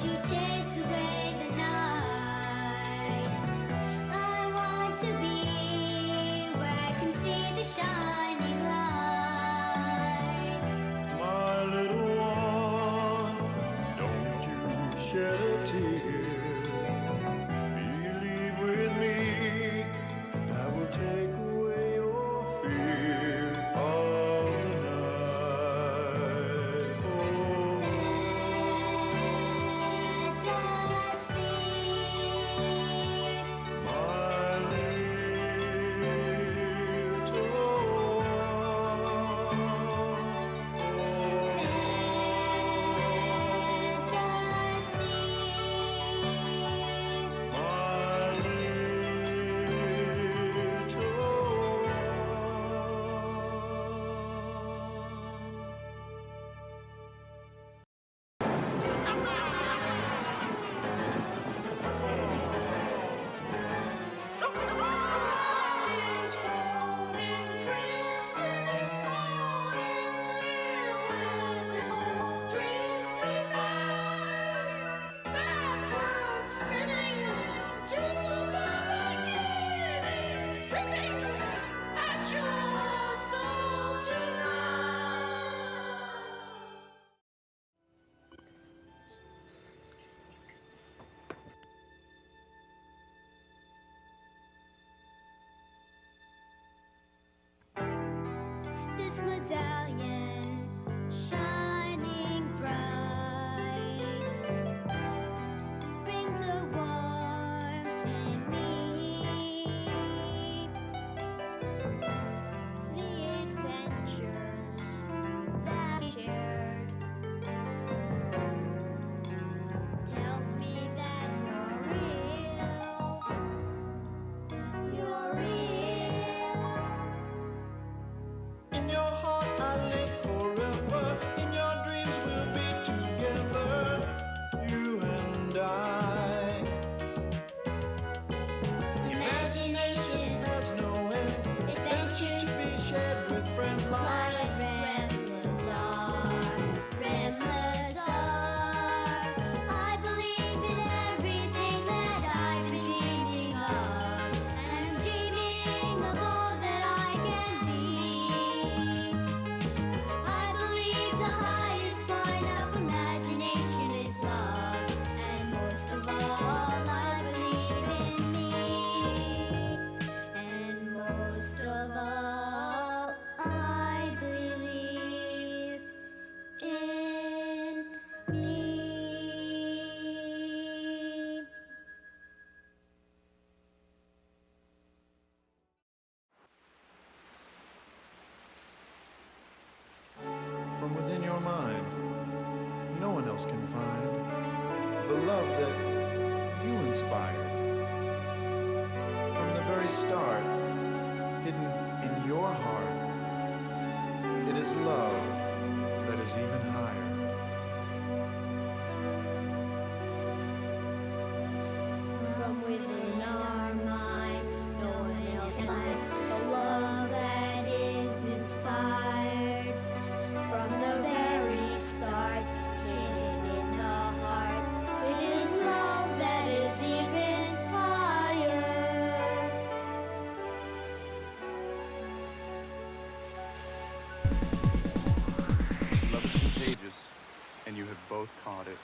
you chase away the night? I want to be where I can see the shining light. My little one, don't you shed a tear. Believe with me, and I will take away your fear of the night. Fantasy. My little This medallion shining bright brings a warmth in me. The adventures that we shared tells me that you're real. You're real. In your heart I live forever. In your dreams we'll be together, you and I. Imagination Has no end. adventures To be shared with friends like like Remlazar. I believe in everything that I've been dreaming of, and I'm dreaming of all that I can be. I believe the highest point of imagination is love, and most of all, I believe in me. And most of all, I believe in me. from within your mind. No one else can find the love that you inspired. From the very start, hidden in your heart, it is love that is even higher. From within our mind, no one else can find the love that is inspired. From the very start, hidden in the heart, it is love that is even higher. Love is contagious, and you have both caught it.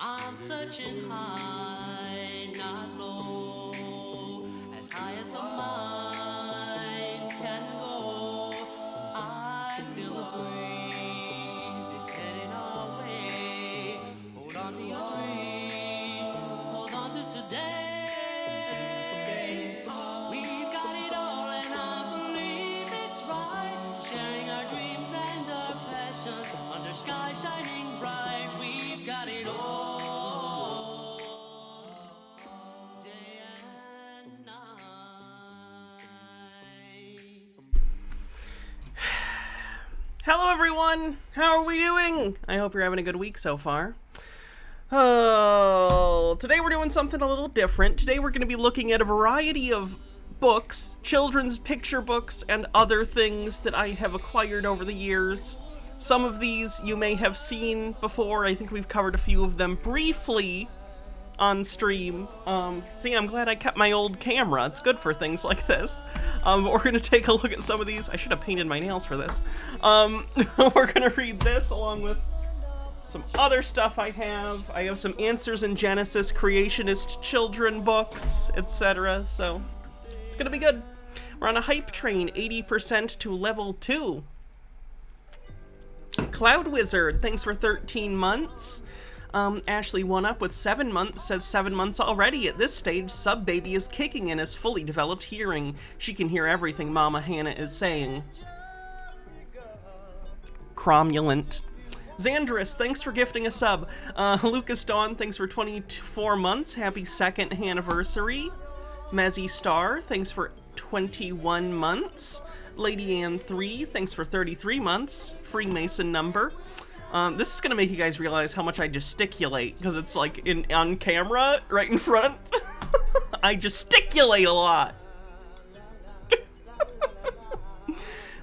I'm searching high, not low, as high as the mind can go. I feel the breeze, it's heading our way. Hold on to your dreams, hold on to today. We've got it all, and I believe it's right. Sharing our dreams and our passions under sky shining bright. We've got it all. Day and night. Hello everyone! How are we doing? I hope you're having a good week so far. Oh, today we're doing something a little different. Today we're going to be looking at a variety of books, children's picture books, and other things that I have acquired over the years. Some of these you may have seen before. I think we've covered a few of them briefly on stream. See, I'm glad I kept my old camera. It's good for things like this. But we're going to take a look at some of these. I should have painted my nails for this. We're going to read this along with some other stuff I have. I have some Answers in Genesis, Creationist Children books, etc. So, it's going to be good. We're on a hype train, 80% to level 2. Cloud Wizard, thanks for 13 months. Ashley One Up with 7 months says 7 months already. At this stage, sub baby is kicking and has fully developed hearing. She can hear everything Mama Hannah is saying. Cromulent. Xandris, thanks for gifting a sub. Lucas Dawn, thanks for 24 months. Happy 2nd anniversary. Mezzy Star, thanks for 21 months. Lady Ann 3, thanks for 33 months. Freemason number. This is going to make you guys realize how much I gesticulate, because it's like on camera, right in front. I gesticulate a lot.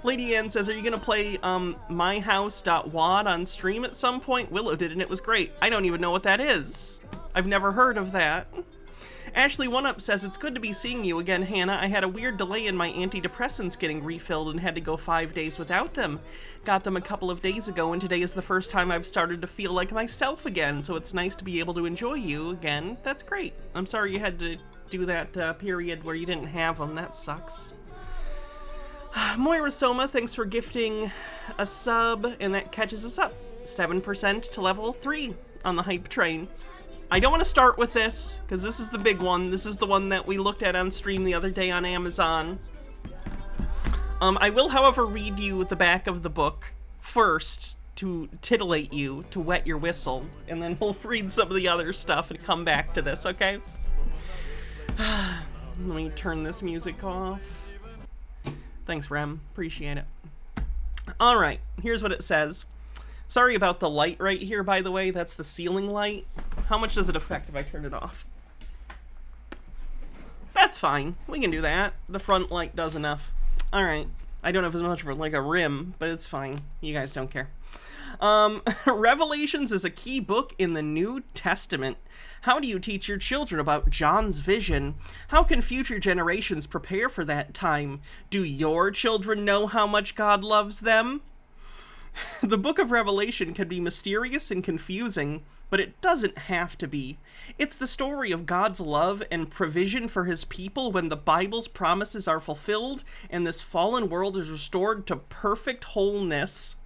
Lady Ann says, are you going to play myhouse.wad on stream at some point? Willow did, and it was great. I don't even know what that is. I've never heard of that. Ashley One Up says, it's good to be seeing you again, Hannah. I had a weird delay in my antidepressants getting refilled and had to go 5 days without them. Got them a couple of days ago, and today is the first time I've started to feel like myself again, so it's nice to be able to enjoy you again. That's great. I'm sorry you had to do that period where you didn't have them. That sucks. Moira Soma, thanks for gifting a sub, and that catches us up. 7% to level 3 on the hype train. I don't want to start with this, because this is the big one. This is the one that we looked at on stream the other day on Amazon. I will, however, read you the back of the book first to titillate you, to wet your whistle, and then we'll read some of the other stuff and come back to this, okay? Let me turn this music off. Thanks, Rem. Appreciate it. Alright, here's what it says. Sorry about the light right here, by the way. That's the ceiling light. How much does it affect if I turn it off? That's fine. We can do that. The front light does enough. Alright. I don't have as much of like a rim, but it's fine. You guys don't care. Revelations is a key book in the New Testament. How do you teach your children about John's vision? How can future generations prepare for that time? Do your children know how much God loves them? The book of Revelation can be mysterious and confusing, but it doesn't have to be. It's the story of God's love and provision for his people when the Bible's promises are fulfilled and this fallen world is restored to perfect wholeness.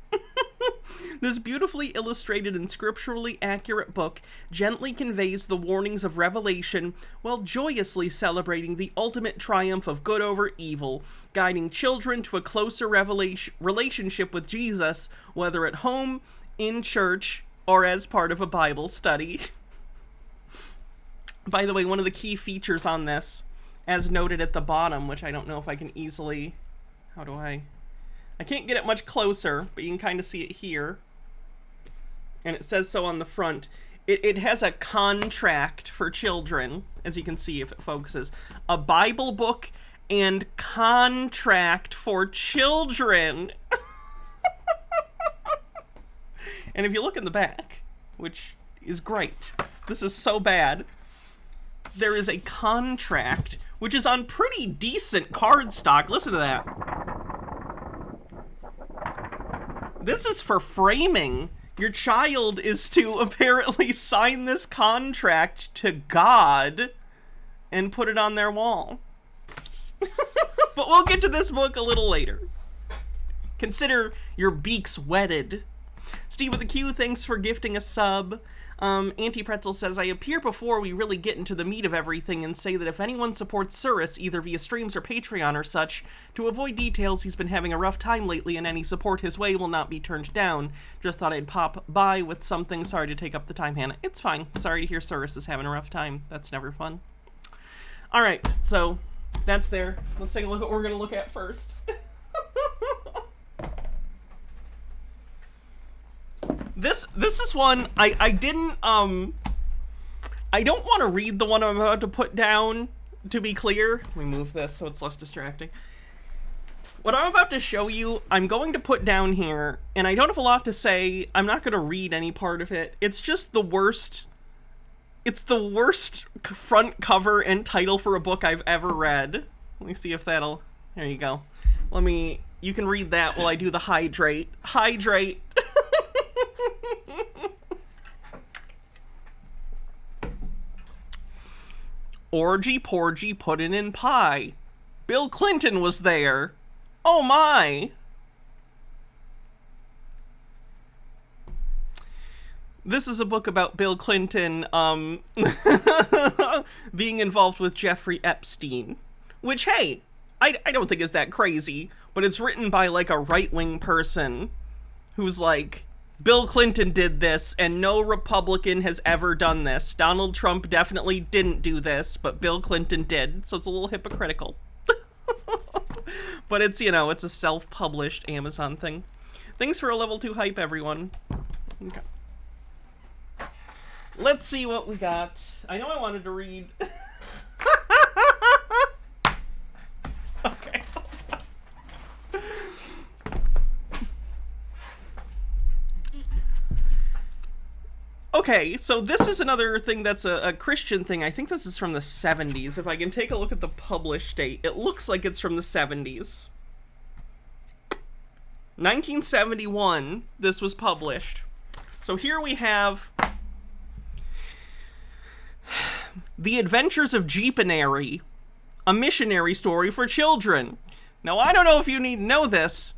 This beautifully illustrated and scripturally accurate book gently conveys the warnings of Revelation while joyously celebrating the ultimate triumph of good over evil, guiding children to a closer relationship with Jesus, whether at home, in church, or as part of a Bible study. By the way, one of the key features on this, as noted at the bottom, which I don't know if I can easily... How do I can't get it much closer, but you can kind of see it here. And it says so on the front. It has a contract for children, as you can see if it focuses. A Bible book and contract for children. And if you look in the back, which is great, this is so bad, there is a contract, which is on pretty decent cardstock. Listen to that. This is for framing. Your child is to apparently sign this contract to God and put it on their wall. But we'll get to this book a little later. Consider your beaks wetted. Steve with the Q, thanks for gifting a sub. Anti-Pretzel says, I appear before we really get into the meat of everything and say that if anyone supports Surus, either via streams or Patreon or such, to avoid details, he's been having a rough time lately and any support his way will not be turned down. Just thought I'd pop by with something. Sorry to take up the time, Hannah. It's fine. Sorry to hear Surus is having a rough time. That's never fun. Alright, so that's there. Let's take a look at what we're going to look at first. This is one I didn't I don't want to read the one I'm about to put down to be clear, let me move this so it's less distracting. What I'm about to show you, I'm going to put down here, and I don't have a lot to say. I'm not going to read any part of it. It's just the worst. It's the worst front cover and title for a book I've ever read. Let me see if that'll... There you go. You can read that while I do the hydrate. Hydrate! Orgy porgy puddin' in pie. Bill Clinton was there. Oh my! This is a book about Bill Clinton, being involved with Jeffrey Epstein. Which, hey, I don't think is that crazy, but it's written by, like, a right-wing person who's like, Bill Clinton did this, and no Republican has ever done this. Donald Trump definitely didn't do this, but Bill Clinton did, so it's a little hypocritical. But it's, it's a self-published Amazon thing. Thanks for a level 2 hype, everyone. Okay. Let's see what we got. I know I wanted to read... Okay. Okay, so this is another thing that's a Christian thing. I think this is from the 70s. If I can take a look at the published date, it looks like it's from the 70s. 1971, this was published. So here we have The Adventures of Jeeponary, a missionary story for children. Now, I don't know if you need to know this,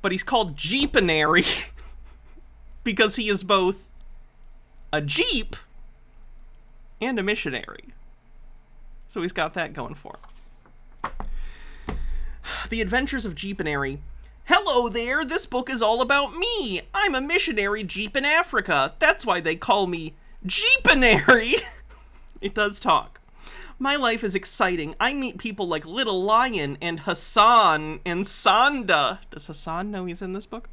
but he's called Jeeponary because he is both a Jeep and a missionary. So he's got that going for him. The Adventures of Jeeponary. Hello there, this book is all about me. I'm a missionary Jeep in Africa. That's why they call me Jeeponary. It does talk. My life is exciting. I meet people like Little Lion and Hassan and Sanda. Does Hassan know he's in this book?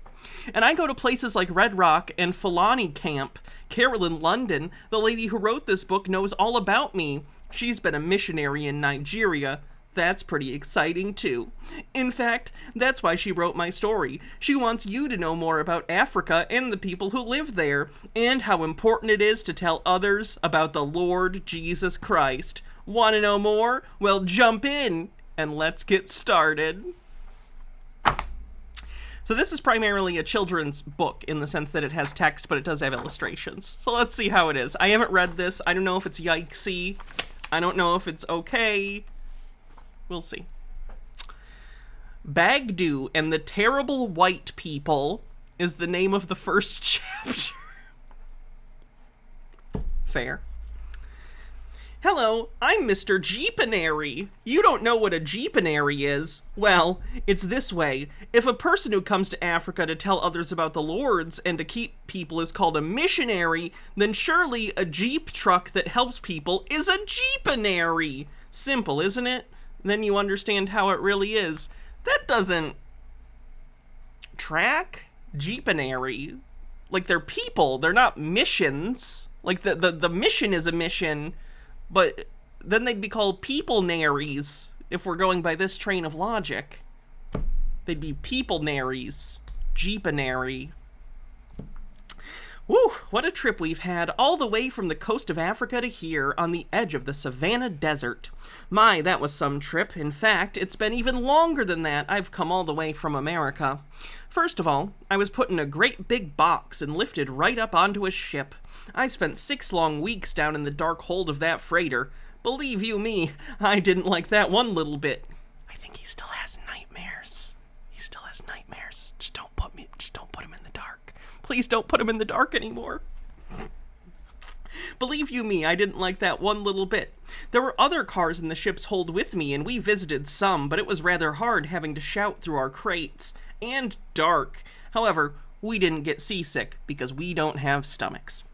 And I go to places like Red Rock and Fulani Camp. Carolyn London, the lady who wrote this book, knows all about me. She's been a missionary in Nigeria. That's pretty exciting, too. In fact, that's why she wrote my story. She wants you to know more about Africa and the people who live there, and how important it is to tell others about the Lord Jesus Christ. Want to know more? Well, jump in, and let's get started. So this is primarily a children's book in the sense that it has text, but it does have illustrations. So let's see how it is. I haven't read this. I don't know if it's yikesy. I don't know if it's okay. We'll see. Bagdu and the Terrible White People is the name of the first chapter. Fair. Hello, I'm Mr. Jeeponary. You don't know what a Jeeponary is? Well, it's this way. If a person who comes to Africa to tell others about the Lords and to keep people is called a missionary, then surely a Jeep truck that helps people is a Jeeponary. Simple, isn't it? Then you understand how it really is. That doesn't track. Jeeponary. Like, they're people, they're not missions. Like, the mission is a mission, but then they'd be called people-naries if we're going by this train of logic. They'd be people-naries. Jeeponary. Woo, what a trip we've had, all the way from the coast of Africa to here, on the edge of the Savannah Desert. My, that was some trip. In fact, it's been even longer than that. I've come all the way from America. First of all, I was put in a great big box and lifted right up onto a ship. I spent 6 long weeks down in the dark hold of that freighter. Believe you me, I didn't like that one little bit. I think he still has nightmares. He still has nightmares. Just don't put him in the dark. Please don't put him in the dark anymore. Believe you me, I didn't like that one little bit. There were other cars in the ship's hold with me, and we visited some, but it was rather hard having to shout through our crates. And dark. However, we didn't get seasick, because we don't have stomachs.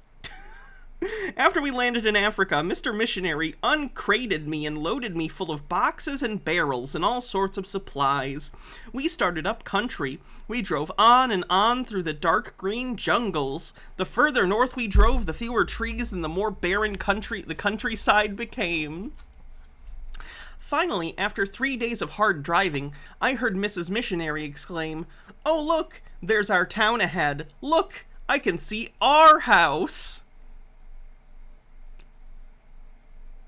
After we landed in Africa, Mr. Missionary uncrated me and loaded me full of boxes and barrels and all sorts of supplies. We started up country. We drove on and on through the dark green jungles. The further north we drove, the fewer trees and the more barren the countryside became. Finally, after 3 days of hard driving, I heard Mrs. Missionary exclaim, "Oh, look, there's our town ahead. Look, I can see our house."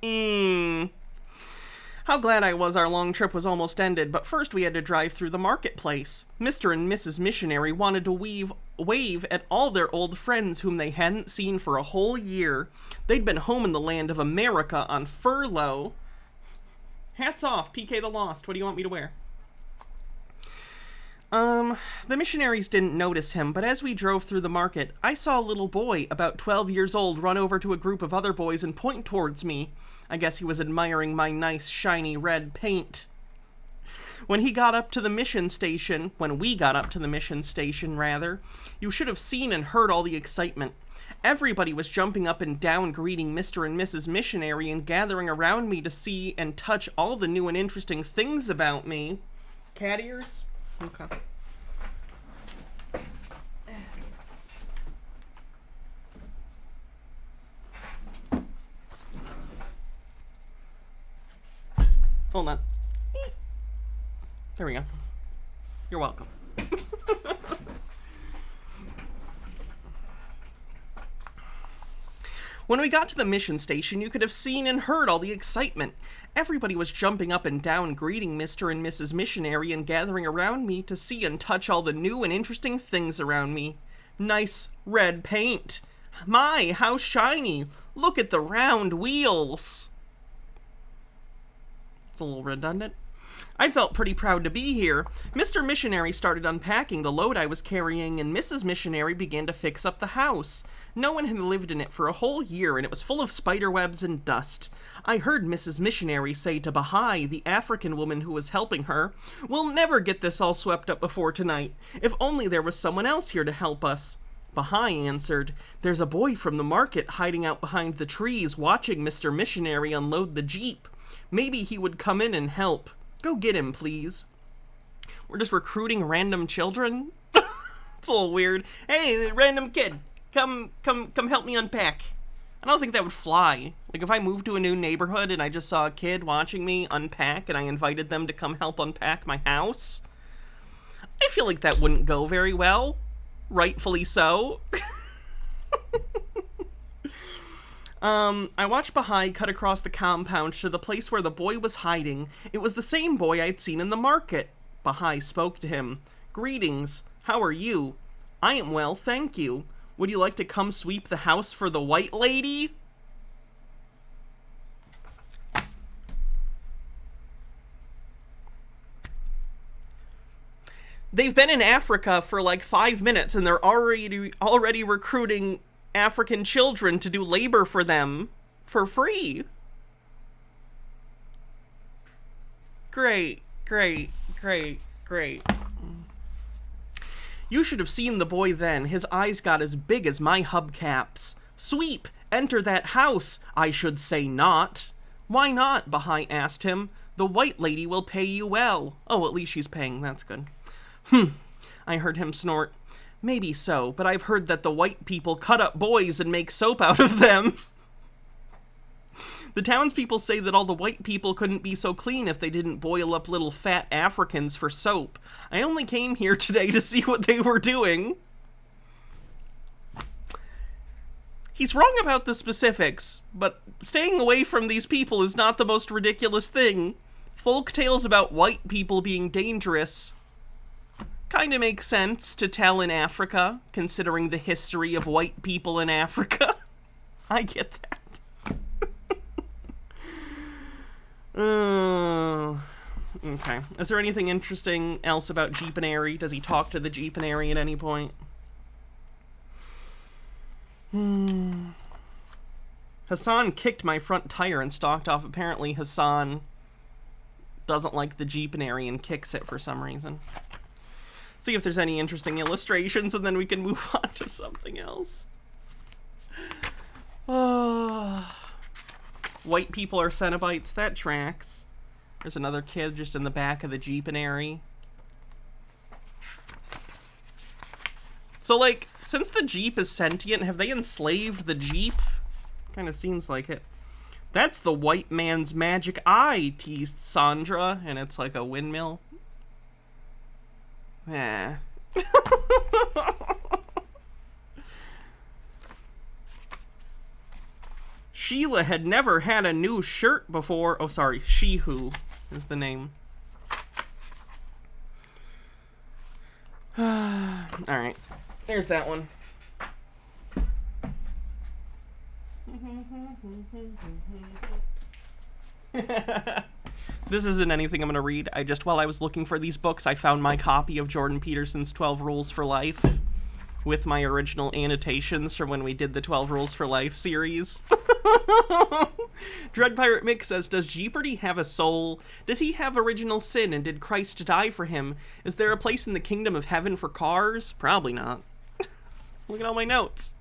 How glad I was our long trip was almost ended, but first we had to drive through the marketplace. Mr. and Mrs. Missionary wanted to wave at all their old friends whom they hadn't seen for a whole year. They'd been home in the land of America on furlough. Hats off, PK the Lost. What do you want me to wear? The missionaries didn't notice him, but as we drove through the market, I saw a little boy about 12 years old run over to a group of other boys and point towards me. I guess he was admiring my nice, shiny red paint. When we got up to the mission station, you should have seen and heard all the excitement. Everybody was jumping up and down greeting Mr. and Mrs. Missionary and gathering around me to see and touch all the new and interesting things about me. Cat ears? Okay. Hold on. There we go. You're welcome. When we got to the mission station, you could have seen and heard all the excitement. Everybody was jumping up and down, greeting Mr. and Mrs. Missionary and gathering around me to see and touch all the new and interesting things around me. Nice red paint. My, how shiny. Look at the round wheels. It's a little redundant. I felt pretty proud to be here. Mr. Missionary started unpacking the load I was carrying, and Mrs. Missionary began to fix up the house. No one had lived in it for a whole year, and it was full of spiderwebs and dust. I heard Mrs. Missionary say to Baha'i, the African woman who was helping her, "We'll never get this all swept up before tonight. If only there was someone else here to help us." Baha'i answered, "There's a boy from the market hiding out behind the trees watching Mr. Missionary unload the Jeep. Maybe he would come in and help. Go get him, please." We're just recruiting random children? It's a little weird. "Hey, random kid, come help me unpack." I don't think that would fly. Like, if I moved to a new neighborhood and I just saw a kid watching me unpack and I invited them to come help unpack my house, I feel like that wouldn't go very well. Rightfully so. I watched Baha'i cut across the compound to the place where the boy was hiding. It was the same boy I'd seen in the market. Baha'i spoke to him. "Greetings. How are you?" "I am well, thank you. Would you like to come sweep the house for the white lady?" They've been in Africa for like 5 minutes and they're already recruiting African children to do labor for them for free. Great. You should have seen the boy then. His eyes got as big as my hubcaps. "Sweep! Enter that house! I should say not." "Why not?" Baha'i asked him. "The white lady will pay you well." "Oh, at least she's paying. That's good." I heard him snort. "Maybe so, but I've heard that the white people cut up boys and make soap out of them." The townspeople say that all the white people couldn't be so clean if they didn't boil up little fat Africans for soap. I only came here today to see what they were doing. He's wrong about the specifics, but staying away from these people is not the most ridiculous thing. Folk tales about white people being dangerous kind of makes sense to tell in Africa, considering the history of white people in Africa. I get that. Okay. Is there anything interesting else about Jeeponary? Does he talk to the Jeeponary at any point? Hassan kicked my front tire and stalked off. Apparently Hassan doesn't like the Jeeponary and kicks it for some reason. See if there's any interesting illustrations and then we can move on to something else. White people are Cenobites. That tracks. There's another kid just in the back of the Jeeponary. So, like, since the Jeep is sentient, have they enslaved the Jeep? Kind of seems like it. That's the white man's magic eye, teased Sandra, and it's like a windmill. Eh. Sheila had never had a new shirt before. Oh, sorry. She-Who is the name. Alright. There's that one. This isn't anything I'm going to read. While I was looking for these books, I found my copy of Jordan Peterson's 12 Rules for Life with my original annotations from when we did the 12 Rules for Life series. Dread Pirate Mick says, does Jeopardy have a soul? Does he have original sin, and did Christ die for him? Is there a place in the kingdom of heaven for cars? Probably not. Look at all my notes.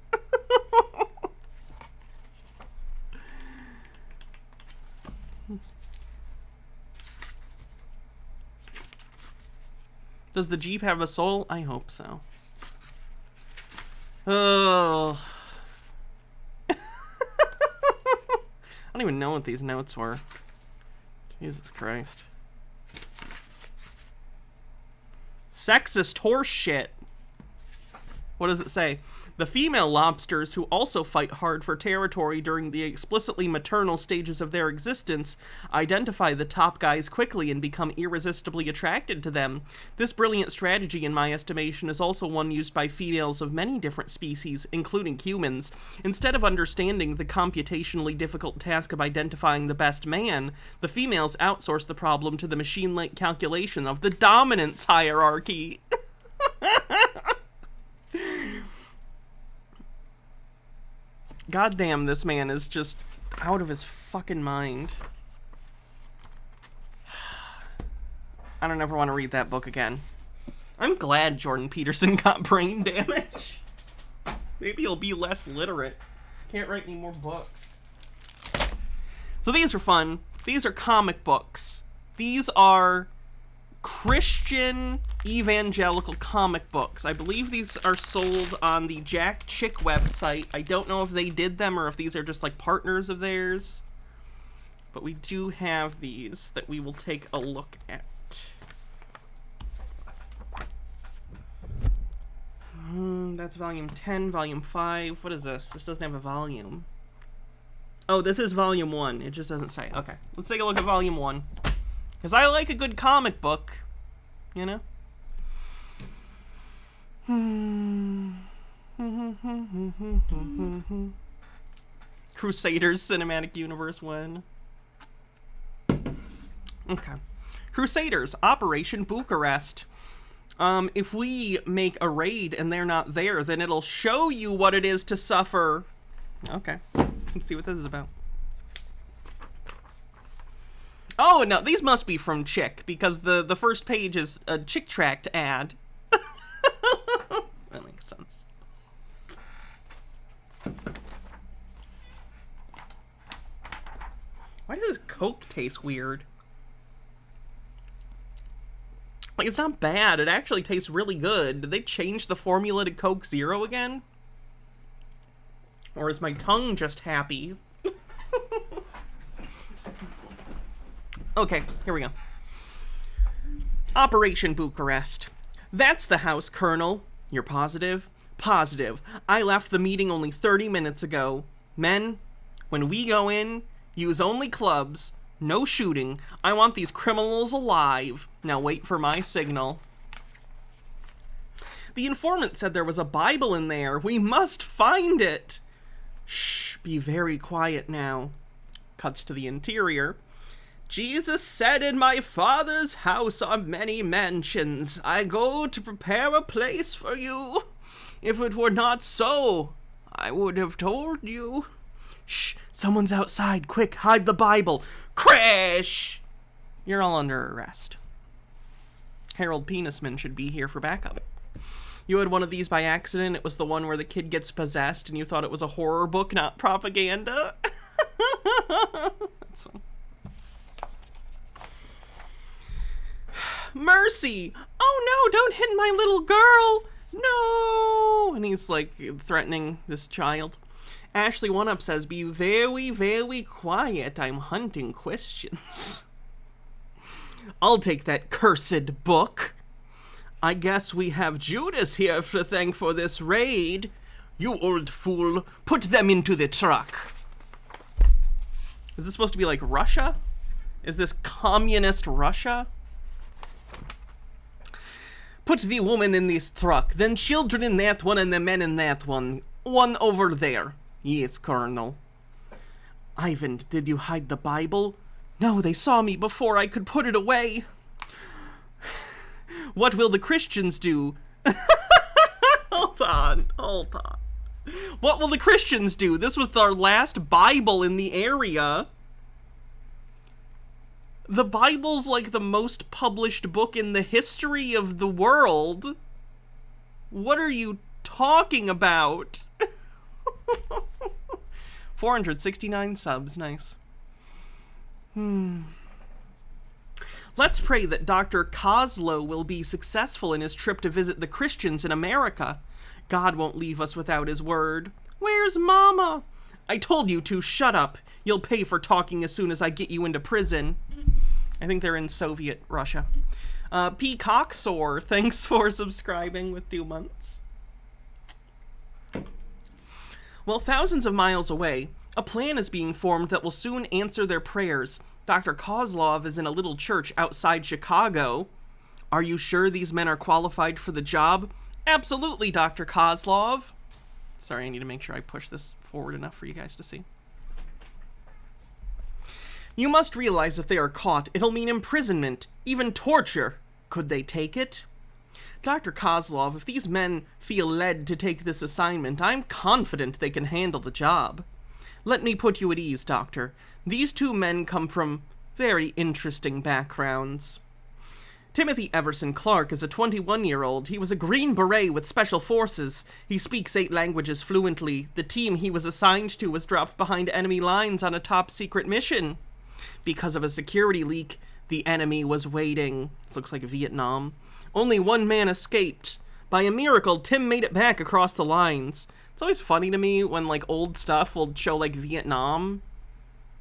Does the Jeep have a soul? I hope so. Oh. I don't even know what these notes were. Jesus Christ. Sexist horse shit. What does it say? The female lobsters, who also fight hard for territory during the explicitly maternal stages of their existence, identify the top guys quickly and become irresistibly attracted to them. This brilliant strategy, in my estimation, is also one used by females of many different species, including humans. Instead of understanding the computationally difficult task of identifying the best man, the females outsource the problem to the machine-like calculation of the dominance hierarchy. Goddamn, this man is just out of his fucking mind. I don't ever want to read that book again. I'm glad Jordan Peterson got brain damage. Maybe he'll be less literate. Can't write any more books. So these are fun. These are comic books. These are Christian evangelical comic books. I believe these are sold on the Jack Chick website. I don't know if they did them or if these are just like partners of theirs. But we do have these that we will take a look at. That's volume 10, volume 5. What is this? This doesn't have a volume. Oh, this is volume 1. It just doesn't say. Okay, let's take a look at volume 1. Because I like a good comic book, you know? Crusaders Cinematic Universe 1. Okay. Crusaders, Operation Bucharest. If we make a raid and they're not there, then it'll show you what it is to suffer. Okay. Let's see what this is about. Oh, no, these must be from Chick, because the first page is a Chick Tract ad. That makes sense. Why does this Coke taste weird? Like, it's not bad. It actually tastes really good. Did they change the formula to Coke Zero again? Or is my tongue just happy? Okay, here we go. Operation Bucharest. That's the house, Colonel. You're positive? Positive. I left the meeting only 30 minutes ago. Men, when we go in, use only clubs. No shooting. I want these criminals alive. Now wait for my signal. The informant said there was a Bible in there. We must find it. Shh, be very quiet now. Cuts to the interior. Jesus said, in my Father's house are many mansions. I go to prepare a place for you. If it were not so, I would have told you. Shh, someone's outside. Quick, hide the Bible. Crash! You're all under arrest. Harold Penisman should be here for backup. You had one of these by accident. It was the one where the kid gets possessed and you thought it was a horror book, not propaganda. That's fun. Mercy! Oh no, don't hit my little girl! No! And he's like threatening this child. Ashley One Up says, be very, very quiet. I'm hunting questions. I'll take that cursed book. I guess we have Judas here to thank for this raid. You old fool, put them into the truck. Is this supposed to be like Russia? Is this communist Russia? Put the woman in this truck, then children in that one and the men in that one. One over there. Yes, Colonel. Ivan, did you hide the Bible? No, they saw me before I could put it away. What will the Christians do? Hold on. What will the Christians do? This was their last Bible in the area. The Bible's like the most published book in the history of the world. What are you talking about? 469 subs, nice. Let's pray that Dr. Kozlow will be successful in his trip to visit the Christians in America. God won't leave us without his word. Where's Mama? I told you to, shut up. You'll pay for talking as soon as I get you into prison. I think they're in Soviet Russia. Peacocksore, thanks for subscribing with 2 months. Well, thousands of miles away, a plan is being formed that will soon answer their prayers. Dr. Kozlov is in a little church outside Chicago. Are you sure these men are qualified for the job? Absolutely, Dr. Kozlov. Sorry, I need to make sure I push this forward enough for you guys to see. You must realize if they are caught, it'll mean imprisonment, even torture. Could they take it? Dr. Kozlov, if these men feel led to take this assignment, I'm confident they can handle the job. Let me put you at ease, Doctor. These 2 men come from very interesting backgrounds. Timothy Everson Clark is a 21-year-old. He was a Green Beret with Special Forces. He speaks 8 languages fluently. The team he was assigned to was dropped behind enemy lines on a top-secret mission. Because of a security leak, the enemy was waiting. This looks like Vietnam. Only 1 man escaped. By a miracle, Tim made it back across the lines. It's always funny to me when, like, old stuff will show, like, Vietnam,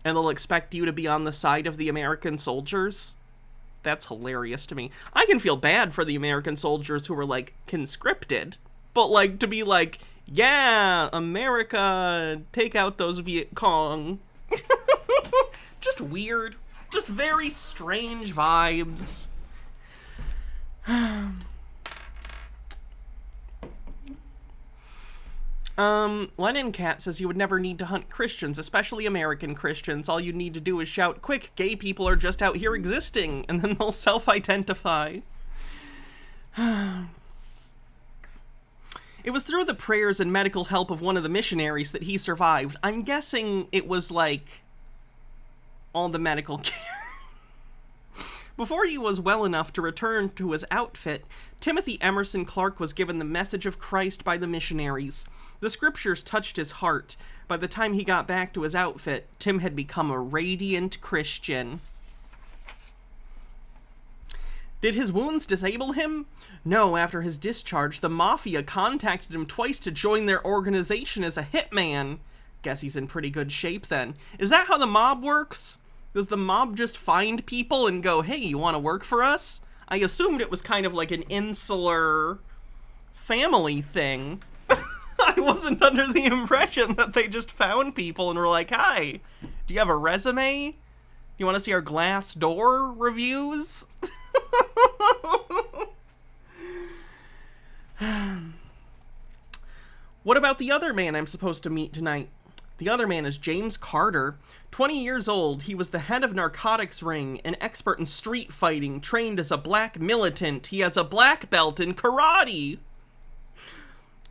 and they'll expect you to be on the side of the American soldiers. That's hilarious to me. I can feel bad for the American soldiers who were, like, conscripted. But, like, to be like, yeah, America, take out those Viet Cong. Just weird. Just very strange vibes. Lennon Cat says you would never need to hunt Christians, especially American Christians. All you need to do is shout, quick, gay people are just out here existing, and then they'll self-identify. It was through the prayers and medical help of one of the missionaries that he survived. I'm guessing it was, like, all the medical care. Before he was well enough to return to his outfit, Timothy Emerson Clark was given the message of Christ by the missionaries. The scriptures touched his heart. By the time he got back to his outfit, Tim had become a radiant Christian. Did his wounds disable him? No, after his discharge, the Mafia contacted him twice to join their organization as a hitman. Guess he's in pretty good shape then. Is that how the mob works? Does the mob just find people and go, hey, you want to work for us? I assumed it was kind of like an insular family thing. I wasn't under the impression that they just found people and were like, hi, do you have a resume? You want to see our Glassdoor reviews? What about the other man I'm supposed to meet tonight? The other man is James Carter. 20 years old, he was the head of narcotics ring, an expert in street fighting, trained as a black militant. He has a black belt in karate.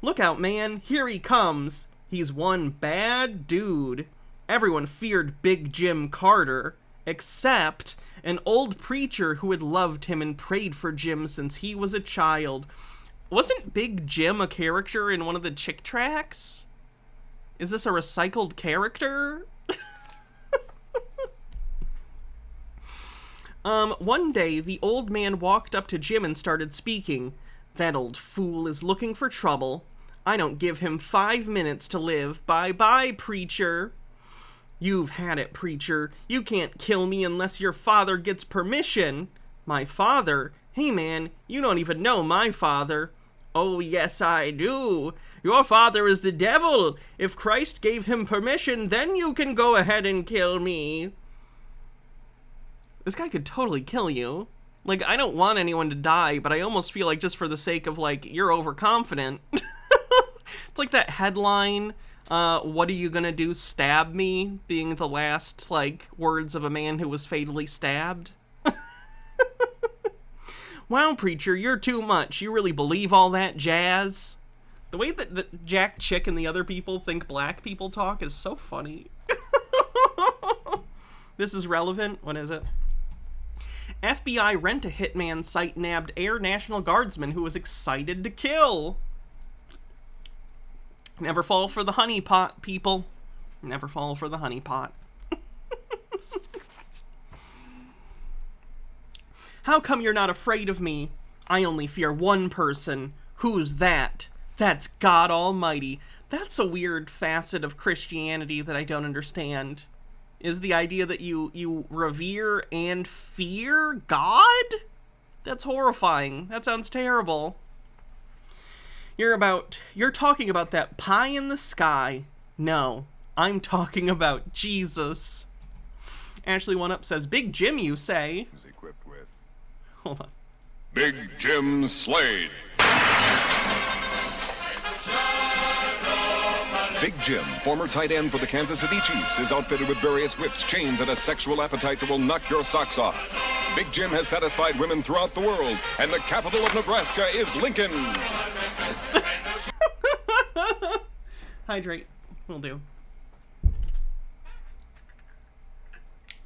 Look out, man, here he comes. He's one bad dude. Everyone feared Big Jim Carter, except an old preacher who had loved him and prayed for Jim since he was a child. Wasn't Big Jim a character in one of the Chick tracts? Is this a recycled character? One day, the old man walked up to Jim and started speaking. That old fool is looking for trouble. I don't give him 5 minutes to live. Bye-bye, preacher. You've had it, preacher. You can't kill me unless your father gets permission. My father? Hey, man, you don't even know my father. Oh, yes, I do. Your father is the devil. If Christ gave him permission, then you can go ahead and kill me. This guy could totally kill you. Like, I don't want anyone to die, but I almost feel like just for the sake of, like, you're overconfident. It's like that headline, what are you gonna do, stab me, being the last, like, words of a man who was fatally stabbed. Wow, preacher, you're too much. You really believe all that jazz? The way that Jack Chick and the other people think black people talk is so funny. This is relevant. What is it? FBI rent-a-hitman site nabbed Air National Guardsman who was excited to kill. Never fall for the honeypot, people. Never fall for the honeypot. How come you're not afraid of me? I only fear one person. Who's that? That's God Almighty. That's a weird facet of Christianity that I don't understand. Is the idea that you revere and fear God? That's horrifying. That sounds terrible. You're talking about that pie in the sky. No, I'm talking about Jesus. Ashley One Up says, Big Jim, you say? Is equipped with. Hold on. Big Jim Slade. Big Jim, former tight end for the Kansas City Chiefs, is outfitted with various whips, chains, and a sexual appetite that will knock your socks off. Big Jim has satisfied women throughout the world, and the capital of Nebraska is Lincoln. Hydrate. Will do.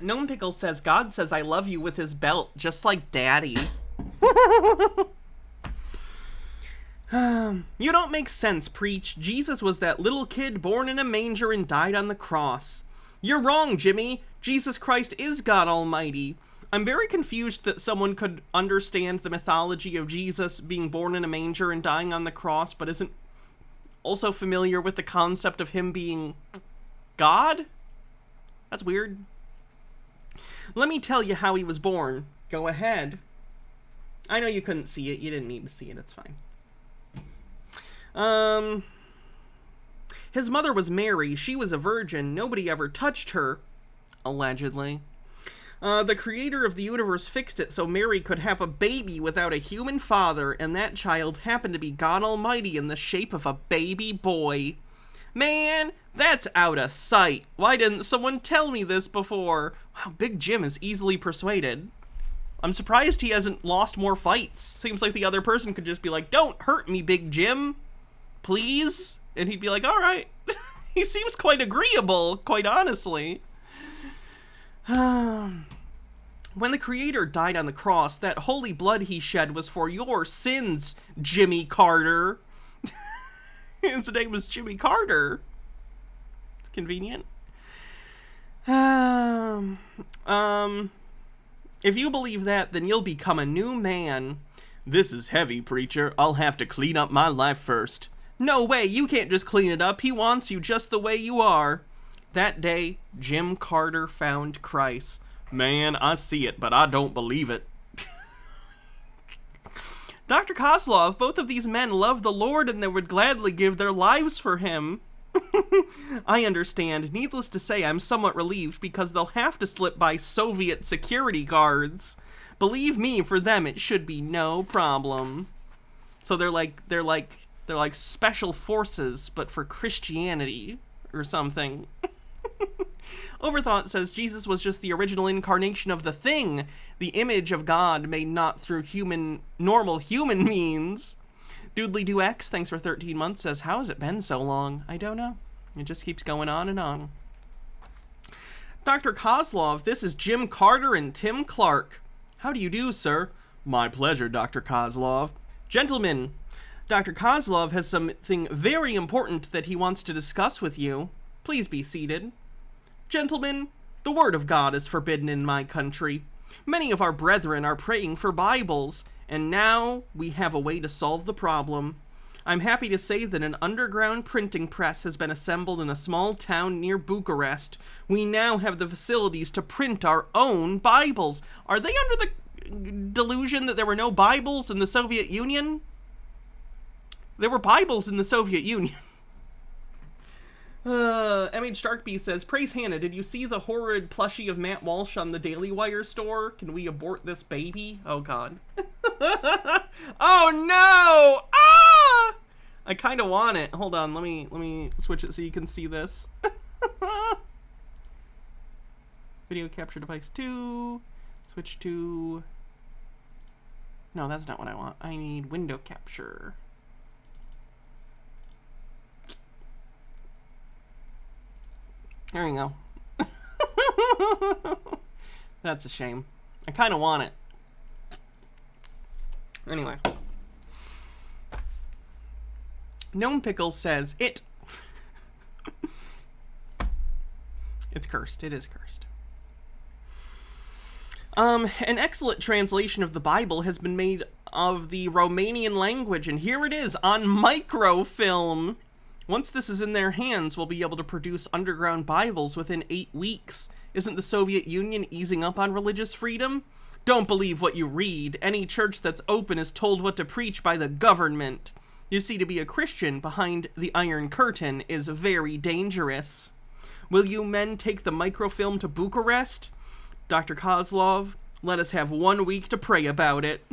Gnome Pickle says, God says I love you with his belt, just like Daddy. You don't make sense, preach. Jesus was that little kid born in a manger and died on the cross. You're wrong, Jimmy. Jesus Christ is God Almighty. I'm very confused that someone could understand the mythology of Jesus being born in a manger and dying on the cross, but isn't also familiar with the concept of him being God? That's weird. Let me tell you how he was born. Go ahead. I know you couldn't see it. You didn't need to see it. It's fine. His mother was Mary. She was a virgin. Nobody ever touched her. Allegedly. The creator of the universe fixed it so Mary could have a baby without a human father, and that child happened to be God Almighty in the shape of a baby boy. Man, that's out of sight. Why didn't someone tell me this before? Wow, Big Jim is easily persuaded. I'm surprised he hasn't lost more fights. Seems like the other person could just be like, don't hurt me, Big Jim. Please? And he'd be like, all right. He seems quite agreeable, quite honestly. When the Creator died on the cross, that holy blood he shed was for your sins, Jimmy Carter. His name was Jimmy Carter. Convenient. If you believe that, then you'll become a new man. This is heavy, preacher. I'll have to clean up my life first. No way, you can't just clean it up. He wants you just the way you are. That day, Jim Carter found Christ. Man, I see it, but I don't believe it. Dr. Kozlov, both of these men love the Lord and they would gladly give their lives for him. I understand. Needless to say, I'm somewhat relieved because they'll have to slip by Soviet security guards. Believe me, for them it should be no problem. So they're like special forces, but for Christianity or something. Overthought says Jesus was just the original incarnation of the Thing, the image of God made not through normal human means. Doodly2X, thanks for 13 months, says, how has it been so long? I don't know. It just keeps going on and on. Dr. Kozlov, this is Jim Carter and Tim Clark. How do you do, sir? My pleasure, Dr. Kozlov. Gentlemen, Dr. Kozlov has something very important that he wants to discuss with you. Please be seated. Gentlemen, the word of God is forbidden in my country. Many of our brethren are praying for Bibles, and now we have a way to solve the problem. I'm happy to say that an underground printing press has been assembled in a small town near Bucharest. We now have the facilities to print our own Bibles. Are they under the delusion that there were no Bibles in the Soviet Union? There were Bibles in the Soviet Union. MH Darkbee says, praise Hannah, did you see the horrid plushie of Matt Walsh on the Daily Wire store? Can we abort this baby? Oh, God. Oh, no! Ah! I kind of want it. Hold on, let me switch it so you can see this. Video capture device 2. Switch to... No, that's not what I want. I need window capture. There you go. That's a shame. I kind of want it. Anyway. Gnome Pickles says, it's cursed. It is cursed. An excellent translation of the Bible has been made of the Romanian language, and here it is on microfilm. Once this is in their hands, we'll be able to produce underground Bibles within 8 weeks. Isn't the Soviet Union easing up on religious freedom? Don't believe what you read. Any church that's open is told what to preach by the government. You see, to be a Christian behind the Iron Curtain is very dangerous. Will you men take the microfilm to Bucharest? Dr. Kozlov, let us have 1 week to pray about it.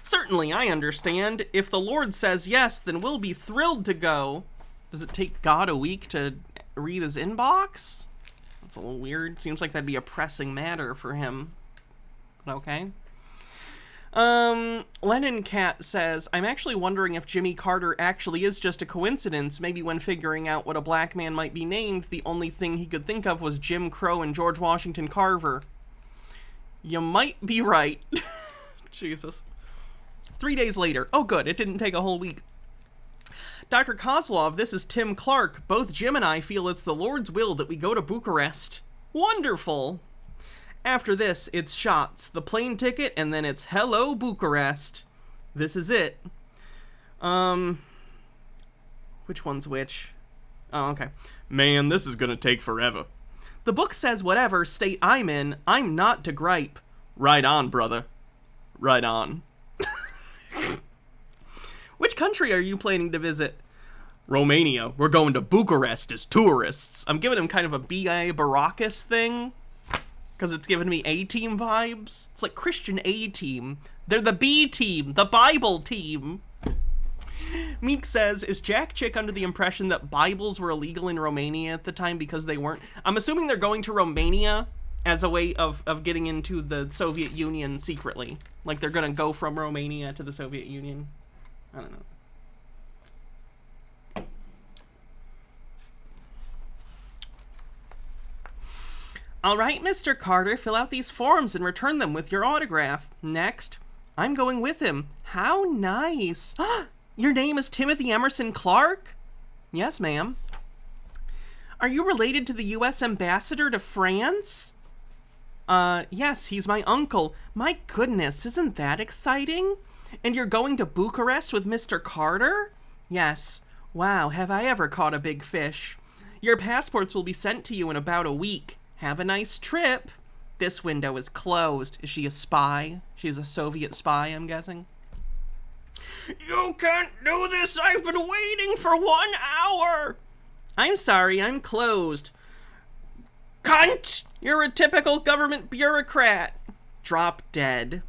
Certainly, I understand. If the Lord says yes, then we'll be thrilled to go. Does it take God a week to read his inbox? That's a little weird. Seems like that'd be a pressing matter for him. Okay. Lennon Cat says, I'm actually wondering if Jimmy Carter actually is just a coincidence. Maybe when figuring out what a black man might be named, the only thing he could think of was Jim Crow and George Washington Carver. You might be right. Jesus. 3 days later. Oh, good. It didn't take a whole week. Dr. Kozlov, this is Tim Clark. Both Jim and I feel it's the Lord's will that we go to Bucharest. Wonderful. After this, it's shots, the plane ticket, and then it's hello, Bucharest. This is it. Which one's which? Oh, okay. Man, this is gonna take forever. The book says whatever state I'm in, I'm not to gripe. Right on, brother. Right on. Which country are you planning to visit? Romania. We're going to Bucharest as tourists. I'm giving him kind of a B.I. Baracus thing, because it's giving me A-Team vibes. It's like Christian A-Team. They're the B-Team, the Bible team. Meek says, is Jack Chick under the impression that Bibles were illegal in Romania at the time because they weren't? I'm assuming they're going to Romania as a way of getting into the Soviet Union secretly. Like they're going to go from Romania to the Soviet Union. I don't know. All right, Mr. Carter, fill out these forms and return them with your autograph. Next, I'm going with him. How nice. Your name is Timothy Emerson Clark? Yes, ma'am. Are you related to the U.S. ambassador to France? Yes, he's my uncle. My goodness, isn't that exciting? And you're going to Bucharest with Mr. Carter? Yes. Wow, have I ever caught a big fish. Your passports will be sent to you in about a week. Have a nice trip. This window is closed. Is she a spy? She's a Soviet spy, I'm guessing. You can't do this. I've been waiting for 1 hour. I'm sorry, I'm closed. Cunt! You're a typical government bureaucrat. Drop dead.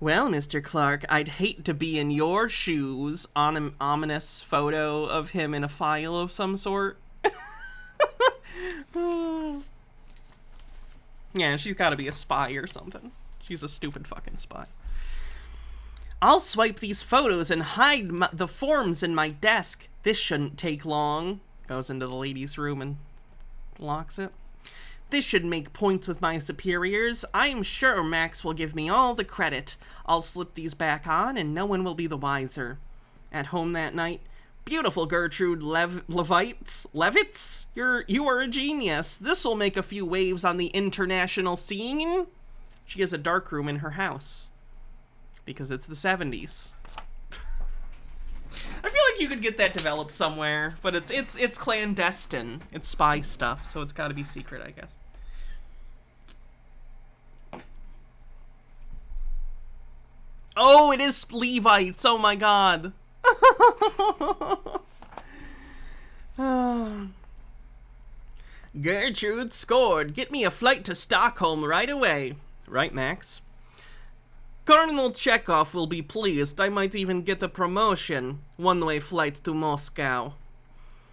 Well, Mr. Clark, I'd hate to be in your shoes. On an ominous photo of him in a file of some sort. Yeah, she's gotta be a spy or something. She's a stupid fucking spy. I'll swipe these photos and hide the forms in my desk. This shouldn't take long. Goes into the ladies' room and locks it. This should make points with my superiors. I'm sure Max will give me all the credit. I'll slip these back on and no one will be the wiser. At home that night, beautiful Gertrude Levitz, you are a genius. This will make a few waves on the international scene. She has a darkroom in her house. Because it's the 70s. like you could get that developed somewhere, but it's clandestine. It's spy stuff, so it's got to be secret, I guess. Oh, it is Levites. Oh my god. Gertrude scored. Get me a flight to Stockholm right away. Right, Max? Colonel Chekhov will be pleased. I might even get a promotion. One-way flight to Moscow.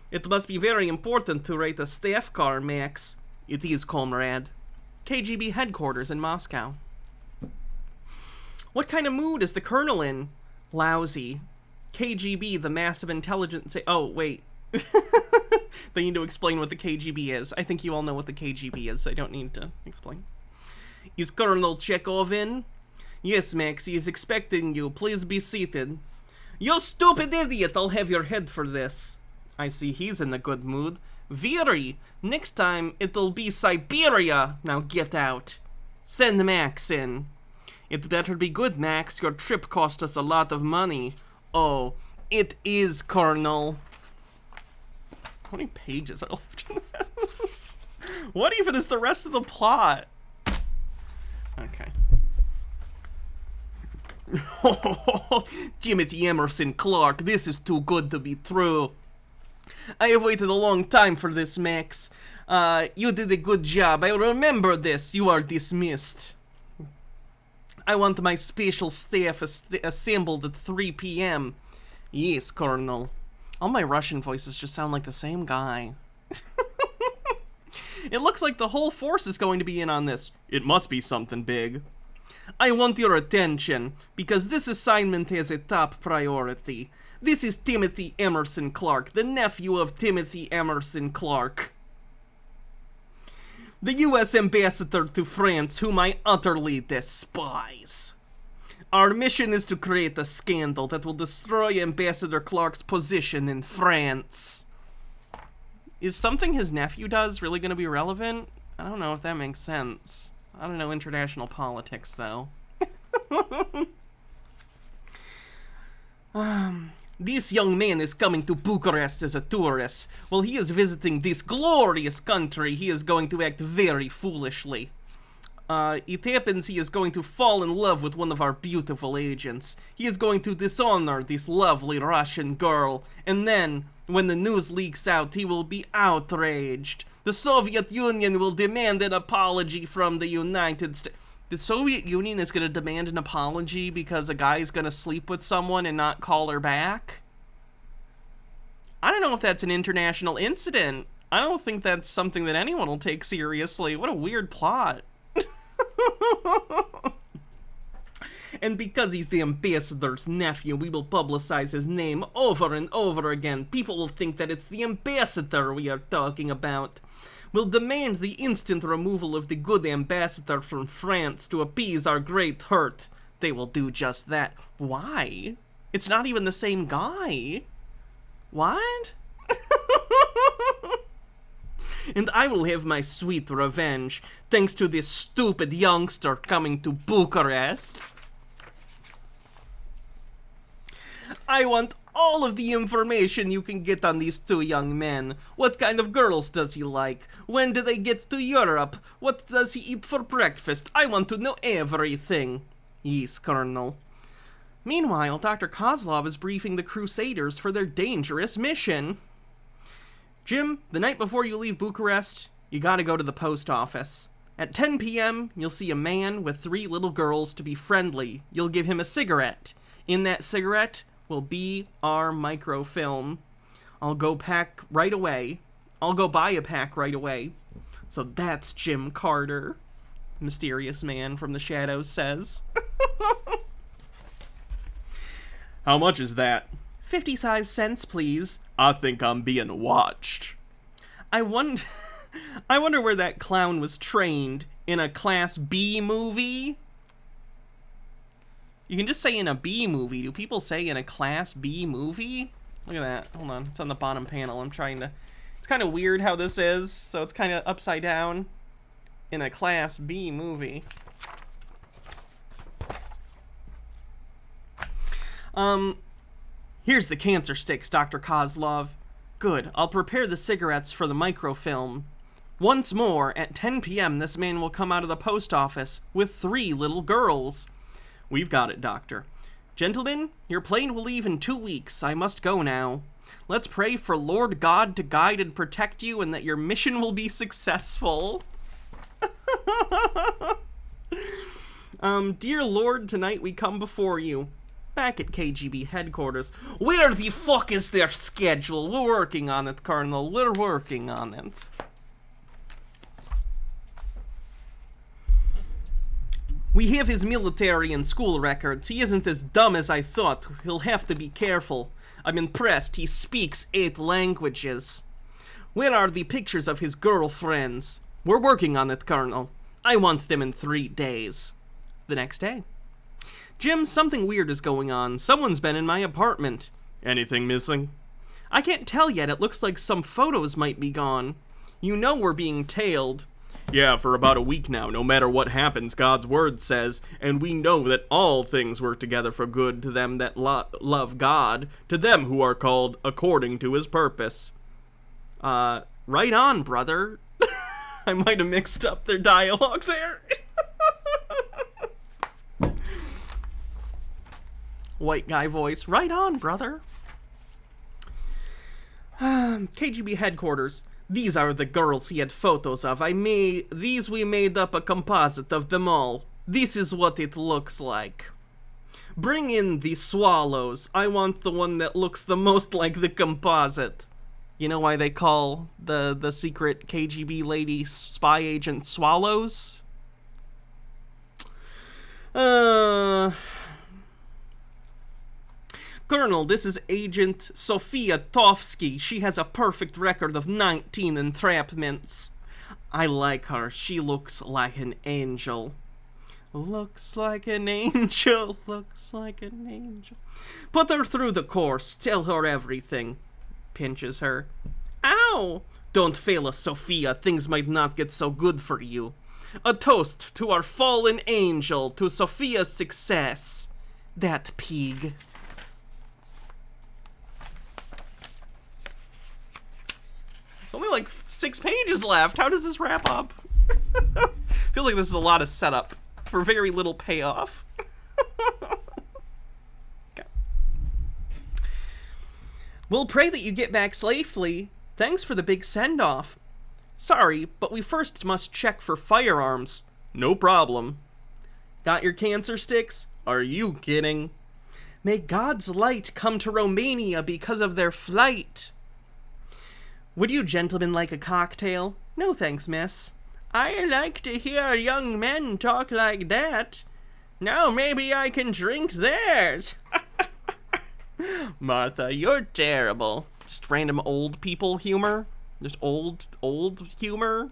It must be very important to rate a staff car, Max. It is, comrade. KGB headquarters in Moscow. What kind of mood is the colonel in? Lousy. KGB, the massive intelligence... Oh, wait. They need to explain what the KGB is. I think you all know what the KGB is. I don't need to explain. Is Colonel Chekhov in? Yes, Max, he is expecting you. Please be seated. You stupid idiot! I'll have your head for this. I see he's in a good mood. Very. Next time, it'll be Siberia. Now get out. Send Max in. It better be good, Max. Your trip cost us a lot of money. Oh, it is, Colonel. How many pages are left in this? What even is the rest of the plot? Okay. Timothy Emerson Clark, this is too good to be true. I have waited a long time for this, Max. You did a good job. I remember this. You are dismissed. I want my special staff assembled at 3 p.m. Yes, Colonel. All my Russian voices just sound like the same guy. It looks like the whole force is going to be in on this. It must be something big. I want your attention, because this assignment has a top priority. This is Timothy Emerson Clark, the nephew of Timothy Emerson Clark, the U.S. ambassador to France, whom I utterly despise. Our mission is to create a scandal that will destroy Ambassador Clark's position in France. Is something his nephew does really going to be relevant? I don't know if that makes sense. I don't know international politics, though. This young man is coming to Bucharest as a tourist. While he is visiting this glorious country, he is going to act very foolishly. It happens he is going to fall in love with one of our beautiful agents. He is going to dishonor this lovely Russian girl, and then, when the news leaks out, he will be outraged. The Soviet Union will demand an apology from the United States. The Soviet Union is going to demand an apology because a guy is going to sleep with someone and not call her back? I don't know if that's an international incident. I don't think that's something that anyone will take seriously. What a weird plot. And because he's the ambassador's nephew, we will publicize his name over and over again. People will think that it's the ambassador we are talking about. We'll demand the instant removal of the good ambassador from France to appease our great hurt. They will do just that. Why? It's not even the same guy. What? And I will have my sweet revenge, thanks to this stupid youngster coming to Bucharest. I want all of the information you can get on these two young men. What kind of girls does he like? When do they get to Europe? What does he eat for breakfast? I want to know everything. Yes, Colonel. Meanwhile, Dr. Kozlov is briefing the Crusaders for their dangerous mission. Jim, the night before you leave Bucharest, you gotta go to the post office. At 10 p.m., you'll see a man with 3 little girls to be friendly. You'll give him a cigarette. In that cigarette will be our microfilm. I'll go pack right away. I'll go buy a pack right away. So that's Jim Carter, mysterious man from the shadows says. How much is that? 55 cents, please. I think I'm being watched. I wonder where that clown was trained. In a Class B movie? You can just say in a B movie. Do people say in a Class B movie? Look at that. Hold on. It's on the bottom panel. I'm trying to... It's kind of weird how this is. So it's kind of upside down. In a Class B movie. Here's the cancer sticks, Dr. Kozlov. Good, I'll prepare the cigarettes for the microfilm. Once more, at 10 p.m., this man will come out of the post office with 3 little girls. We've got it, Doctor. Gentlemen, your plane will leave in 2 weeks. I must go now. Let's pray for Lord God to guide and protect you and that your mission will be successful. Dear Lord, tonight we come before you. Back at KGB headquarters. Where the fuck is their schedule? We're working on it, Colonel. We're working on it. We have his military and school records. He isn't as dumb as I thought. He'll have to be careful. I'm impressed. He speaks 8 languages. Where are the pictures of his girlfriends? We're working on it, Colonel. I want them in 3 days. The next day. Jim, something weird is going on. Someone's been in my apartment. Anything missing? I can't tell yet. It looks like some photos might be gone. You know we're being tailed. Yeah, for about a week now. No matter what happens, God's word says, and we know that all things work together for good to them that love God, to them who are called according to his purpose. Right on, brother. I might have mixed up their dialogue there. White guy voice. Right on, brother. KGB headquarters. These are the girls he had photos of. We made up a composite of them all. This is what it looks like. Bring in the swallows. I want the one that looks the most like the composite. You know why they call the secret KGB lady spy agent swallows? Colonel, this is Agent Sofia Tovsky. She has a perfect record of 19 entrapments. I like her. She looks like an angel. Looks like an angel. Looks like an angel. Put her through the course. Tell her everything. Pinches her. Ow! Don't fail us, Sophia. Things might not get so good for you. A toast to our fallen angel, to Sophia's success. That pig. There's only like 6 pages left. How does this wrap up? Feels like this is a lot of setup for very little payoff. Okay. We'll pray that you get back safely. Thanks for the big send-off. Sorry, but we first must check for firearms. No problem. Got your cancer sticks? Are you kidding? May God's light come to Romania because of their flight. Would you gentlemen like a cocktail? No thanks, miss. I like to hear young men talk like that. Now maybe I can drink theirs. Martha, you're terrible. Just random old people humor. Just old humor.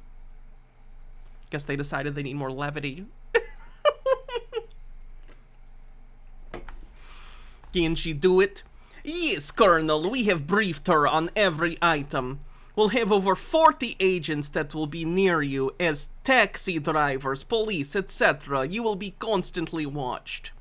Guess they decided they need more levity. Can she do it? Yes, Colonel, we have briefed her on every item. We'll have over 40 agents that will be near you as taxi drivers, police, etc. You will be constantly watched.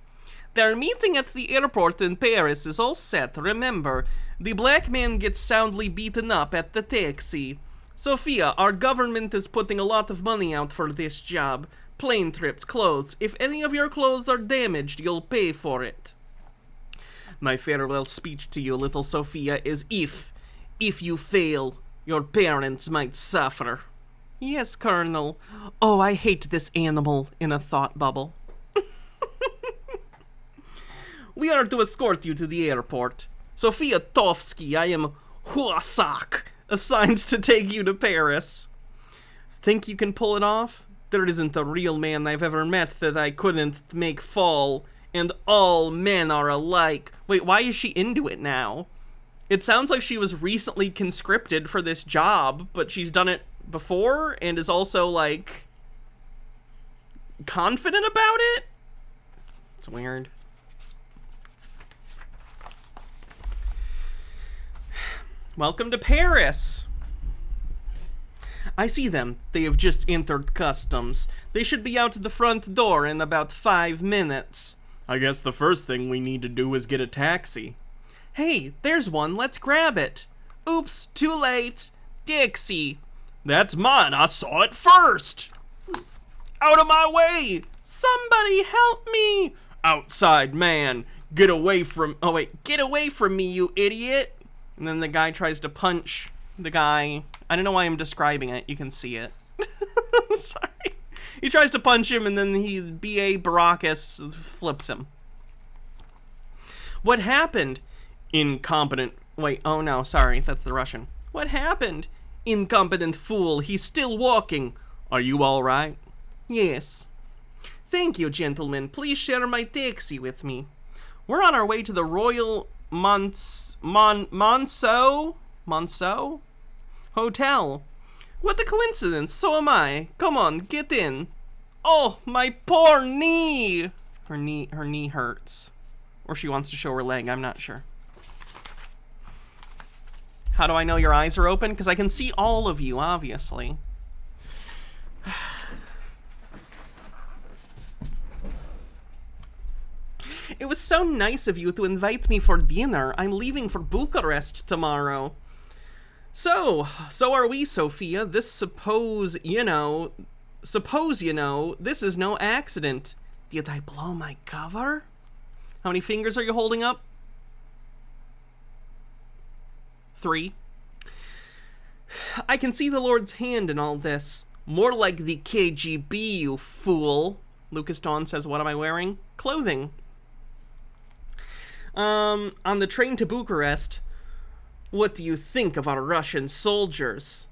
Their meeting at the airport in Paris is all set. Remember, the black man gets soundly beaten up at the taxi. Sophia, our government is putting a lot of money out for this job. Plane trips, clothes. If any of your clothes are damaged, you'll pay for it. My farewell speech to you, little Sophia, is if you fail, your parents might suffer. Yes, Colonel. Oh, I hate this animal in a thought bubble. We are to escort you to the airport. Sophia Tovsky, I am Huasak, assigned to take you to Paris. Think you can pull it off? There isn't a real man I've ever met that I couldn't make fall, and all men are alike. Wait, why is she into it now? It sounds like she was recently conscripted for this job, but she's done it before and is also, like, confident about it? It's weird. Welcome to Paris. I see them. They have just entered customs. They should be out the front door in about 5 minutes. I guess the first thing we need to do is get a taxi. Hey, there's one, let's grab it. Oops, too late. Dixie. That's mine, I saw it first. Out of my way! Somebody help me! Outside man, get away from me, you idiot! And then the guy tries to punch the guy. I don't know why I'm describing it, you can see it. Sorry. He tries to punch him and then B.A. Baracus flips him. What happened? Incompetent. Wait, oh no, sorry, that's the Russian. What happened? Incompetent fool, he's still walking. Are you alright? Yes. Thank you, gentlemen. Please share my taxi with me. We're on our way to the Royal Monceau Hotel. What a coincidence, so am I. Come on, get in. Oh, my poor knee! Her knee hurts. Or she wants to show her leg, I'm not sure. How do I know your eyes are open? Because I can see all of you, obviously. It was so nice of you to invite me for dinner. I'm leaving for Bucharest tomorrow. So are we, Sophia. Suppose you know, this is no accident. Did I blow my cover? How many fingers are you holding up? 3. I can see the Lord's hand in all this. More like the KGB, you fool. Lucas Dawn says, what am I wearing? Clothing. On the train to Bucharest, what do you think of our Russian soldiers?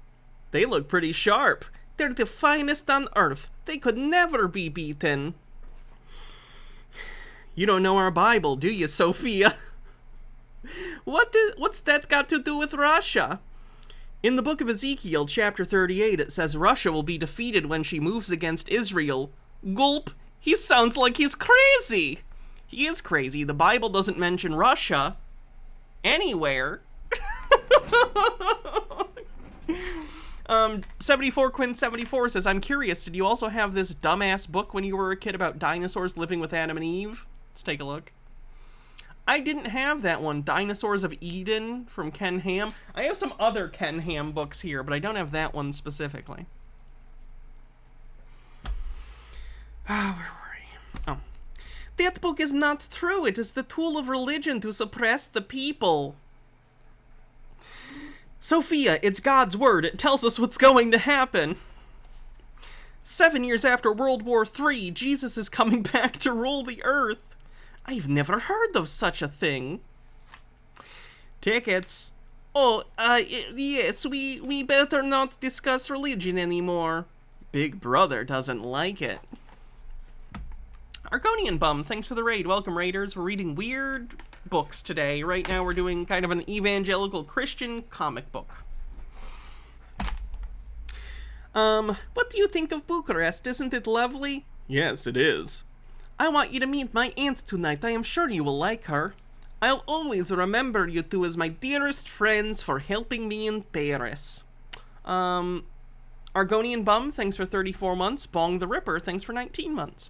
They look pretty sharp. They're the finest on earth. They could never be beaten. You don't know our Bible, do you, Sophia? What's that got to do with Russia? In the book of Ezekiel, chapter 38, it says Russia will be defeated when she moves against Israel. Gulp, he sounds like he's crazy. He is crazy. The Bible doesn't mention Russia anywhere. 74 Quinn 74 says, I'm curious, did you also have this dumbass book when you were a kid about dinosaurs living with Adam and Eve? Let's take a look. I didn't have that one. Dinosaurs of Eden from Ken Ham. I have some other Ken Ham books here, but I don't have that one specifically. Where were we? Oh. That book is not true. It is the tool of religion to suppress the people. Sophia, it's God's word. It tells us what's going to happen. 7 years after World War III, Jesus is coming back to rule the earth. I've never heard of such a thing. Tickets. Oh, yes, we better not discuss religion anymore. Big Brother doesn't like it. Argonian Bum, thanks for the raid. Welcome, raiders. We're reading weird books today. Right now we're doing kind of an evangelical Christian comic book. What do you think of Bucharest? Isn't it lovely? Yes, it is. I want you to meet my aunt tonight. I am sure you will like her. I'll always remember you two as my dearest friends for helping me in Paris. Argonian Bum, thanks for 34 months. Bong the Ripper, thanks for 19 months.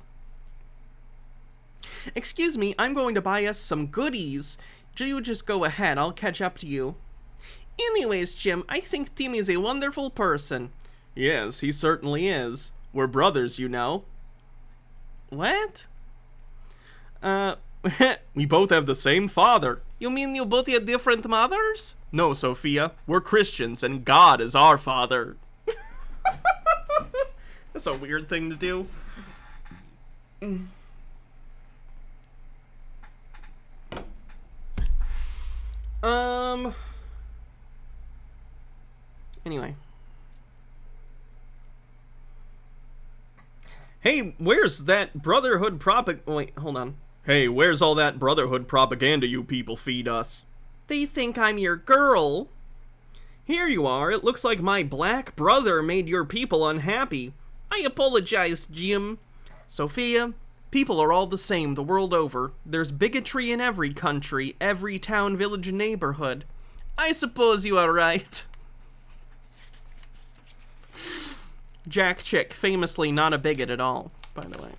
Excuse me, I'm going to buy us some goodies. You just go ahead, I'll catch up to you. Anyways, Jim, I think Tim is a wonderful person. Yes, he certainly is. We're brothers, you know. What? We both have the same father. You mean you both had different mothers? No, Sophia. We're Christians, and God is our father. That's a weird thing to do. Anyway. Hey, where's that Brotherhood wait, hold on. Hey, where's all that Brotherhood propaganda you people feed us? They think I'm your girl. Here you are. It looks like my black brother made your people unhappy. I apologize, Jim. Sophia, people are all the same the world over. There's bigotry in every country, every town, village, and neighborhood. I suppose you are right. Jack Chick, famously not a bigot at all, by the way.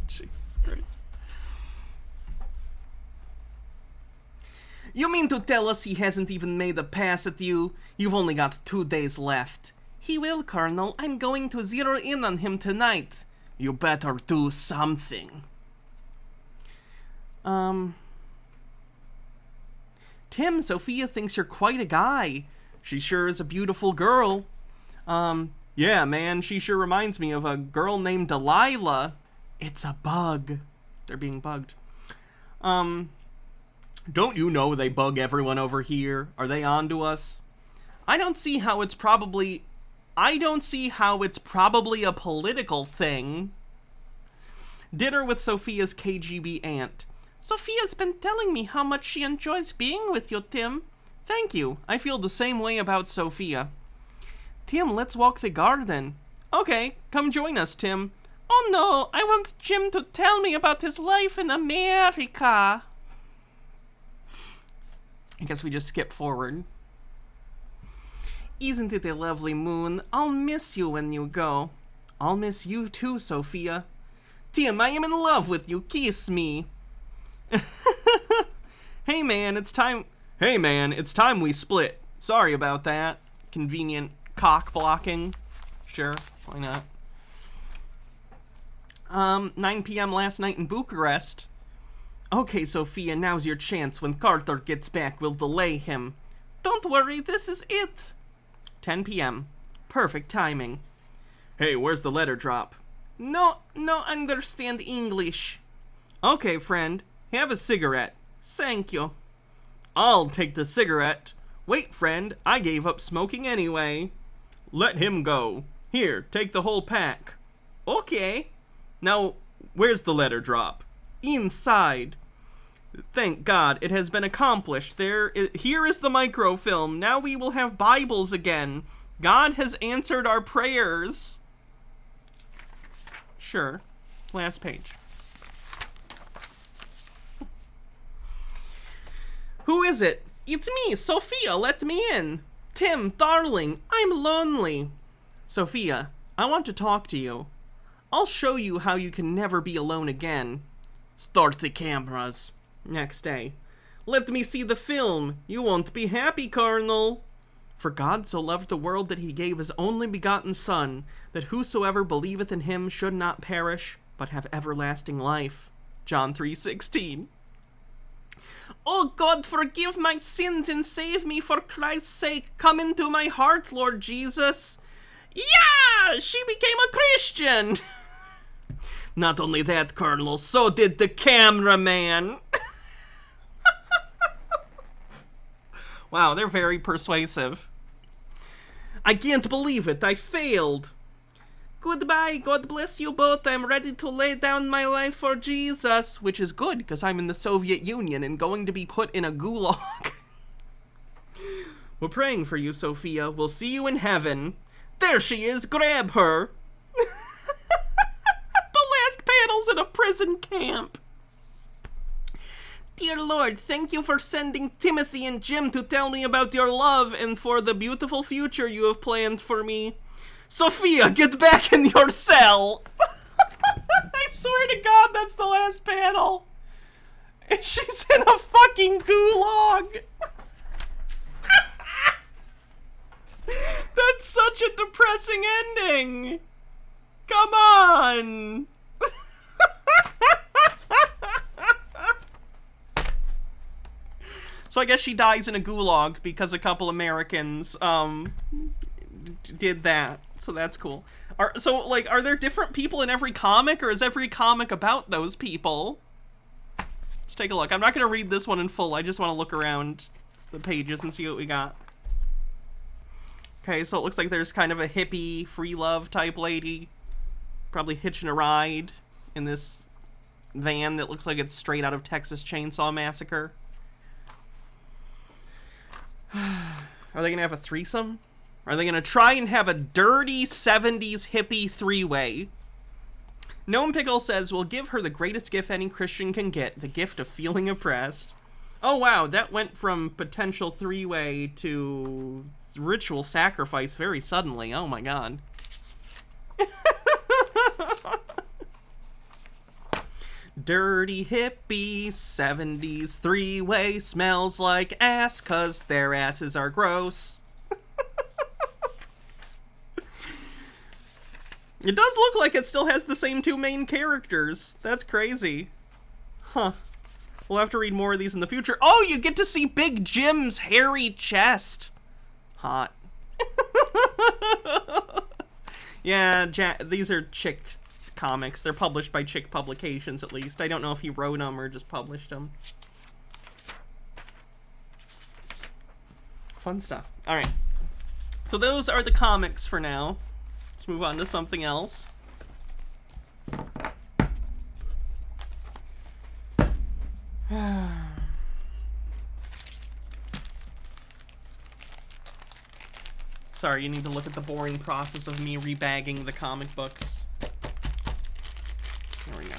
Jesus Christ. You mean to tell us he hasn't even made a pass at you? You've only got 2 days left. He will, Colonel. I'm going to zero in on him tonight. You better do something. Tim, Sophia thinks you're quite a guy. She sure is a beautiful girl. Yeah, man, she sure reminds me of a girl named Delilah. It's a bug. They're being bugged. Don't you know they bug everyone over here? Are they on to us? I don't see how it's probably a political thing. Dinner with Sophia's KGB aunt. Sophia's been telling me how much she enjoys being with you, Tim. Thank you. I feel the same way about Sophia. Tim, let's walk the garden. Okay, come join us, Tim. Oh no, I want Jim to tell me about his life in America. I guess we just skip forward. Isn't it a lovely moon? I'll miss you when you go. I'll miss you too, Sophia. Tim, I am in love with you. Kiss me. Hey man, it's time we split. Sorry about that. Convenient cock blocking. Sure, why not? 9 p.m. last night in Bucharest. Okay, Sophia, now's your chance. When Carter gets back, we'll delay him. Don't worry, this is it. 10 p.m. Perfect timing. Hey, where's the letter drop? No understand English. Okay, friend, have a cigarette. Thank you. I'll take the cigarette. Wait, friend, I gave up smoking anyway. Let him go. Here, take the whole pack. Okay. Now, where's the letter drop? Inside. Thank God, it has been accomplished. Here is the microfilm. Now we will have Bibles again. God has answered our prayers. Sure. Last page. Who is it? It's me, Sophia. Let me in. Tim, darling, I'm lonely. Sophia, I want to talk to you. I'll show you how you can never be alone again. Start the cameras. Next day. Let me see the film. You won't be happy, Colonel. For God so loved the world that he gave his only begotten Son, that whosoever believeth in him should not perish, but have everlasting life. John 3:16. Oh God, forgive my sins and save me for Christ's sake. Come into my heart, Lord Jesus. Yeah! She became a Christian! Not only that, Colonel, so did the cameraman. Wow, they're very persuasive. I can't believe it. I failed. Goodbye. God bless you both. I'm ready to lay down my life for Jesus. Which is good, because I'm in the Soviet Union and going to be put in a gulag. We're praying for you, Sophia. We'll see you in heaven. There she is. Grab her. The last panel's in a prison camp. Dear Lord, thank you for sending Timothy and Jim to tell me about your love and for the beautiful future you have planned for me. Sophia, get back in your cell! I swear to God, that's the last panel. And she's in a fucking gulag. That's such a depressing ending. Come on. So I guess she dies in a gulag because a couple Americans did that. So that's cool. Are there different people in every comic, or is every comic about those people? Let's take a look. I'm not going to read this one in full. I just want to look around the pages and see what we got. Okay, so it looks like there's kind of a hippie, free love type lady. Probably hitching a ride in this van that looks like it's straight out of Texas Chainsaw Massacre. Are they gonna have a threesome? Are they gonna try and have a dirty 70s hippie three-way? Gnome Pickle says, we'll give her the greatest gift any Christian can get, the gift of feeling oppressed. Oh wow, that went from potential three-way to ritual sacrifice very suddenly. Oh my God. Dirty hippies, 70s, three-way, smells like ass 'cause their asses are gross. It does look like it still has the same two main characters. That's crazy. Huh. We'll have to read more of these in the future. Oh, you get to see Big Jim's hairy chest. Hot. Yeah, these are chick comics. They're published by Chick Publications, at least. I don't know if he wrote them or just published them. Fun stuff. All right. So those are the comics for now. Let's move on to something else. Sorry, you need to look at the boring process of me rebagging the comic books. There we go.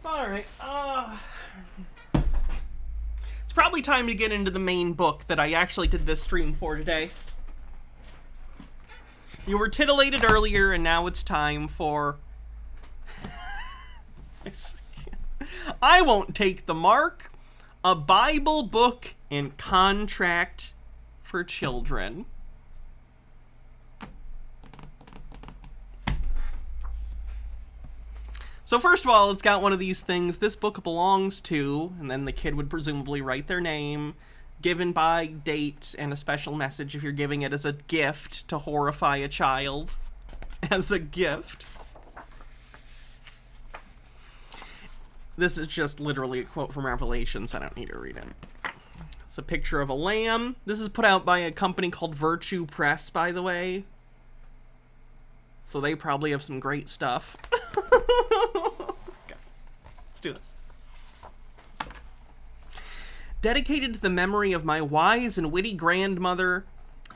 Alright, it's probably time to get into the main book that I actually did this stream for today. You were titillated earlier, and now it's time for... I won't take the mark. A Bible book and contract for children. So first of all, it's got one of these things this book belongs to, and then the kid would presumably write their name, given by date, and a special message if you're giving it as a gift to horrify a child. As a gift. This is just literally a quote from Revelation, so I don't need to read it. It's a picture of a lamb. This is put out by a company called Virtue Press, by the way. So they probably have some great stuff. Okay. Let's do this. Dedicated to the memory of my wise and witty grandmother,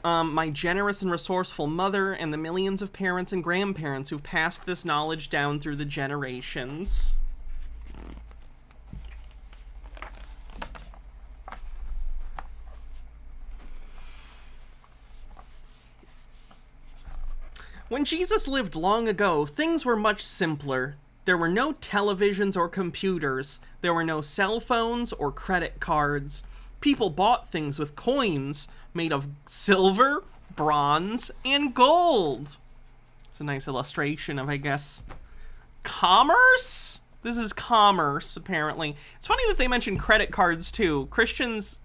my generous and resourceful mother, and the millions of parents and grandparents who've passed this knowledge down through the generations. When Jesus lived long ago, things were much simpler. There were no televisions or computers. There were no cell phones or credit cards. People bought things with coins made of silver, bronze, and gold. It's a nice illustration of, I guess, commerce? This is commerce, apparently. It's funny that they mention credit cards, too.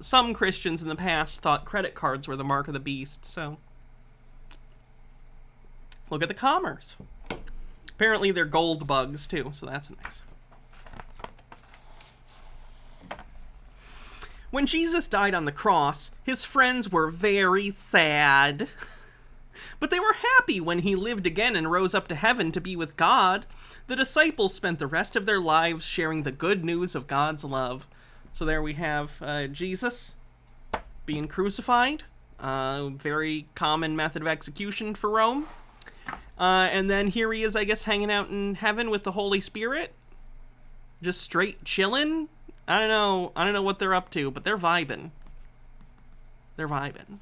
Some Christians in the past thought credit cards were the mark of the beast, so... Look at the commerce. Apparently they're gold bugs too, so that's nice. When Jesus died on the cross, his friends were very sad. But they were happy when he lived again and rose up to heaven to be with God. The disciples spent the rest of their lives sharing the good news of God's love. So there we have Jesus being crucified. Very common method of execution for Rome. And then here he is, I guess, hanging out in heaven with the Holy Spirit. Just straight chilling. I don't know what they're up to, but they're vibing. They're vibing.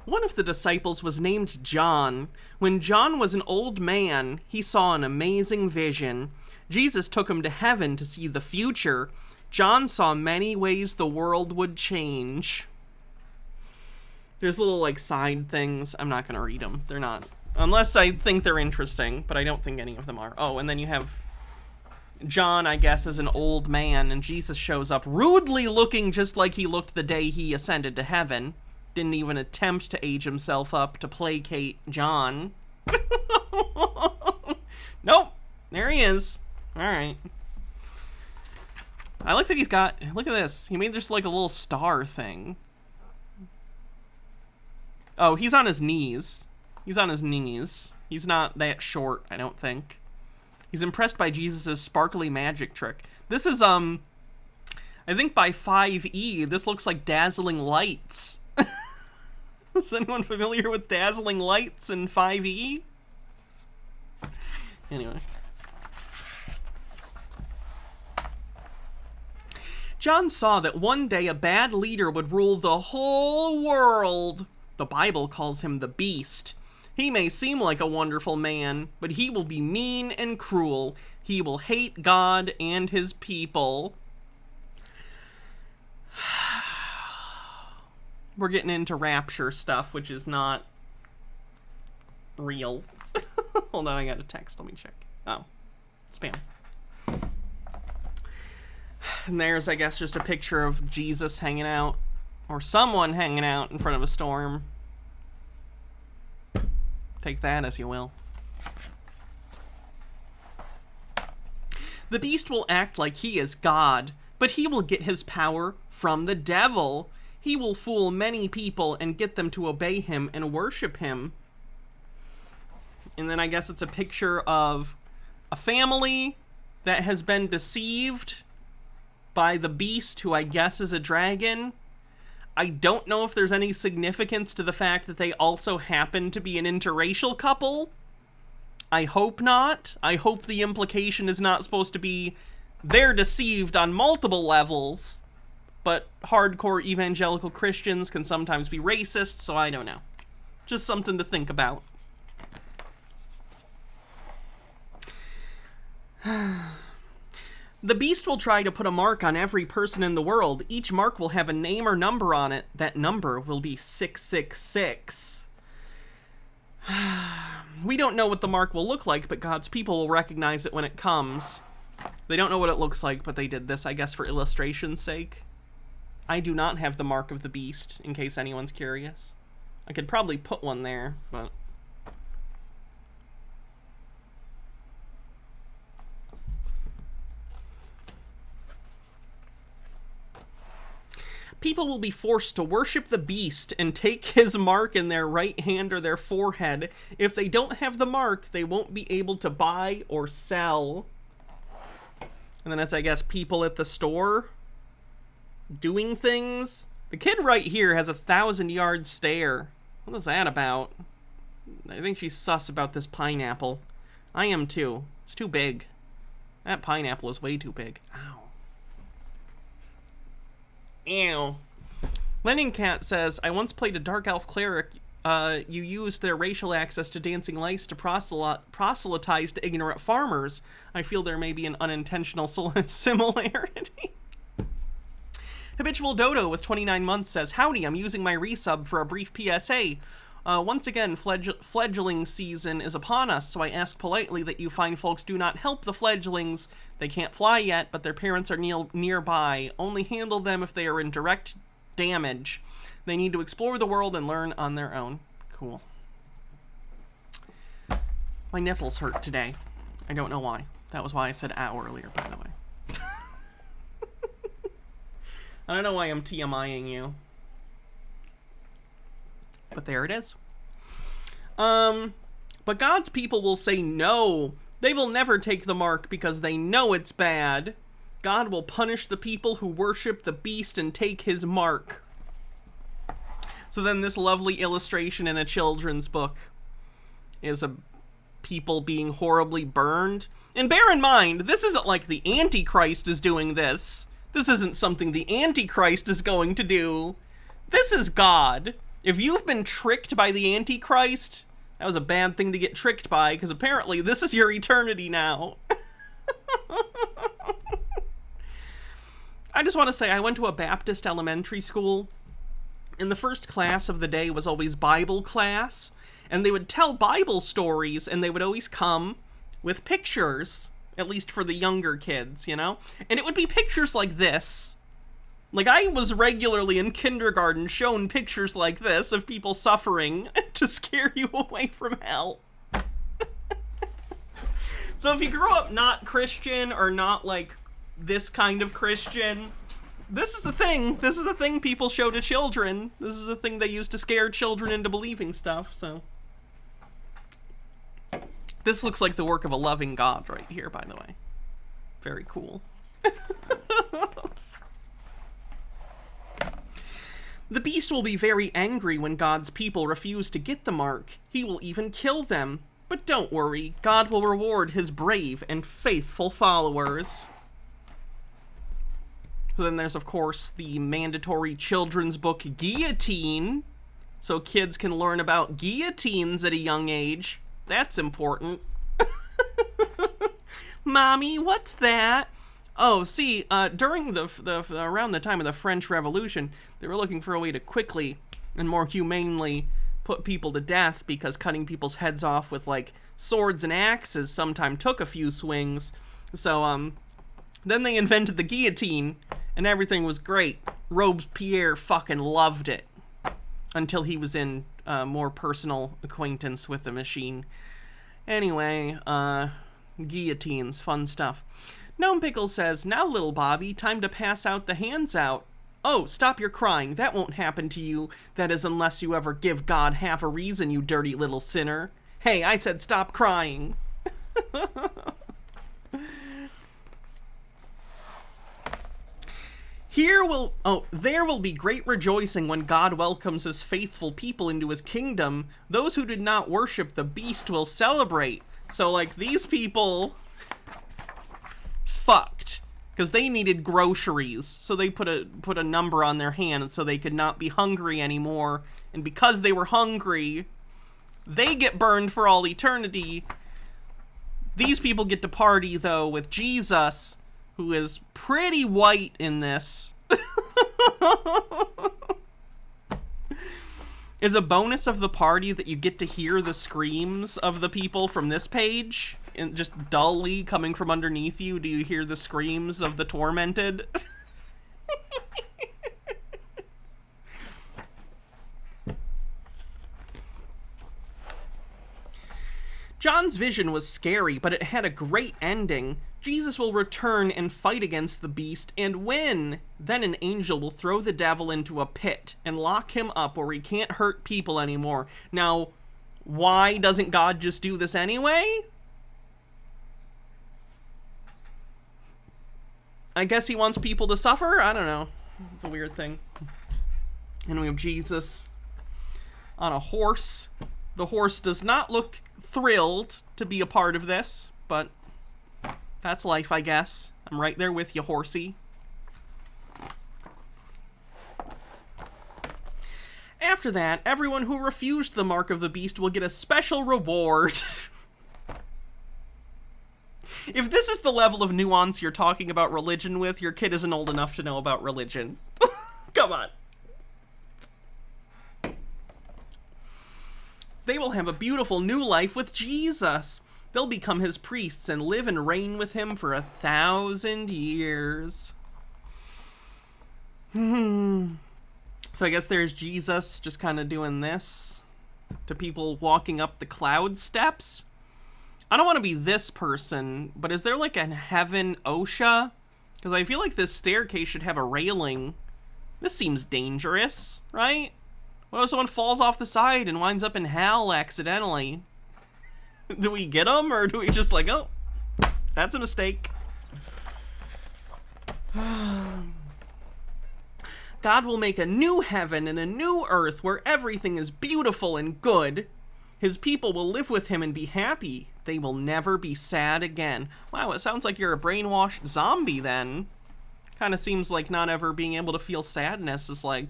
One of the disciples was named John. When John was an old man, he saw an amazing vision. Jesus took him to heaven to see the future. John saw many ways the world would change. There's little, like, side things. I'm not going to read them. They're not. Unless I think they're interesting, but I don't think any of them are. Oh, and then you have John, I guess, as an old man, and Jesus shows up rudely looking just like he looked the day he ascended to heaven. Didn't even attempt to age himself up to placate John. Nope. There he is. All right. I like that he's got... Look at this. He made just, like, a little star thing. Oh, he's on his knees. He's on his knees. He's not that short, I don't think. He's impressed by Jesus' sparkly magic trick. This is, I think by 5e, this looks like dazzling lights. Is anyone familiar with dazzling lights in 5e? Anyway. John saw that one day a bad leader would rule the whole world. The Bible calls him the beast. He may seem like a wonderful man, but he will be mean and cruel. He will hate God and his people. We're getting into rapture stuff, which is not real. Hold on, I got a text. Let me check. Oh, spam. And there's, I guess, just a picture of Jesus hanging out, or someone hanging out in front of a storm. Take that as you will. The beast will act like he is God, but he will get his power from the devil. He will fool many people and get them to obey him and worship him. And then I guess it's a picture of a family that has been deceived by the beast, who I guess is a dragon. I don't know if there's any significance to the fact that they also happen to be an interracial couple. I hope not. I hope the implication is not supposed to be they're deceived on multiple levels, but hardcore evangelical Christians can sometimes be racist, so I don't know. Just something to think about. The beast will try to put a mark on every person in the world. Each mark will have a name or number on it. That number will be 666. We don't know what the mark will look like, but God's people will recognize it when it comes. They don't know what it looks like, but they did this, I guess, for illustration's sake. I do not have the mark of the beast, in case anyone's curious. I could probably put one there, but... People will be forced to worship the beast and take his mark in their right hand or their forehead. If they don't have the mark, they won't be able to buy or sell. And then it's, I guess, people at the store doing things. The kid right here has a 1,000-yard stare. What is that about? I think she's sus about this pineapple. I am too. It's too big. That pineapple is way too big. Ow. Ew. Lennon Cat says, I once played a dark elf cleric. You used their racial access to dancing lights to proselytize to ignorant farmers. I feel there may be an unintentional similarity. Habitual Dodo with 29 months says, howdy, I'm using my resub for a brief PSA. Once again, fledgling season is upon us, so I ask politely that you fine folks do not help the fledglings. They can't fly yet, but their parents are nearby. Only handle them if they are in direct damage. They need to explore the world and learn on their own. Cool. My nipples hurt today. I don't know why. That was why I said ow earlier, by the way. I don't know why I'm TMIing you. But there it is. But God's people will say no. They will never take the mark because they know it's bad. God will punish the people who worship the beast and take his mark. So then this lovely illustration in a children's book is a people being horribly burned. And bear in mind, this isn't like the Antichrist is doing this. This isn't something the Antichrist is going to do. This is God. If you've been tricked by the Antichrist, that was a bad thing to get tricked by, because apparently this is your eternity now. I just want to say, I went to a Baptist elementary school, and the first class of the day was always Bible class, and they would tell Bible stories, and they would always come with pictures, at least for the younger kids, you know? And it would be pictures like this. Like, I was regularly in kindergarten shown pictures like this of people suffering to scare you away from hell. So if you grew up not Christian or not, like, this kind of Christian, this is the thing. This is a thing people show to children. This is a thing they use to scare children into believing stuff, so. This looks like the work of a loving God right here, by the way. Very cool. The beast will be very angry when God's people refuse to get the mark. He will even kill them. But don't worry, God will reward his brave and faithful followers. So then there's, of course, the mandatory children's book Guillotine. so kids can learn about guillotines at a young age. That's important. Mommy, what's that? Oh, see, during around the time of the French Revolution, they were looking for a way to quickly and more humanely put people to death, because cutting people's heads off with, like, swords and axes sometimes took a few swings. So, then they invented the guillotine, and everything was great. Robespierre fucking loved it. Until he was in more personal acquaintance with the machine. Anyway, guillotines, fun stuff. Gnome Pickle says, now, little Bobby, time to pass out the hands out. Oh, stop your crying. That won't happen to you. That is, unless you ever give God half a reason, you dirty little sinner. Hey, I said stop crying. There will be great rejoicing when God welcomes his faithful people into his kingdom. Those who did not worship the beast will celebrate. So, like, these people fucked, because they needed groceries. So they put a number on their hand so they could not be hungry anymore. And because they were hungry, they get burned for all eternity. These people get to party, though, with Jesus, who is pretty white in this. Is a bonus of the party that you get to hear the screams of the people from this page, and just dully coming from underneath you, do you hear the screams of the tormented? John's vision was scary, but it had a great ending. Jesus will return and fight against the beast and win. Then an angel will throw the devil into a pit and lock him up where he can't hurt people anymore. Now, why doesn't God just do this anyway? I guess he wants people to suffer? I don't know. It's a weird thing. And we have Jesus on a horse. The horse does not look thrilled to be a part of this, but that's life, I guess. I'm right there with you, horsey. After that, everyone who refused the mark of the beast will get a special reward. If this is the level of nuance you're talking about religion with, your kid isn't old enough to know about religion. Come on. They will have a beautiful new life with Jesus. They'll become his priests and live and reign with him for 1,000 years. So I guess there's Jesus just kind of doing this to people walking up the cloud steps. I don't want to be this person, but is there like a heaven OSHA? Because I feel like this staircase should have a railing. This seems dangerous, right? What if someone falls off the side and winds up in hell accidentally? Do we get them, or do we just like, oh, that's a mistake? God will make a new heaven and a new earth where everything is beautiful and good. His people will live with him and be happy. They will never be sad again. Wow, it sounds like you're a brainwashed zombie then. Kind of seems like not ever being able to feel sadness is like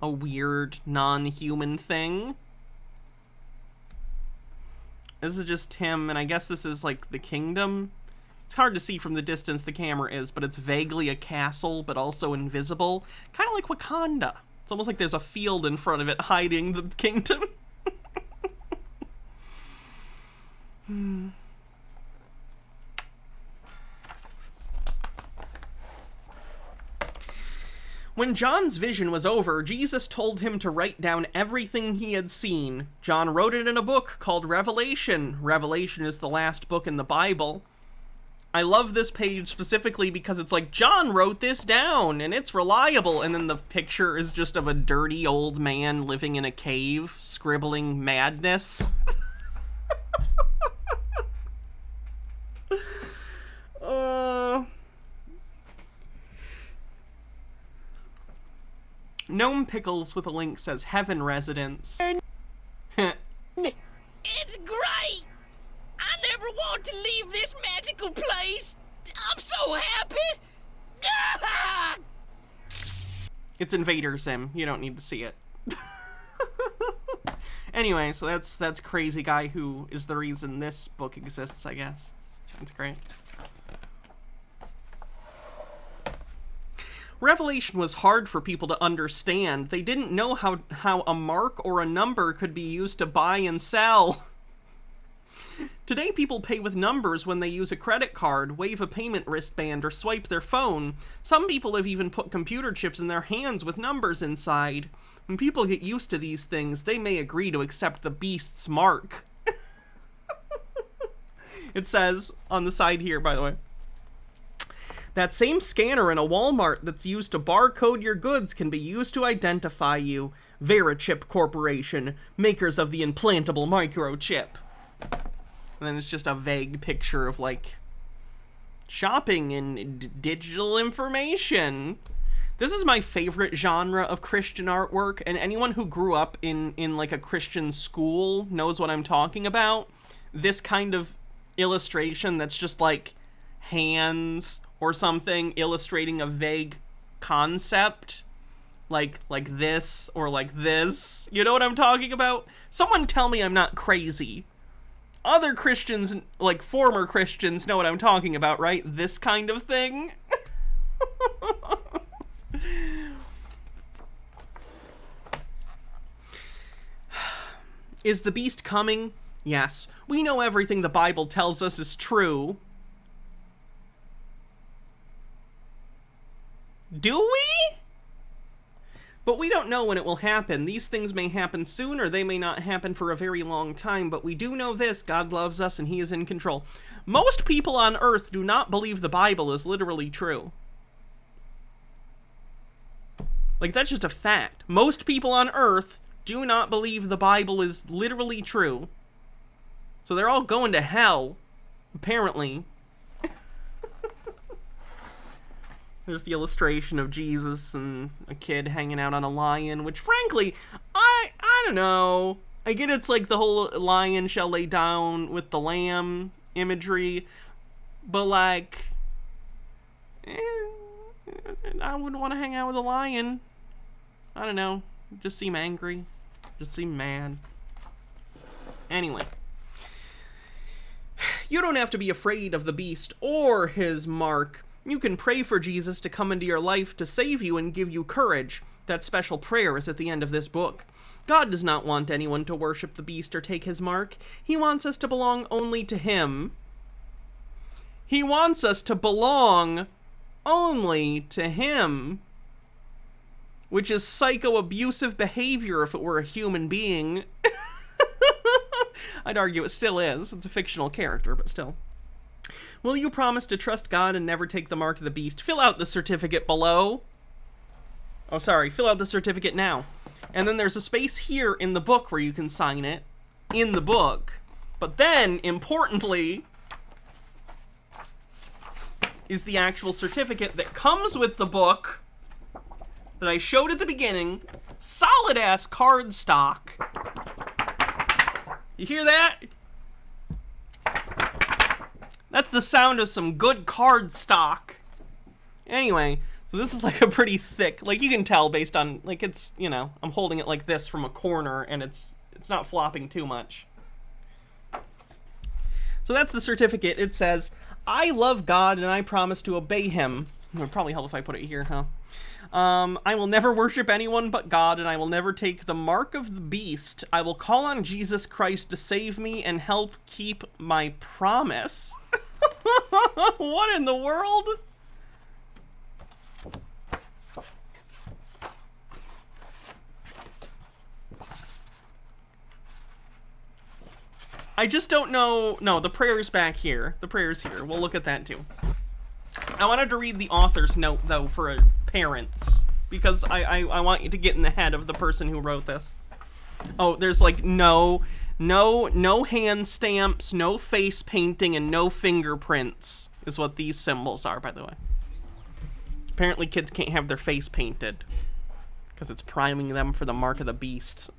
a weird, non-human thing. This is just him, and I guess this is like the kingdom. It's hard to see from the distance the camera is, but it's vaguely a castle, but also invisible. Kind of like Wakanda. It's almost like there's a field in front of it hiding the kingdom. When John's vision was over, Jesus told him to write down everything he had seen. John wrote it in a book called Revelation. Revelation is the last book in the Bible. I love this page specifically because it's like, John wrote this down, and it's reliable, and then the picture is just of a dirty old man living in a cave, scribbling madness. Gnome Pickles with a link says Heaven Residence. It's great! I never want to leave this magical place. I'm so happy. It's Invader Sim. You don't need to see it. Anyway, so that's crazy guy who is the reason this book exists, I guess. That's great. Revelation was hard for people to understand. They didn't know how a mark or a number could be used to buy and sell. Today, people pay with numbers when they use a credit card, wave a payment wristband, or swipe their phone. Some people have even put computer chips in their hands with numbers inside. When people get used to these things, they may agree to accept the beast's mark. It says on the side here, by the way. That same scanner in a Walmart that's used to barcode your goods can be used to identify you. Verichip Corporation, makers of the implantable microchip. And then it's just a vague picture of, like, shopping and digital information. This is my favorite genre of Christian artwork, and anyone who grew up in like, a Christian school knows what I'm talking about. This kind of illustration that's just, like, hands or something illustrating a vague concept, like this or like this. You know what I'm talking about? Someone tell me I'm not crazy. Other Christians, like former Christians, know what I'm talking about, right? This kind of thing. Is the beast coming? Yes. We know everything the Bible tells us is true. Do we? But we don't know when it will happen. These things may happen soon, or they may not happen for a very long time, but we do know this: God loves us and he is in control. Most people on earth do not believe the Bible is literally true. Like, that's just a fact. Most people on earth do not believe the Bible is literally true. So they're all going to hell, apparently. There's the illustration of Jesus and a kid hanging out on a lion, which frankly, I don't know. I get it's like the whole lion shall lay down with the lamb imagery, but like, I wouldn't want to hang out with a lion. I don't know. Just seem angry. Just seem mad. Anyway. You don't have to be afraid of the beast or his mark. You can pray for Jesus to come into your life to save you and give you courage. That special prayer is at the end of this book. God does not want anyone to worship the beast or take his mark. He wants us to belong only to him. He wants us to belong only to him. Which is psycho-abusive behavior if it were a human being. I'd argue it still is. It's a fictional character, but still. Will you promise to trust God and never take the mark of the beast? Fill out the certificate below. Oh, sorry. Fill out the certificate now. And then there's a space here in the book where you can sign it. In the book. But then, importantly, is the actual certificate that comes with the book that I showed at the beginning. Solid-ass card stock. You hear that? That's the sound of some good card stock. Anyway, so this is like a pretty thick, like you can tell based on, like it's, you know, I'm holding it like this from a corner and it's not flopping too much. So that's the certificate. It says, I love God and I promise to obey him. It would probably help if I put it here, huh? I will never worship anyone but God, and I will never take the mark of the beast. I will call on Jesus Christ to save me and help keep my promise. What in the world? I just don't know. No, the prayer's back here. The prayer's here. We'll look at that too. I wanted to read the author's note, though, for parents, because I want you to get in the head of the person who wrote this. Oh, there's like no hand stamps, no face painting, and no fingerprints is what these symbols are, by the way. Apparently kids can't have their face painted because it's priming them for the mark of the beast.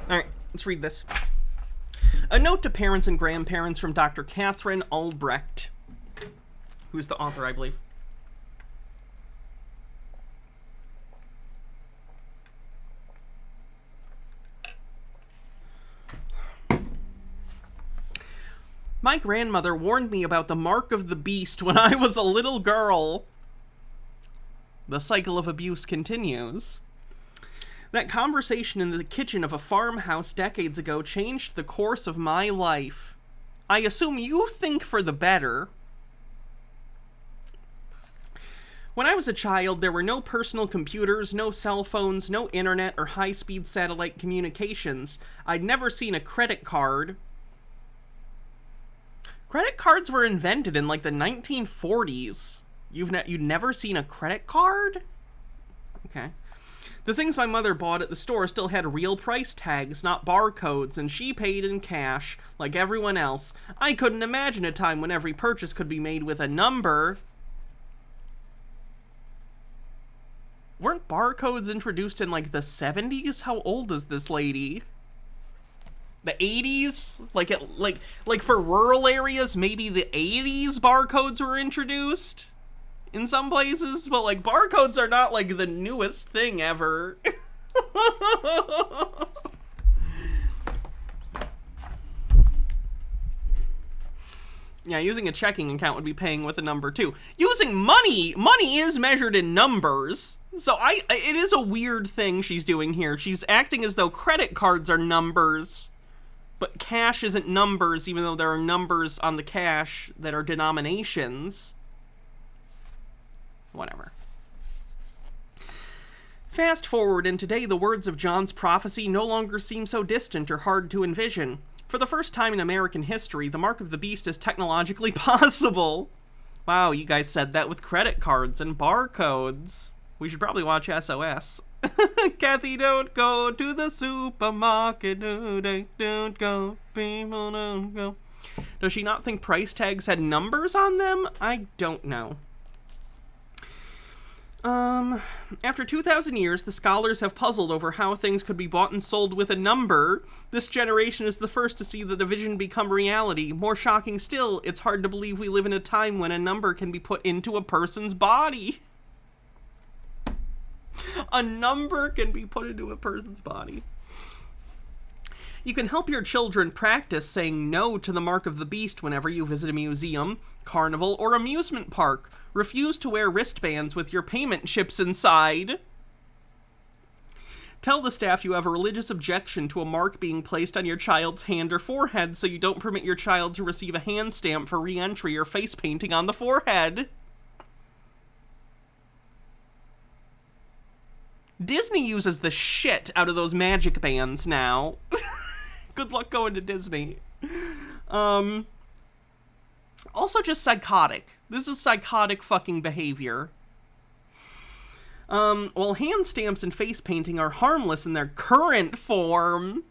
Alright, let's read this. A note to parents and grandparents from Dr. Catherine Albrecht, who's the author, I believe. My grandmother warned me about the mark of the beast when I was a little girl. The cycle of abuse continues. That conversation in the kitchen of a farmhouse decades ago changed the course of my life. I assume you think for the better. When I was a child, there were no personal computers, no cell phones, no internet or high-speed satellite communications. I'd never seen a credit card. Credit cards were invented in like the 1940s. You'd never seen a credit card? Okay. The things my mother bought at the store still had real price tags, not barcodes, and she paid in cash, like everyone else. I couldn't imagine a time when every purchase could be made with a number. Weren't barcodes introduced in like the 70s? How old is this lady? The 80s? Like for rural areas, maybe the 80s barcodes were introduced in some places, but like barcodes are not like the newest thing ever. Yeah, using a checking account would be paying with a number too. Using money is measured in numbers. So it is a weird thing she's doing here. She's acting as though credit cards are numbers, but cash isn't numbers, even though there are numbers on the cash that are denominations. Whatever. Fast forward, and today the words of John's prophecy no longer seem so distant or hard to envision. For the first time in American history, the mark of the beast is technologically possible. Wow, you guys said that with credit cards and barcodes. We should probably watch SOS. Kathy, don't go to the supermarket. No, they don't go. People don't go. Does she not think price tags had numbers on them? I don't know. After 2,000 years, the scholars have puzzled over how things could be bought and sold with a number. This generation is the first to see the division become reality. More shocking still, it's hard to believe we live in a time when a number can be put into a person's body. A number can be put into a person's body. You can help your children practice saying no to the mark of the beast whenever you visit a museum, carnival, or amusement park. Refuse to wear wristbands with your payment chips inside. Tell the staff you have a religious objection to a mark being placed on your child's hand or forehead, so you don't permit your child to receive a hand stamp for re-entry or face painting on the forehead. Disney uses the shit out of those magic bands now. Good luck going to Disney. Also just psychotic. This is psychotic fucking behavior. While hand stamps and face painting are harmless in their current form,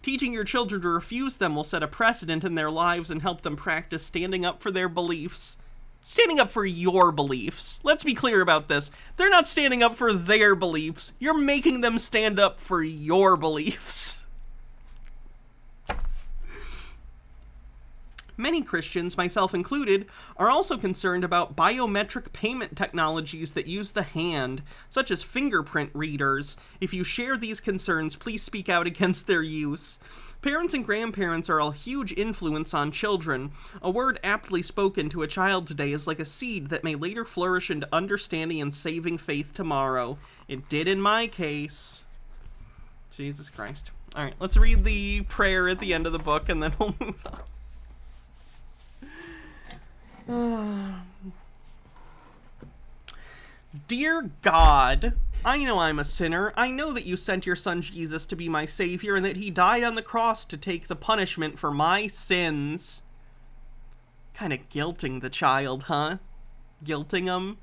teaching your children to refuse them will set a precedent in their lives and help them practice standing up for their beliefs. Standing up for your beliefs. Let's be clear about this. They're not standing up for their beliefs. You're making them stand up for your beliefs. Many Christians, myself included, are also concerned about biometric payment technologies that use the hand, such as fingerprint readers. If you share these concerns, please speak out against their use. Parents and grandparents are a huge influence on children. A word aptly spoken to a child today is like a seed that may later flourish into understanding and saving faith tomorrow. It did in my case. Jesus Christ. Alright, let's read the prayer at the end of the book and then we'll move on. Dear God, I know I'm a sinner. I know that you sent your son Jesus to be my savior and that he died on the cross to take the punishment for my sins. Kind of guilting the child, huh? Guilting him.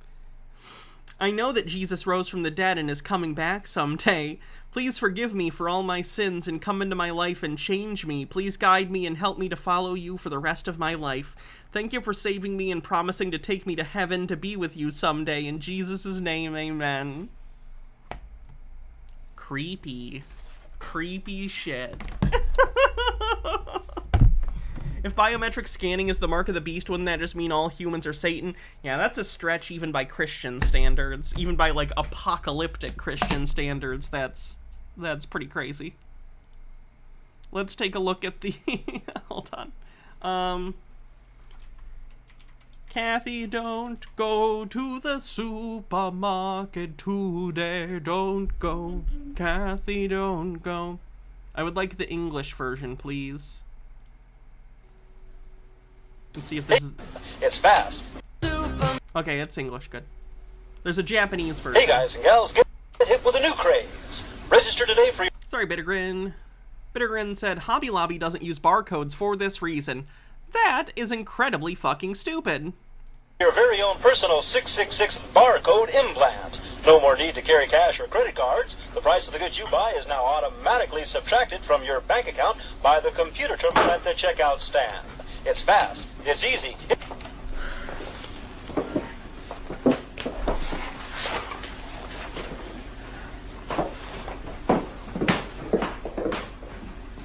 I know that Jesus rose from the dead and is coming back someday. Please forgive me for all my sins and come into my life and change me. Please guide me and help me to follow you for the rest of my life. Thank you for saving me and promising to take me to heaven to be with you someday. In Jesus' name, amen. Creepy. Creepy shit. If biometric scanning is the mark of the beast, wouldn't that just mean all humans are Satan? Yeah, that's a stretch even by Christian standards. Even by, like, apocalyptic Christian standards, that's pretty crazy. Let's take a look at the... Hold on. Kathy, don't go to the supermarket today. Don't go. Kathy, don't go. I would like the English version, please. Let's see if this is... It's fast. Okay, it's English. Good. There's a Japanese version. Hey guys and gals, get hit with a new craze. Register today for your... Sorry, Bittergrin. Bittergrin said Hobby Lobby doesn't use barcodes for this reason. That is incredibly fucking stupid. Your very own personal 666 barcode implant. No more need to carry cash or credit cards. The price of the goods you buy is now automatically subtracted from your bank account by the computer terminal at the checkout stand. It's fast. It's easy.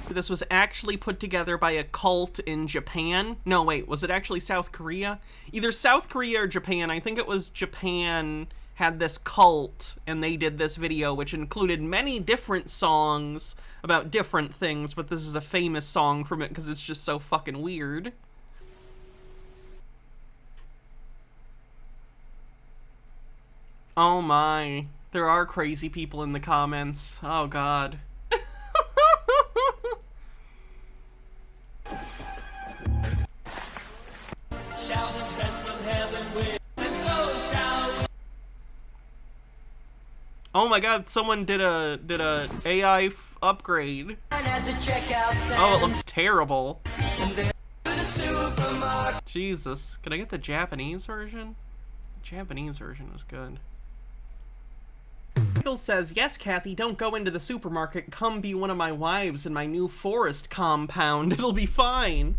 This was actually put together by a cult in Japan. No, wait, was it actually South Korea? Either South Korea or Japan. I think it was Japan had this cult, and they did this video, which included many different songs about different things, but this is a famous song from it because it's just so fucking weird. Oh my. There are crazy people in the comments. Oh god. Oh my god, someone did a AI upgrade. Oh, it looks terrible. Jesus. Can I get the Japanese version? The Japanese version was good. Michael says, yes, Kathy, don't go into the supermarket. Come be one of my wives in my new forest compound. It'll be fine.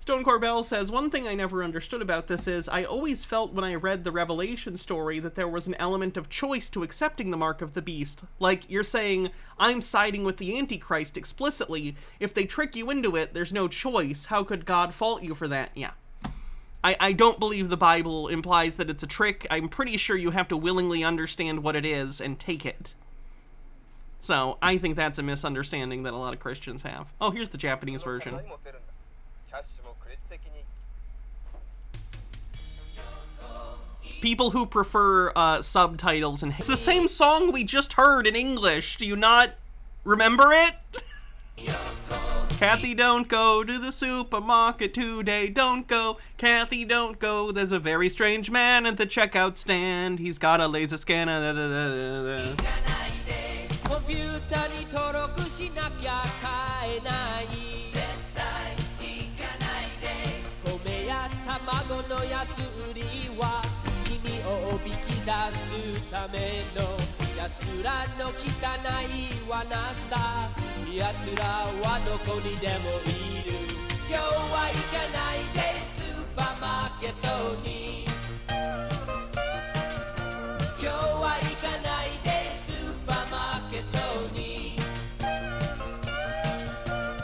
Stone Corbell says, one thing I never understood about this is I always felt when I read the Revelation story that there was an element of choice to accepting the mark of the beast. Like, you're saying, I'm siding with the Antichrist explicitly. If they trick you into it, there's no choice. How could God fault you for that? Yeah. I don't believe the Bible implies that it's a trick. I'm pretty sure you have to willingly understand what it is and take it. So, I think that's a misunderstanding that a lot of Christians have. Oh, here's the Japanese version. People who prefer subtitles and... It's the same song we just heard in English. Do you not remember it? Kathy, don't go to the supermarket today. Don't go. Kathy, don't go. There's a very strange man at the checkout stand. He's got a laser scanner. Da, da, da, da, da.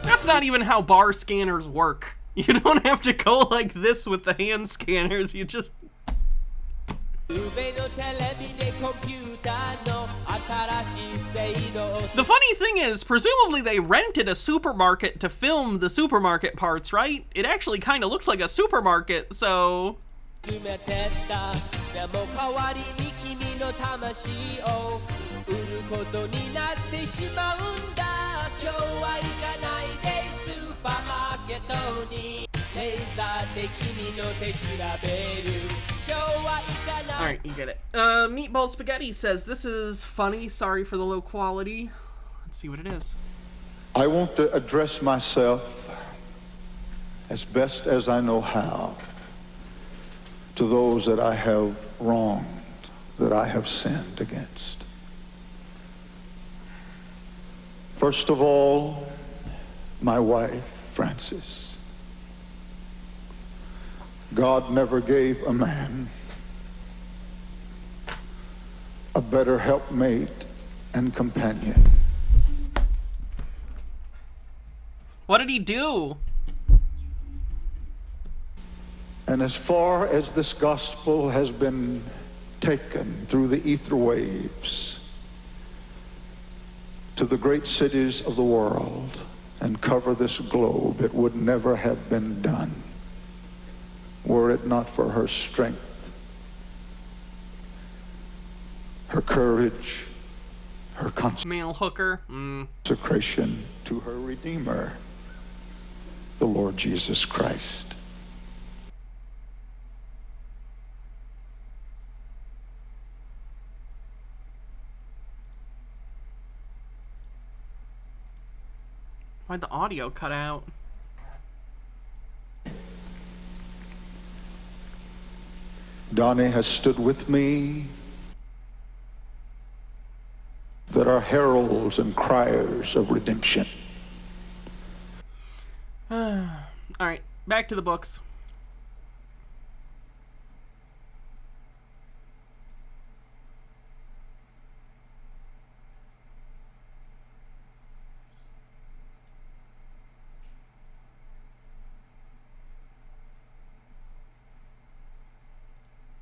That's not even how bar scanners work. You don't have to go like this with the hand scanners, you just... The funny thing is, presumably they rented a supermarket to film the supermarket parts, right? It actually kind of looked like a supermarket, so... Alright, you get it. Meatball Spaghetti says, this is funny, sorry for the low quality. Let's see what it is. I want to address myself as best as I know how to those that I have wronged, that I have sinned against. First of all, my wife, Frances. God never gave a man a better helpmate and companion. What did he do? And as far as this gospel has been taken through the ether waves to the great cities of the world, and cover this globe, it would never have been done were it not for her strength, her courage, her male hooker. consecration to her Redeemer, the Lord Jesus Christ. Why'd the audio cut out? Donnie has stood with me, that are heralds and criers of redemption. Alright, back to the books.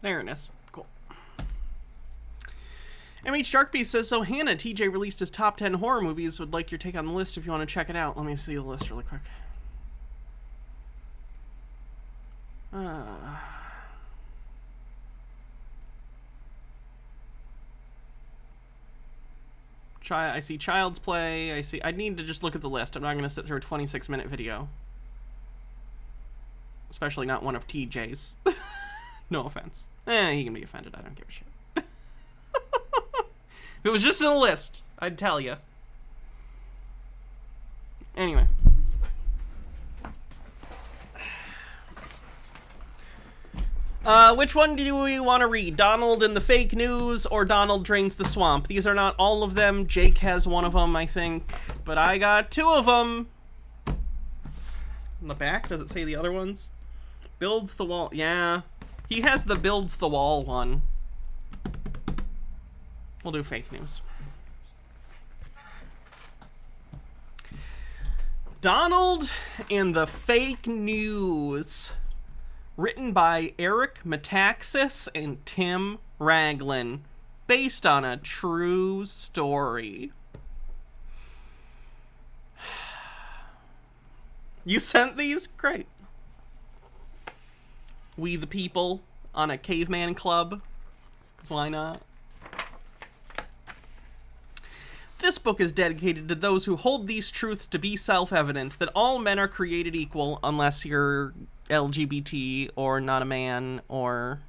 There it is. Cool. MH Darkbeast says, so Hannah, TJ released his top 10 horror movies. Would like your take on the list if you want to check it out. Let me see the list really quick. I see Child's Play. I need to just look at the list. I'm not going to sit through a 26-minute video. Especially not one of TJ's. No offense. He can be offended. I don't give a shit. If it was just in the list, I'd tell you. Anyway. Which one do we want to read? Donald and the Fake News or Donald Drains the Swamp? These are not all of them. Jake has one of them, I think. But I got two of them. On the back, does it say the other ones? Builds the wall. Yeah. He has the builds the wall one. We'll do Fake News. Donald and the Fake News. Written by Eric Metaxas and Tim Raglan. Based on a true story. You sent these? Great. We the people on a caveman club. 'Cause why not? This book is dedicated to those who hold these truths to be self-evident, that all men are created equal unless you're LGBT or not a man or,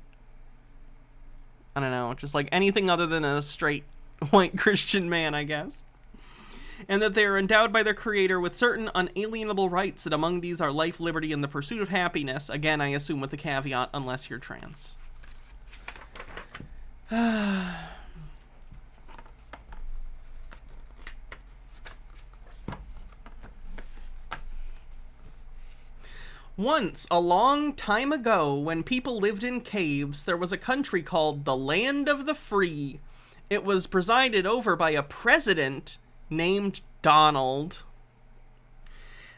I don't know, just like anything other than a straight white Christian man, I guess. And that they are endowed by their creator with certain unalienable rights, that among these are life, liberty, and the pursuit of happiness. Again, I assume with the caveat, unless you're trans. Once, a long time ago, when people lived in caves, there was a country called the Land of the Free. It was presided over by a president named Donald.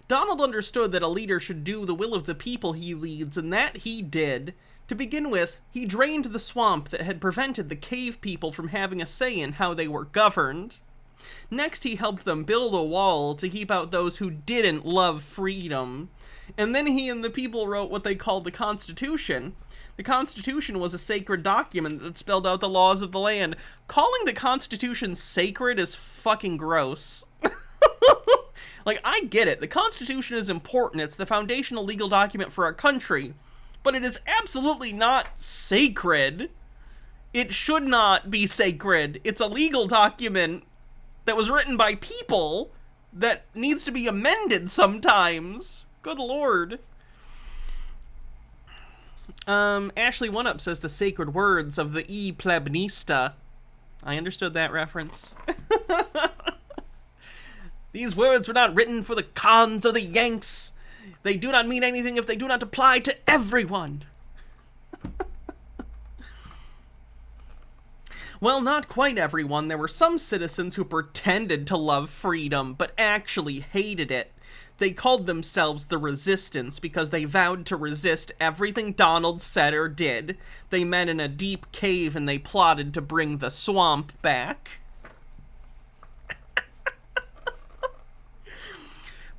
Donald understood that a leader should do the will of the people he leads, and that he did. To begin with, he drained the swamp that had prevented the cave people from having a say in how they were governed. Next, he helped them build a wall to keep out those who didn't love freedom. And then he and the people wrote what they called the Constitution. The Constitution was a sacred document that spelled out the laws of the land. Calling the Constitution sacred is fucking gross. Like, I get it. The Constitution is important. It's the foundational legal document for our country. But it is absolutely not sacred. It should not be sacred. It's a legal document that was written by people that needs to be amended sometimes. Good lord. Ashley One Up says the sacred words of the E Plebnista. I understood that reference. These words were not written for the cons or the Yanks. They do not mean anything if they do not apply to everyone. Well, not quite everyone. There were some citizens who pretended to love freedom, but actually hated it. They called themselves the Resistance because they vowed to resist everything Donald said or did. They met in a deep cave and they plotted to bring the swamp back.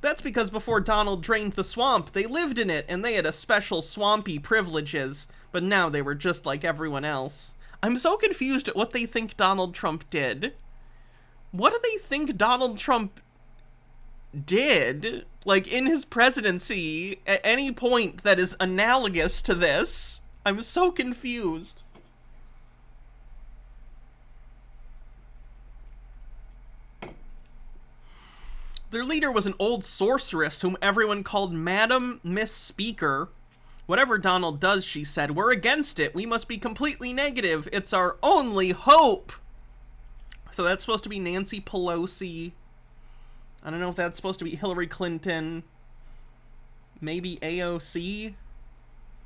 That's because before Donald drained the swamp, they lived in it, and they had a special swampy privileges, but now they were just like everyone else. I'm so confused at what they think Donald Trump did. What do they think Donald Trump did, like, in his presidency, at any point that is analogous to this? I'm so confused. Their leader was an old sorceress whom everyone called Madam Miss Speaker. Whatever Donald does, she said, we're against it. We must be completely negative. It's our only hope. So that's supposed to be Nancy Pelosi. I don't know if that's supposed to be Hillary Clinton. Maybe AOC?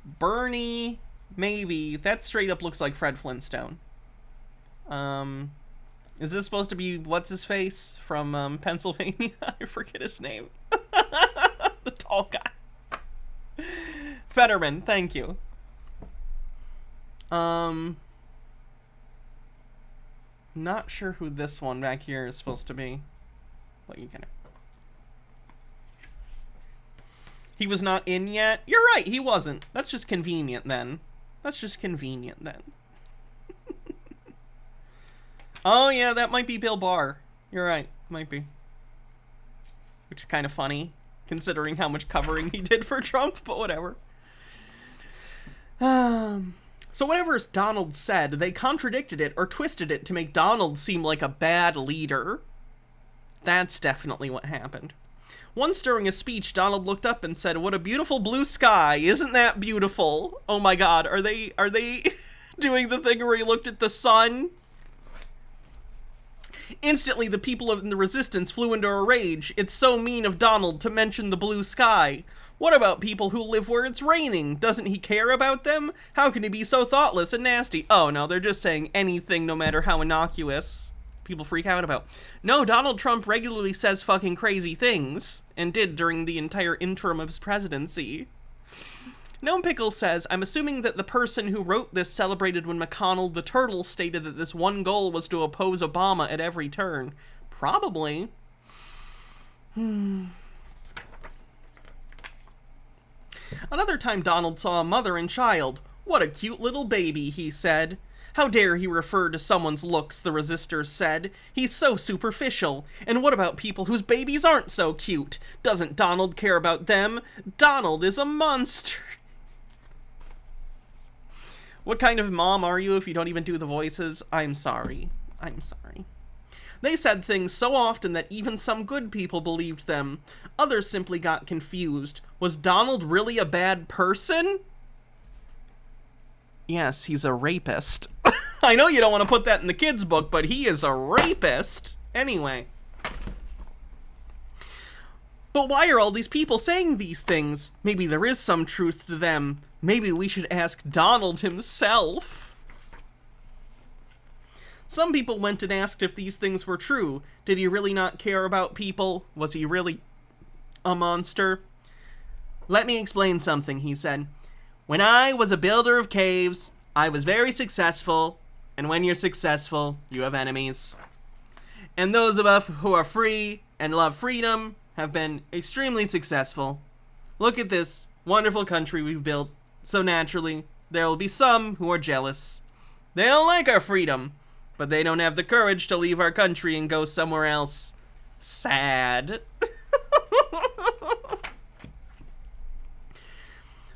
Bernie? Maybe. That straight up looks like Fred Flintstone. Is this supposed to be what's-his-face from Pennsylvania? I forget his name. The tall guy. Fetterman, thank you. Not sure who this one back here is supposed to be. What you gonna... He was not in yet? You're right, he wasn't. That's just convenient then. That's just convenient then. Oh yeah, that might be Bill Barr. You're right, might be. Which is kind of funny, considering how much covering he did for Trump, but whatever. So whatever Donald said, they contradicted it or twisted it to make Donald seem like a bad leader. That's definitely what happened. Once during a speech, Donald looked up and said, "What a beautiful blue sky. Isn't that beautiful?" Oh my god, are they doing the thing where he looked at the sun? Instantly, the people in the resistance flew into a rage. It's so mean of Donald to mention the blue sky. What about people who live where it's raining? Doesn't he care about them? How can he be so thoughtless and nasty? Oh no, they're just saying anything no matter how innocuous. People freak out about. No, Donald Trump regularly says fucking crazy things, and did during the entire interim of his presidency. Gnome Pickle says, I'm assuming that the person who wrote this celebrated when McConnell the Turtle stated that this one goal was to oppose Obama at every turn. Probably. Another time Donald saw a mother and child. What a cute little baby, he said. How dare he refer to someone's looks, the resistors said. He's so superficial. And what about people whose babies aren't so cute? Doesn't Donald care about them? Donald is a monster. What kind of mom are you if you don't even do the voices? I'm sorry. I'm sorry. They said things so often that even some good people believed them. Others simply got confused. Was Donald really a bad person? Yes, he's a rapist. I know you don't want to put that in the kids' book, but he is a rapist. Anyway. But why are all these people saying these things? Maybe there is some truth to them. Maybe we should ask Donald himself. Some people went and asked if these things were true. Did he really not care about people? Was he really a monster? Let me explain something, he said. When I was a builder of caves, I was very successful, and when you're successful, you have enemies. And those of us who are free and love freedom have been extremely successful. Look at this wonderful country we've built. So naturally, there will be some who are jealous. They don't like our freedom, but they don't have the courage to leave our country and go somewhere else. Sad.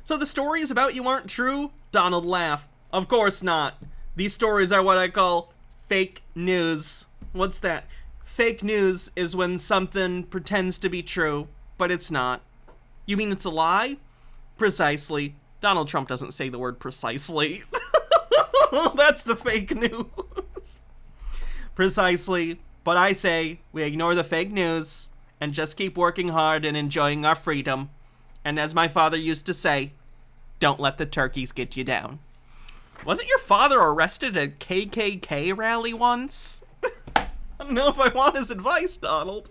So the stories about you aren't true? Donald laughed. Of course not. These stories are what I call fake news. What's that? Fake news is when something pretends to be true, but it's not. You mean it's a lie? Precisely. Donald Trump doesn't say the word precisely. That's the fake news. Precisely. But I say we ignore the fake news and just keep working hard and enjoying our freedom. And as my father used to say, don't let the turkeys get you down. Wasn't your father arrested at a KKK rally once? I don't know if I want his advice, Donald.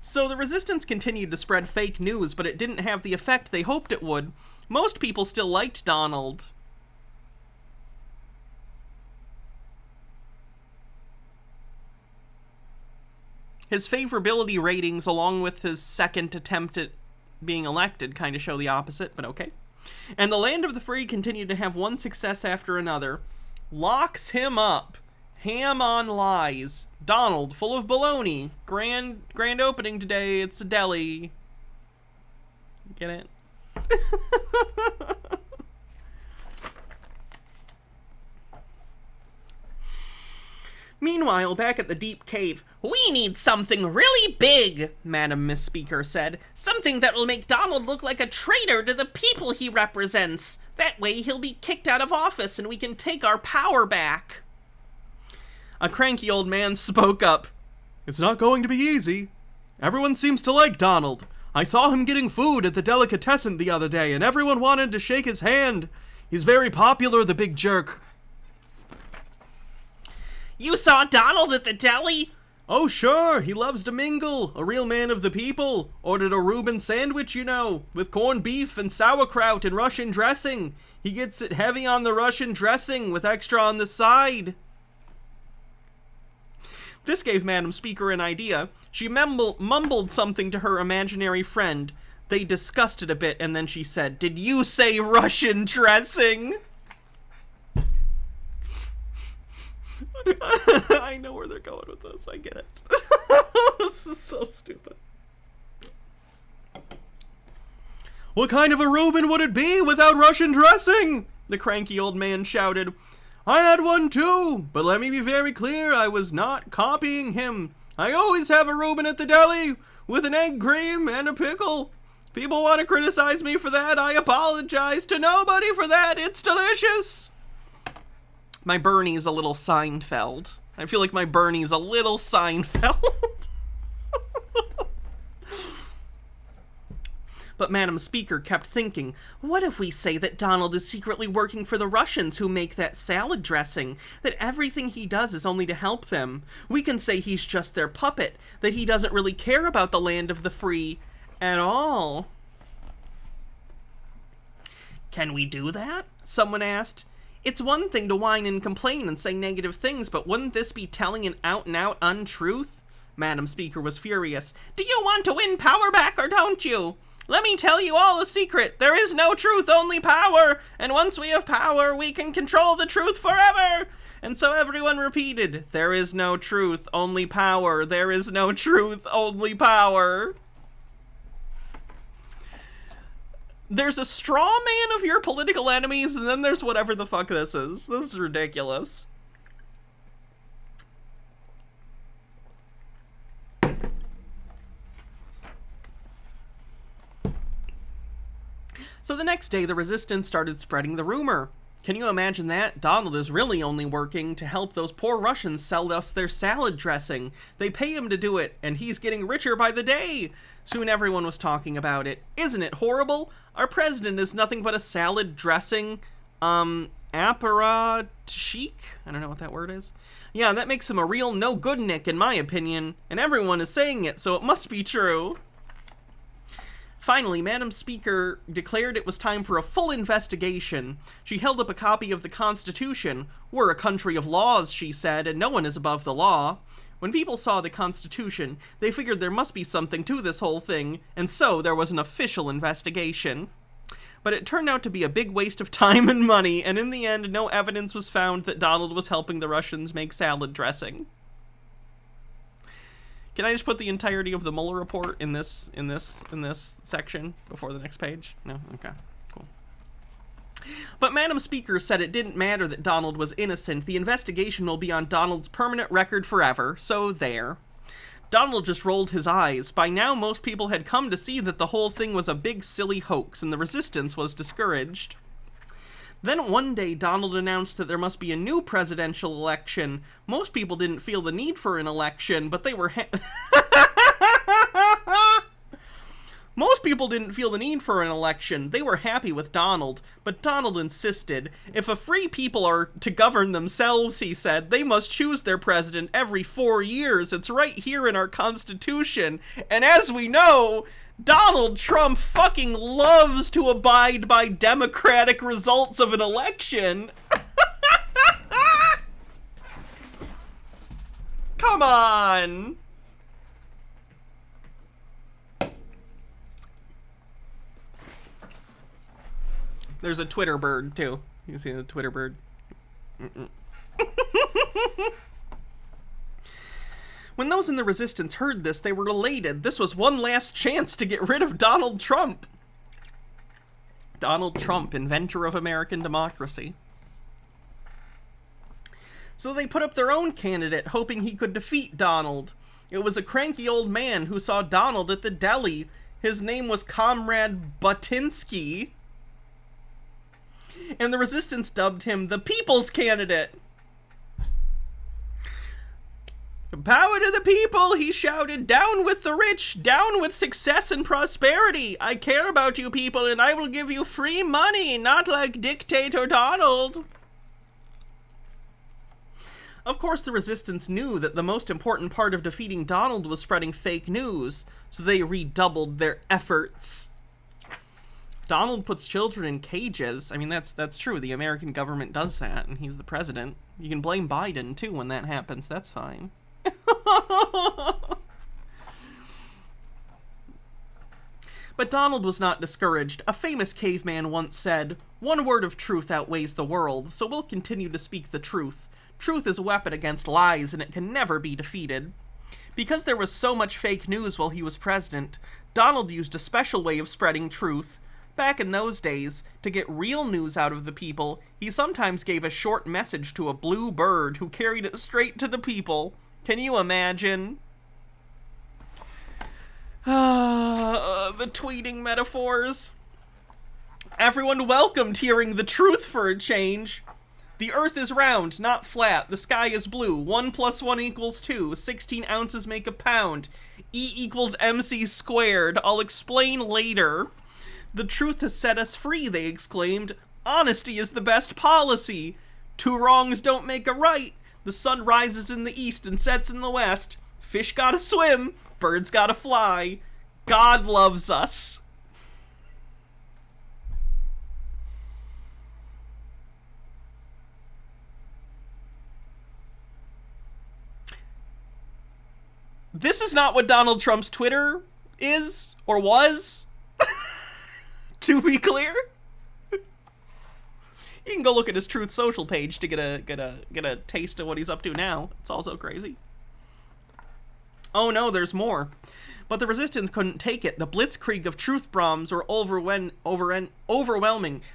So the resistance continued to spread fake news, but it didn't have the effect they hoped it would. Most people still liked Donald. His favorability ratings, along with his second attempt at being elected, kind of show the opposite, but okay. And the land of the free continued to have one success after another. Locks him up. Ham on lies. Donald, full of baloney. Grand opening today. It's a deli. Get it? Meanwhile, back at the deep cave, "We need something really big," Madam Miss Speaker said. "Something that will make Donald look like a traitor to the people he represents. That way he'll be kicked out of office and we can take our power back." A cranky old man spoke up. "It's not going to be easy. Everyone seems to like Donald. I saw him getting food at the delicatessen the other day and everyone wanted to shake his hand. He's very popular, the big jerk." "You saw Donald at the deli?" "Oh, sure. He loves to mingle. A real man of the people. Ordered a Reuben sandwich, you know, with corned beef and sauerkraut and Russian dressing. He gets it heavy on the Russian dressing with extra on the side." This gave Madam Speaker an idea. She mumbled something to her imaginary friend. They discussed it a bit, and then she said, "Did you say Russian dressing?" I know where they're going with this. I get it. This is so stupid. "What kind of a Reuben would it be without Russian dressing?" the cranky old man shouted. "I had one too, but let me be very clear, I was not copying him. I always have a Reuben at the deli, with an egg cream and a pickle. People want to criticize me for that. I apologize to nobody for that. It's delicious." My Bernie's a little Seinfeld. I feel like my Bernie's a little Seinfeld. But Madam Speaker kept thinking, what if we say that Donald is secretly working for the Russians who make that salad dressing, that everything he does is only to help them? We can say he's just their puppet, that he doesn't really care about the land of the free at all. "Can we do that?" someone asked. "It's one thing to whine and complain and say negative things, but wouldn't this be telling an out-and-out untruth?" Madam Speaker was furious. "Do you want to win power back or don't you? Let me tell you all a secret. There is no truth, only power. And once we have power, we can control the truth forever." And so everyone repeated, "There is no truth, only power. There is no truth, only power." There's a straw man of your political enemies, and then there's whatever the fuck this is. This is ridiculous. So the next day, the resistance started spreading the rumor. Can you imagine that? Donald is really only working to help those poor Russians sell us their salad dressing. They pay him to do it, and he's getting richer by the day. Soon everyone was talking about it. Isn't it horrible? Our president is nothing but a salad dressing, apparat chic? I don't know what that word is. Yeah, that makes him a real no-good-nick in my opinion, and everyone is saying it, so it must be true. Finally, Madam Speaker declared it was time for a full investigation. She held up a copy of the Constitution. "We're a country of laws," she said, "and no one is above the law." When people saw the Constitution, they figured there must be something to this whole thing, and so there was an official investigation. But it turned out to be a big waste of time and money, and in the end, no evidence was found that Donald was helping the Russians make salad dressing. Can I just put the entirety of the Mueller report in this section before the next page? No? Okay, cool. But Madam Speaker said it didn't matter that Donald was innocent. The investigation will be on Donald's permanent record forever, so there. Donald just rolled his eyes. By now, most people had come to see that the whole thing was a big, silly hoax, and the resistance was discouraged. Then one day, Donald announced that there must be a new presidential election. Most people didn't feel the need for an election, but they were Most people didn't feel the need for an election. They were happy with Donald, but Donald insisted. If a free people are to govern themselves, he said, they must choose their president every 4 years. It's right here in our Constitution. And as we know, Donald Trump fucking loves to abide by democratic results of an election. Come on. There's a Twitter bird, too. You see the Twitter bird? When those in the resistance heard this, they were elated. This was one last chance to get rid of Donald Trump. Donald Trump, inventor of American democracy. So they put up their own candidate, hoping he could defeat Donald. It was a cranky old man who saw Donald at the deli. His name was Comrade Butinsky. And the resistance dubbed him the People's Candidate. Power to the people, he shouted. Down with the rich, down with success and prosperity. I care about you people and I will give you free money, not like Dictator Donald. Of course, the resistance knew that the most important part of defeating Donald was spreading fake news, so they redoubled their efforts. Donald puts children in cages. I mean, that's true. The American government does that, and he's the president. You can blame Biden, too, when that happens. That's fine. But Donald was not discouraged. A famous caveman once said, "One word of truth outweighs the world, so we'll continue to speak the truth. Truth is a weapon against lies, and it can never be defeated." Because there was so much fake news while he was president, Donald used a special way of spreading truth. Back in those days, to get real news out of the people, he sometimes gave a short message to a blue bird who carried it straight to the people. Can you imagine? The tweeting metaphors. Everyone welcomed hearing the truth for a change. The earth is round, not flat. The sky is blue. 1 + 1 = 2. 16 ounces make a pound. E = MC squared. I'll explain later. The truth has set us free, they exclaimed. Honesty is the best policy. 2 wrongs don't make a right. The sun rises in the east and sets in the west. Fish gotta swim. Birds gotta fly. God loves us. This is not what Donald Trump's Twitter is, or was. To be clear. You can go look at his Truth Social page to get a taste of what he's up to now. It's also crazy. Oh no, there's more. But the resistance couldn't take it. The blitzkrieg of truth bombs were overwhelming.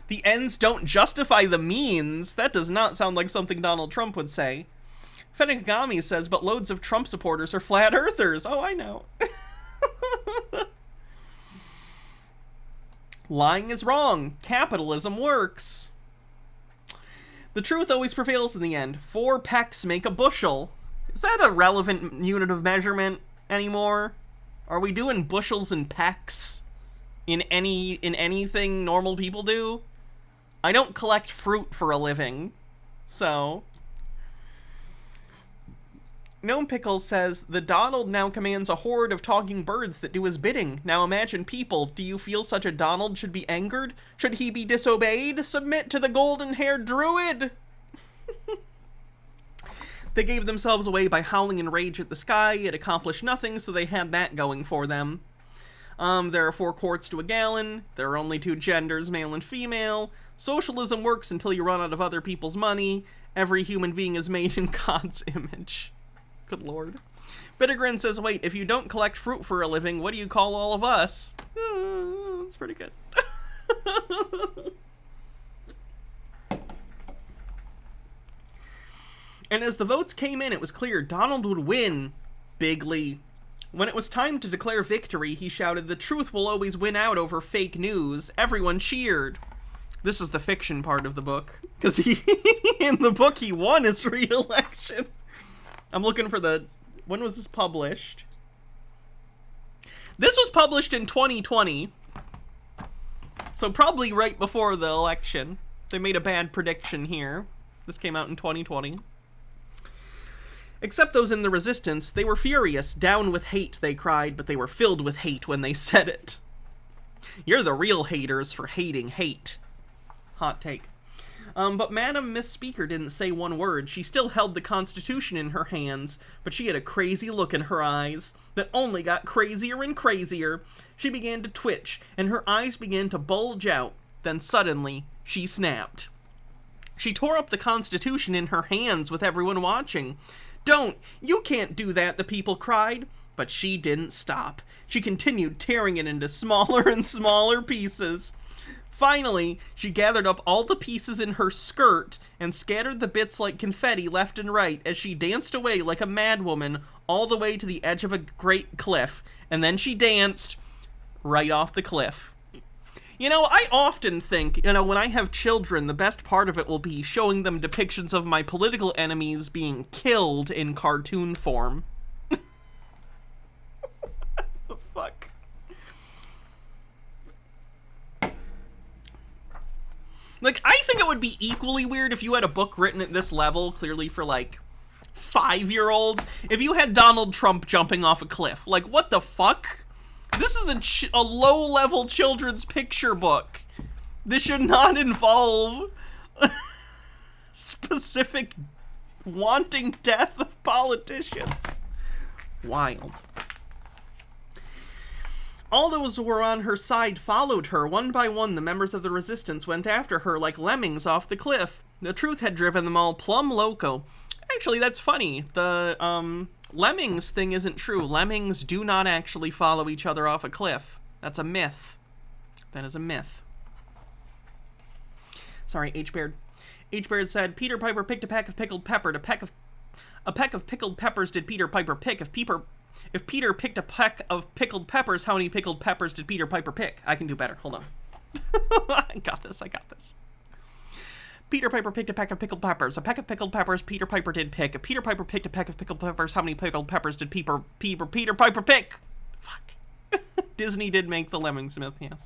The ends don't justify the means. That does not sound like something Donald Trump would say. Fenigami says, but loads of Trump supporters are flat earthers. Oh, I know. Lying is wrong. Capitalism works. The truth always prevails in the end. 4 pecks make a bushel. Is that a relevant unit of measurement anymore? Are we doing bushels and pecks in anything normal people do? I don't collect fruit for a living, so... Gnome Pickles says, the Donald now commands a horde of talking birds that do his bidding. Now imagine people, do you feel such a Donald should be angered? Should he be disobeyed? Submit to the golden-haired druid! They gave themselves away by howling in rage at the sky. It accomplished nothing, so they had that going for them. There are 4 quarts to a gallon. There are only 2 genders, male and female. Socialism works until you run out of other people's money. Every human being is made in God's image. Good lord. Bittergrin says, wait, if you don't collect fruit for a living, what do you call all of us? That's pretty good. And as the votes came in, it was clear Donald would win bigly. When it was time to declare victory, he shouted, the truth will always win out over fake news. Everyone cheered. This is the fiction part of the book, because in the book he won his re-election. I'm looking for when was this published? This was published in 2020. So probably right before the election. They made a bad prediction here. This came out in 2020. Except those in the resistance, they were furious. Down with hate, they cried, but they were filled with hate when they said it. You're the real haters for hating hate. Hot take. But Madam Miss Speaker didn't say one word. She still held the Constitution in her hands, but she had a crazy look in her eyes that only got crazier and crazier. She began to twitch, and her eyes began to bulge out. Then suddenly, she snapped. She tore up the Constitution in her hands with everyone watching. "Don't! You can't do that," the people cried. But she didn't stop. She continued tearing it into smaller and smaller pieces. Finally, she gathered up all the pieces in her skirt and scattered the bits like confetti left and right as she danced away like a madwoman all the way to the edge of a great cliff. And then she danced right off the cliff. You know, I often think, when I have children, the best part of it will be showing them depictions of my political enemies being killed in cartoon form. The fuck? Like, I think it would be equally weird if you had a book written at this level, clearly for, like, 5-year-olds, if you had Donald Trump jumping off a cliff. Like, what the fuck? This is a low-level children's picture book. This should not involve specific wanting death of politicians. Wild. All those who were on her side followed her. One by one, the members of the resistance went after her like lemmings off the cliff. The truth had driven them all plumb loco. Actually, that's funny. The, lemmings thing isn't true. Lemmings do not actually follow each other off a cliff. That's a myth. That is a myth. Sorry, H. Baird. H. Baird said, Peter Piper picked a peck of pickled pepper. A peck of pickled peppers did Peter Piper pick. If Peter picked a peck of pickled peppers, how many pickled peppers did Peter Piper pick? I can do better. Hold on. I got this. Peter Piper picked a peck of pickled peppers. A peck of pickled peppers Peter Piper did pick. If Peter Piper picked a peck of pickled peppers, how many pickled peppers did Peter Piper pick? Fuck. Disney did make the Lemming Smith, yes.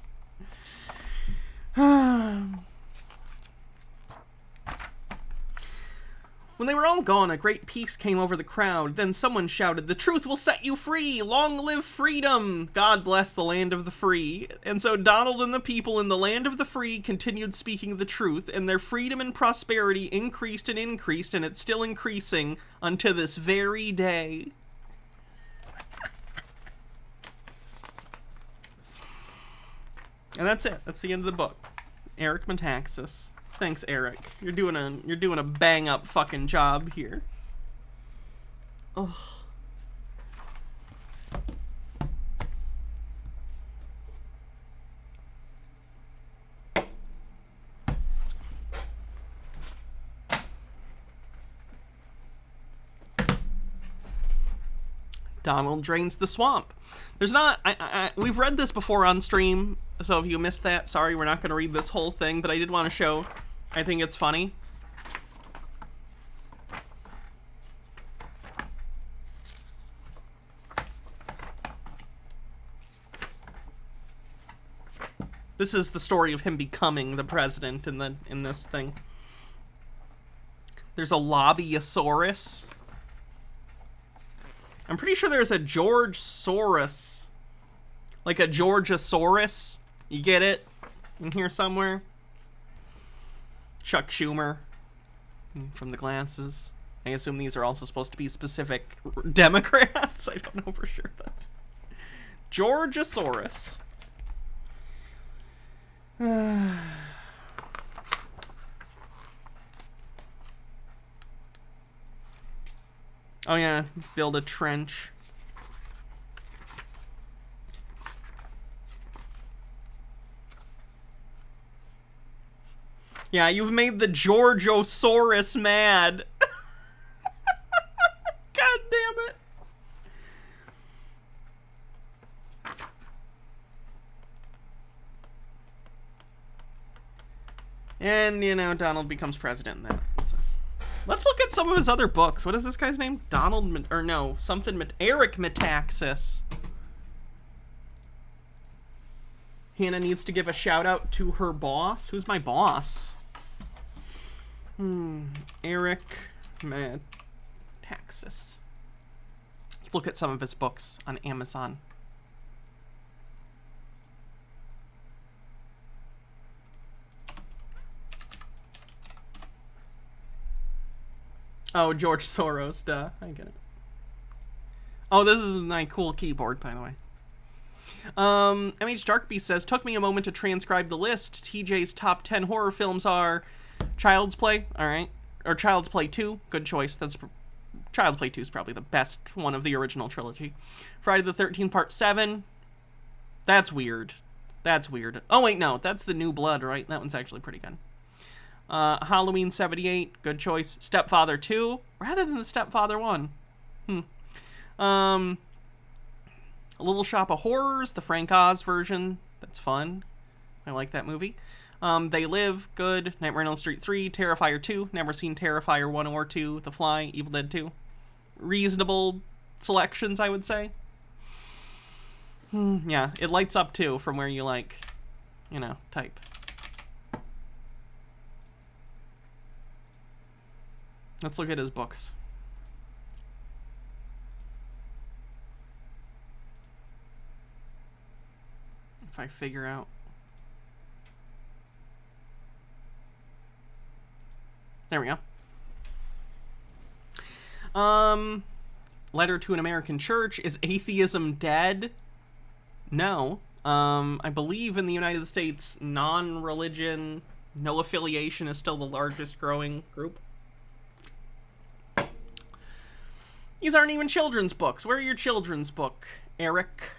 When they were all gone, a great peace came over the crowd. Then someone shouted, "The truth will set you free! Long live freedom! God bless the land of the free." And so Donald and the people in the land of the free continued speaking the truth, and their freedom and prosperity increased, and it's still increasing unto this very day. And that's it. That's the end of the book. Eric Metaxas. Thanks, Eric. You're doing a bang up fucking job here. Ugh. Donald drains the swamp. There's not... we've read this before on stream, so if you missed that, sorry, we're not going to read this whole thing, but I did want to show... I think it's funny. This is the story of him becoming the president in this thing. There's a lobbyosaurus. I'm pretty sure there's a George-saurus. Like a Georgiasaurus. You get it? In here somewhere. Chuck Schumer from the glasses. I assume these are also supposed to be specific Democrats. I don't know for sure. But Georgiasaurus. Oh yeah, build a trench. Yeah, you've made the Georgosaurus mad. God damn it. And, Donald becomes president then. So. Let's look at some of his other books. What is this guy's name? Eric Metaxas. Hannah needs to give a shout out to her boss. Who's my boss? Eric Metaxas. Let's look at some of his books on Amazon. Oh, George Soros, duh. I get it. Oh, this is my cool keyboard, by the way. MH Darkbeast says, took me a moment to transcribe the list. TJ's top 10 horror films are Child's Play, alright. Or Child's Play 2, good choice. Child's Play 2 is probably the best one of the original trilogy. Friday the 13th Part 7. That's weird. That's weird. Oh, wait, no. That's the New Blood, right? That one's actually pretty good. Halloween 78. Good choice. Stepfather 2. Rather than the Stepfather 1. A Little Shop of Horrors. The Frank Oz version. That's fun. I like that movie. They Live. Good. Nightmare on Elm Street 3. Terrifier 2. Never seen Terrifier 1 or 2. The Fly. Evil Dead 2. Reasonable selections, I would say. Yeah, it lights up too from where you type. Let's look at his books. If I figure out. There we go. Letter to an American Church. Is atheism dead? No. I believe in the United States, non-religion, no affiliation is still the largest growing group. These aren't even children's books. Where are your children's book, Eric?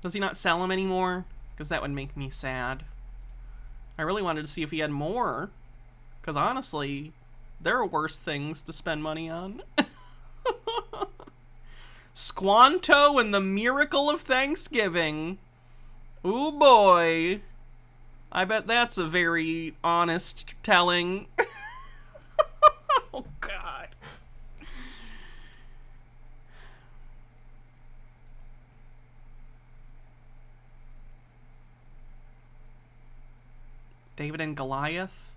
Does he not sell them anymore? Because that would make me sad. I really wanted to see if he had more. Because honestly, there are worse things to spend money on. Squanto and the Miracle of Thanksgiving. Ooh boy. I bet that's a very honest telling. Oh God. David and Goliath.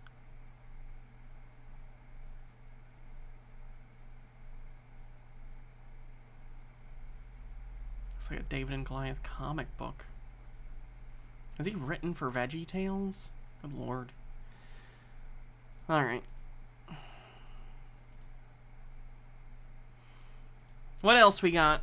Looks like a David and Goliath comic book. Has he written for Veggie Tales? Good lord. Alright. What else we got?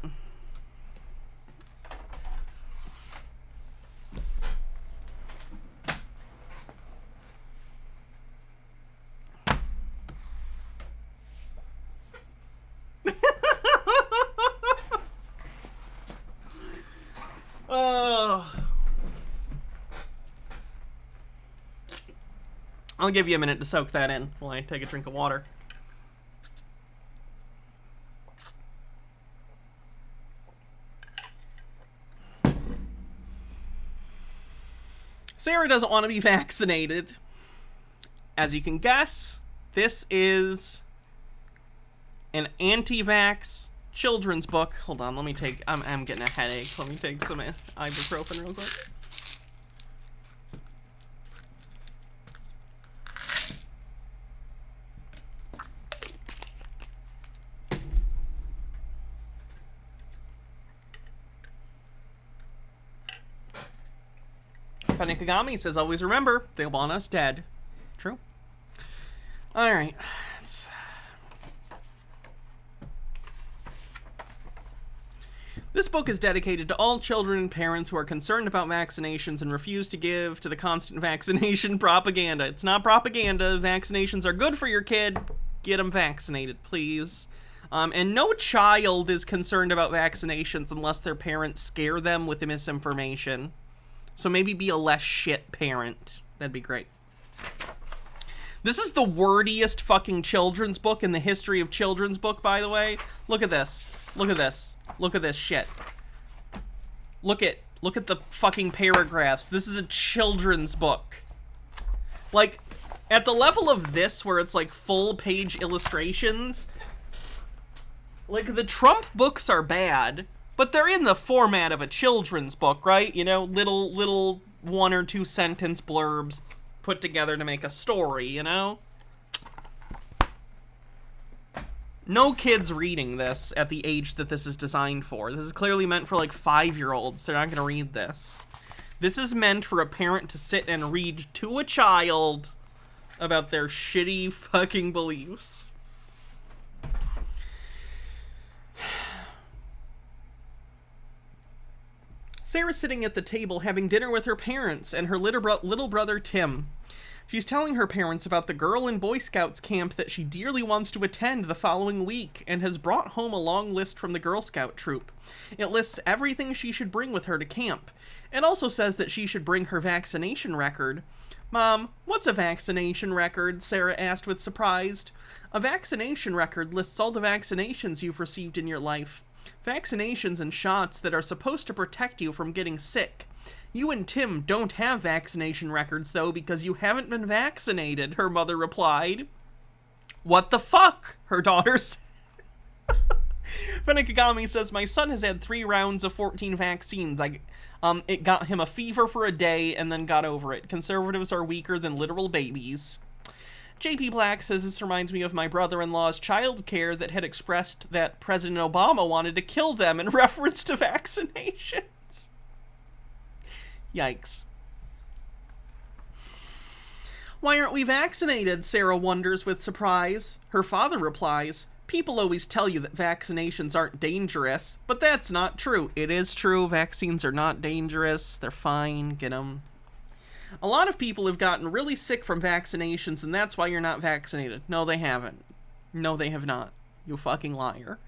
I'll give you a minute to soak that in while I take a drink of water. Sarah doesn't want to be vaccinated. As you can guess, this is an anti-vax children's book. Hold on, let me take... I'm getting a headache. Let me take some ibuprofen real quick. Funny says, always remember, they want us dead. True. Alright. This book is dedicated to all children and parents who are concerned about vaccinations and refuse to give to the constant vaccination propaganda. It's not propaganda. Vaccinations are good for your kid. Get them vaccinated, please. And no child is concerned about vaccinations unless their parents scare them with the misinformation. So maybe be a less shit parent. That'd be great. This is the wordiest fucking children's book in the history of children's book, by the way. Look at this. Look at this. Look at this shit. Look at the fucking paragraphs. This is a children's book. Like, at the level of this, where it's like full page illustrations, like the Trump books are bad, but they're in the format of a children's book, right? You know, little 1 or 2 sentence blurbs put together to make a story, you know? No kids reading this at the age that this is designed for. This is clearly meant for like 5-year-olds. They're not gonna read this. This is meant for a parent to sit and read to a child about their shitty fucking beliefs. Sarah's sitting at the table having dinner with her parents and her little brother Tim. She's telling her parents about the Girl and Boy Scouts camp that she dearly wants to attend the following week and has brought home a long list from the Girl Scout troop. It lists everything she should bring with her to camp. It also says that she should bring her vaccination record. "Mom, what's a vaccination record?" Sarah asked with surprise. "A vaccination record lists all the vaccinations you've received in your life. Vaccinations and shots that are supposed to protect you from getting sick. You and Tim don't have vaccination records, though, because you haven't been vaccinated," her mother replied. "What the fuck?" her daughter said. Fenekagami says, "My son has had 3 rounds of 14 vaccines. It got him a fever for a day and then got over it. Conservatives are weaker than literal babies." JP Black says, "This reminds me of my brother-in-law's child care that had expressed that President Obama wanted to kill them in reference to vaccinations." Yikes. "Why aren't we vaccinated?" Sarah wonders with surprise. Her father replies, "People always tell you that vaccinations aren't dangerous, but that's not true." It is true, vaccines are not dangerous. They're fine, get them. "A lot of people have gotten really sick from vaccinations, and that's why you're not vaccinated." No, they haven't. No, they have not. You fucking liar.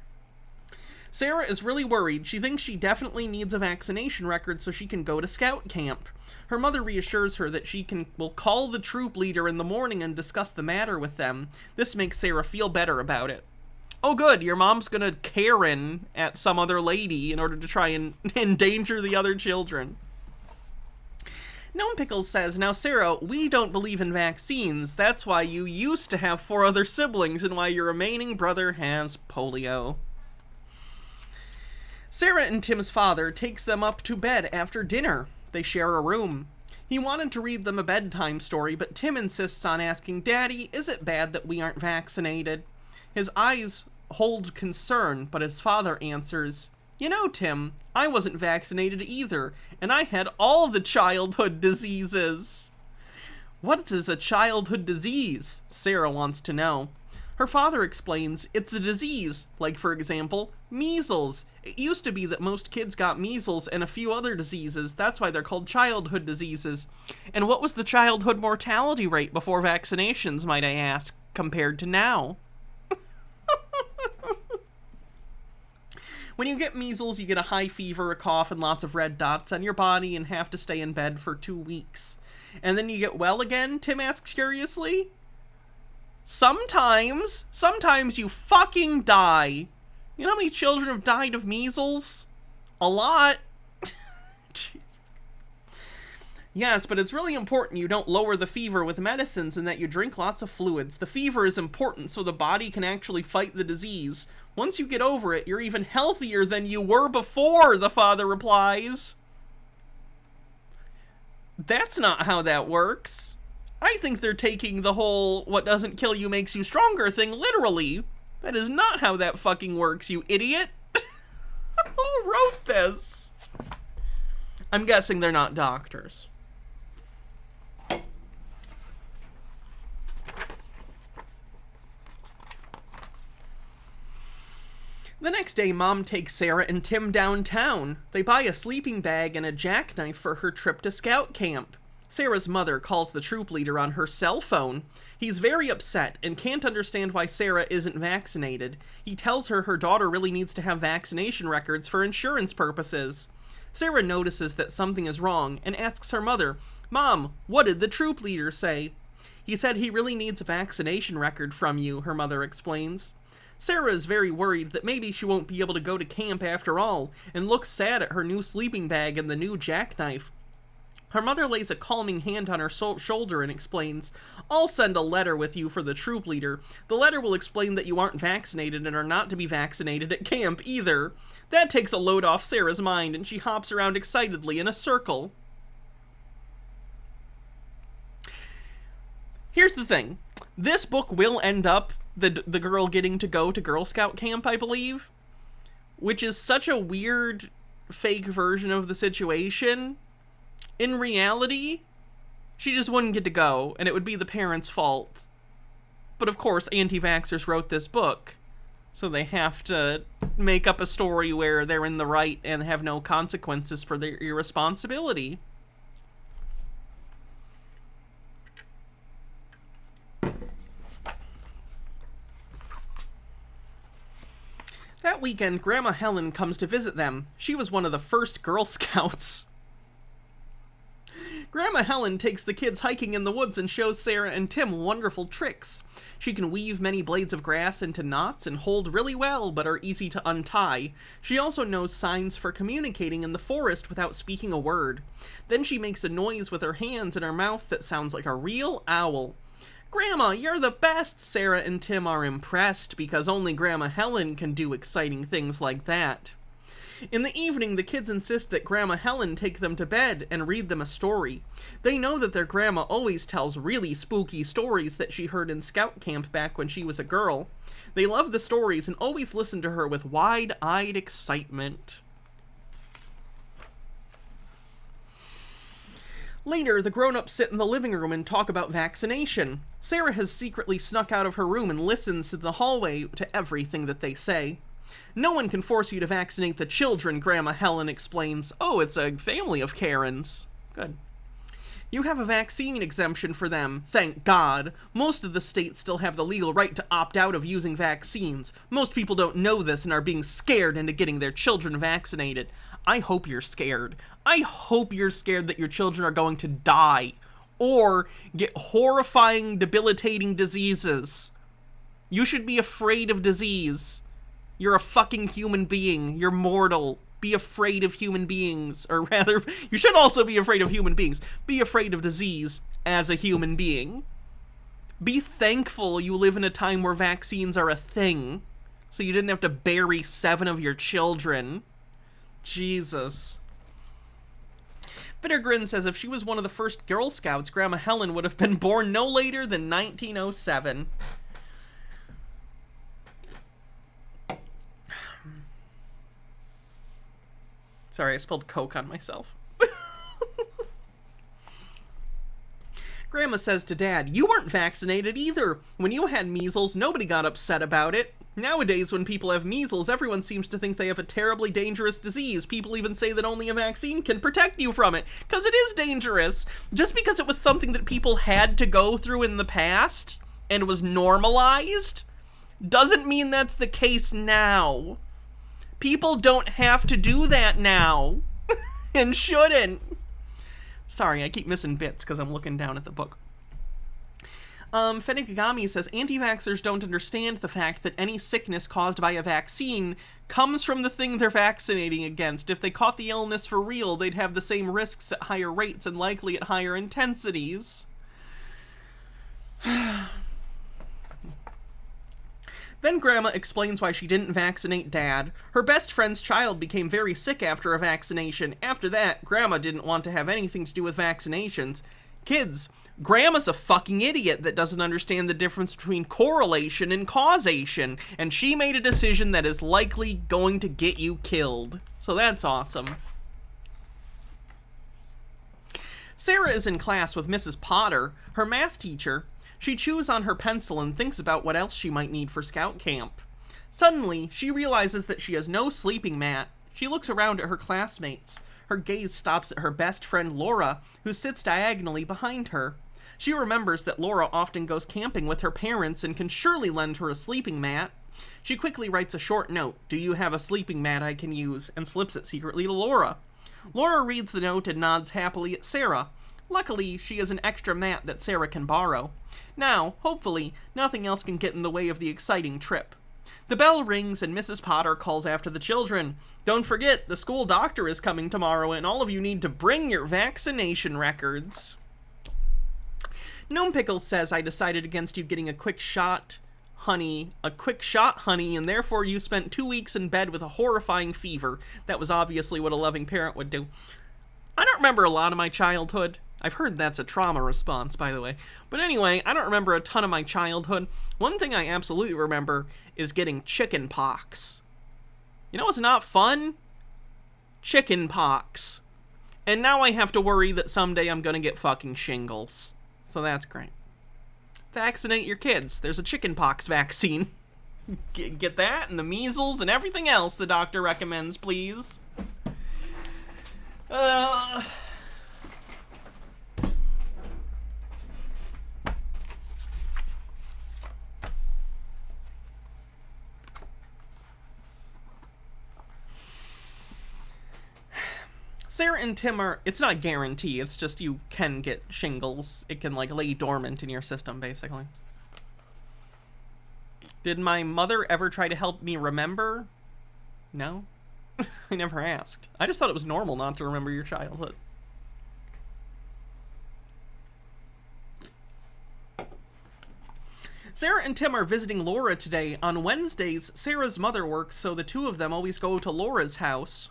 Sarah is really worried. She thinks she definitely needs a vaccination record so she can go to scout camp. Her mother reassures her that will call the troop leader in the morning and discuss the matter with them. This makes Sarah feel better about it. "Oh good, your mom's gonna Karen at some other lady in order to try and endanger the other children." Gnome Pickles says, "Now Sarah, we don't believe in vaccines. That's why you used to have 4 other siblings and why your remaining brother has polio." Sarah and Tim's father takes them up to bed after dinner. They share a room. He wanted to read them a bedtime story, but Tim insists on asking, "Daddy, is it bad that we aren't vaccinated?" His eyes hold concern, but his father answers, "You know, Tim, I wasn't vaccinated either, and I had all the childhood diseases." "What is a childhood disease?" Sarah wants to know. Her father explains it's a disease, like, for example, measles. It used to be that most kids got measles and a few other diseases. That's why they're called childhood diseases. And what was the childhood mortality rate before vaccinations, might I ask, compared to now? When you get measles, you get a high fever, a cough, and lots of red dots on your body and have to stay in bed for 2 weeks. And then you get well again? Tim asks curiously. Sometimes you fucking die. You know how many children have died of measles? A lot. Jesus. Yes, but it's really important you don't lower the fever with medicines and that you drink lots of fluids. The fever is important so the body can actually fight the disease. Once you get over it, you're even healthier than you were before, the father replies. That's not how that works. I think they're taking the whole "what doesn't kill you makes you stronger" thing literally. That is not how that fucking works, you idiot. Who wrote this? I'm guessing they're not doctors. The next day, Mom takes Sarah and Tim downtown. They buy a sleeping bag and a jackknife for her trip to scout camp. Sarah's mother calls the troop leader on her cell phone. He's very upset and can't understand why Sarah isn't vaccinated. He tells her her daughter really needs to have vaccination records for insurance purposes. Sarah notices that something is wrong and asks her mother, "Mom, what did the troop leader say?" "He said he really needs a vaccination record from you," her mother explains. Sarah is very worried that maybe she won't be able to go to camp after all, and looks sad at her new sleeping bag and the new jackknife. Her mother lays a calming hand on her shoulder and explains, "I'll send a letter with you for the troop leader. The letter will explain that you aren't vaccinated and are not to be vaccinated at camp either." That takes a load off Sarah's mind, and she hops around excitedly in a circle. Here's the thing. This book will end up the girl getting to go to Girl Scout camp, I believe, which is such a weird fake version of the situation. In reality, she just wouldn't get to go, and it would be the parents' fault. But of course, anti-vaxxers wrote this book, So they have to make up a story where they're in the right and have no consequences for their irresponsibility. That weekend, Grandma Helen comes to visit them. She was one of the first Girl Scouts. Grandma Helen takes the kids hiking in the woods and shows Sarah and Tim wonderful tricks. She can weave many blades of grass into knots and hold really well, but are easy to untie. She also knows signs for communicating in the forest without speaking a word. Then she makes a noise with her hands and her mouth that sounds like a real owl. Grandma, you're the best! Sarah and Tim are impressed because only Grandma Helen can do exciting things like that. In the evening, the kids insist that Grandma Helen take them to bed and read them a story. They know that their grandma always tells really spooky stories that she heard in scout camp back when she was a girl. They love the stories and always listen to her with wide-eyed excitement. Later, the grown-ups sit in the living room and talk about vaccination. Sarah has secretly snuck out of her room and listens in the hallway to everything that they say. No one can force you to vaccinate the children, Grandma Helen explains. Oh, it's a family of Karens. Good. You have a vaccine exemption for them, thank God. Most of the states still have the legal right to opt out of using vaccines. Most people don't know this and are being scared into getting their children vaccinated. I hope you're scared. I hope you're scared that your children are going to die or get horrifying, debilitating diseases. You should be afraid of disease. You're a fucking human being. You're mortal. Be afraid of human beings. Or rather, you should also be afraid of human beings. Be afraid of disease as a human being. Be thankful you live in a time where vaccines are a thing, so you didn't have to bury 7 of your children. Jesus. Bittergrin says if she was one of the first Girl Scouts, Grandma Helen would have been born no later than 1907. Sorry, I spilled Coke on myself. Grandma says to Dad, you weren't vaccinated either. When you had measles, nobody got upset about it. Nowadays, when people have measles, everyone seems to think they have a terribly dangerous disease. People even say that only a vaccine can protect you from it, because it is dangerous. Just because it was something that people had to go through in the past, and was normalized, doesn't mean that's the case now. People don't have to do that now, and shouldn't. Sorry, I keep missing bits because I'm looking down at the book. Fenigami says, anti-vaxxers don't understand the fact that any sickness caused by a vaccine comes from the thing they're vaccinating against. If they caught the illness for real, they'd have the same risks at higher rates and likely at higher intensities. Then Grandma explains why she didn't vaccinate Dad. Her best friend's child became very sick after a vaccination. After that, Grandma didn't want to have anything to do with vaccinations. Kids, Grandma's a fucking idiot that doesn't understand the difference between correlation and causation, and she made a decision that is likely going to get you killed. So that's awesome. Sarah is in class with Mrs. Potter, her math teacher. She chews on her pencil and thinks about what else she might need for scout camp. Suddenly, she realizes that she has no sleeping mat. She looks around at her classmates. Her gaze stops at her best friend Laura, who sits diagonally behind her. She remembers that Laura often goes camping with her parents and can surely lend her a sleeping mat. She quickly writes a short note, "Do you have a sleeping mat I can use?" and slips it secretly to Laura. Laura reads the note and nods happily at Sarah. Luckily, she has an extra mat that Sarah can borrow. Now, hopefully, nothing else can get in the way of the exciting trip. The bell rings and Mrs. Potter calls after the children. Don't forget, the school doctor is coming tomorrow and all of you need to bring your vaccination records. Gnome Pickles says, I decided against you getting a quick shot, honey, and therefore you spent 2 weeks in bed with a horrifying fever. That was obviously what a loving parent would do. I don't remember a lot of my childhood. I've heard that's a trauma response, by the way. But anyway, I don't remember a ton of my childhood. One thing I absolutely remember is getting chicken pox. You know what's not fun? Chicken pox. And now I have to worry that someday I'm gonna get fucking shingles. So that's great. Vaccinate your kids. There's a chicken pox vaccine. Get that and the measles and everything else the doctor recommends, please. Sarah and Tim are, it's not a guarantee, it's just you can get shingles. It can, like, lay dormant in your system, basically. Did my mother ever try to help me remember? No. I never asked. I just thought it was normal not to remember your childhood. Sarah and Tim are visiting Laura today. On Wednesdays, Sarah's mother works, so the two of them always go to Laura's house.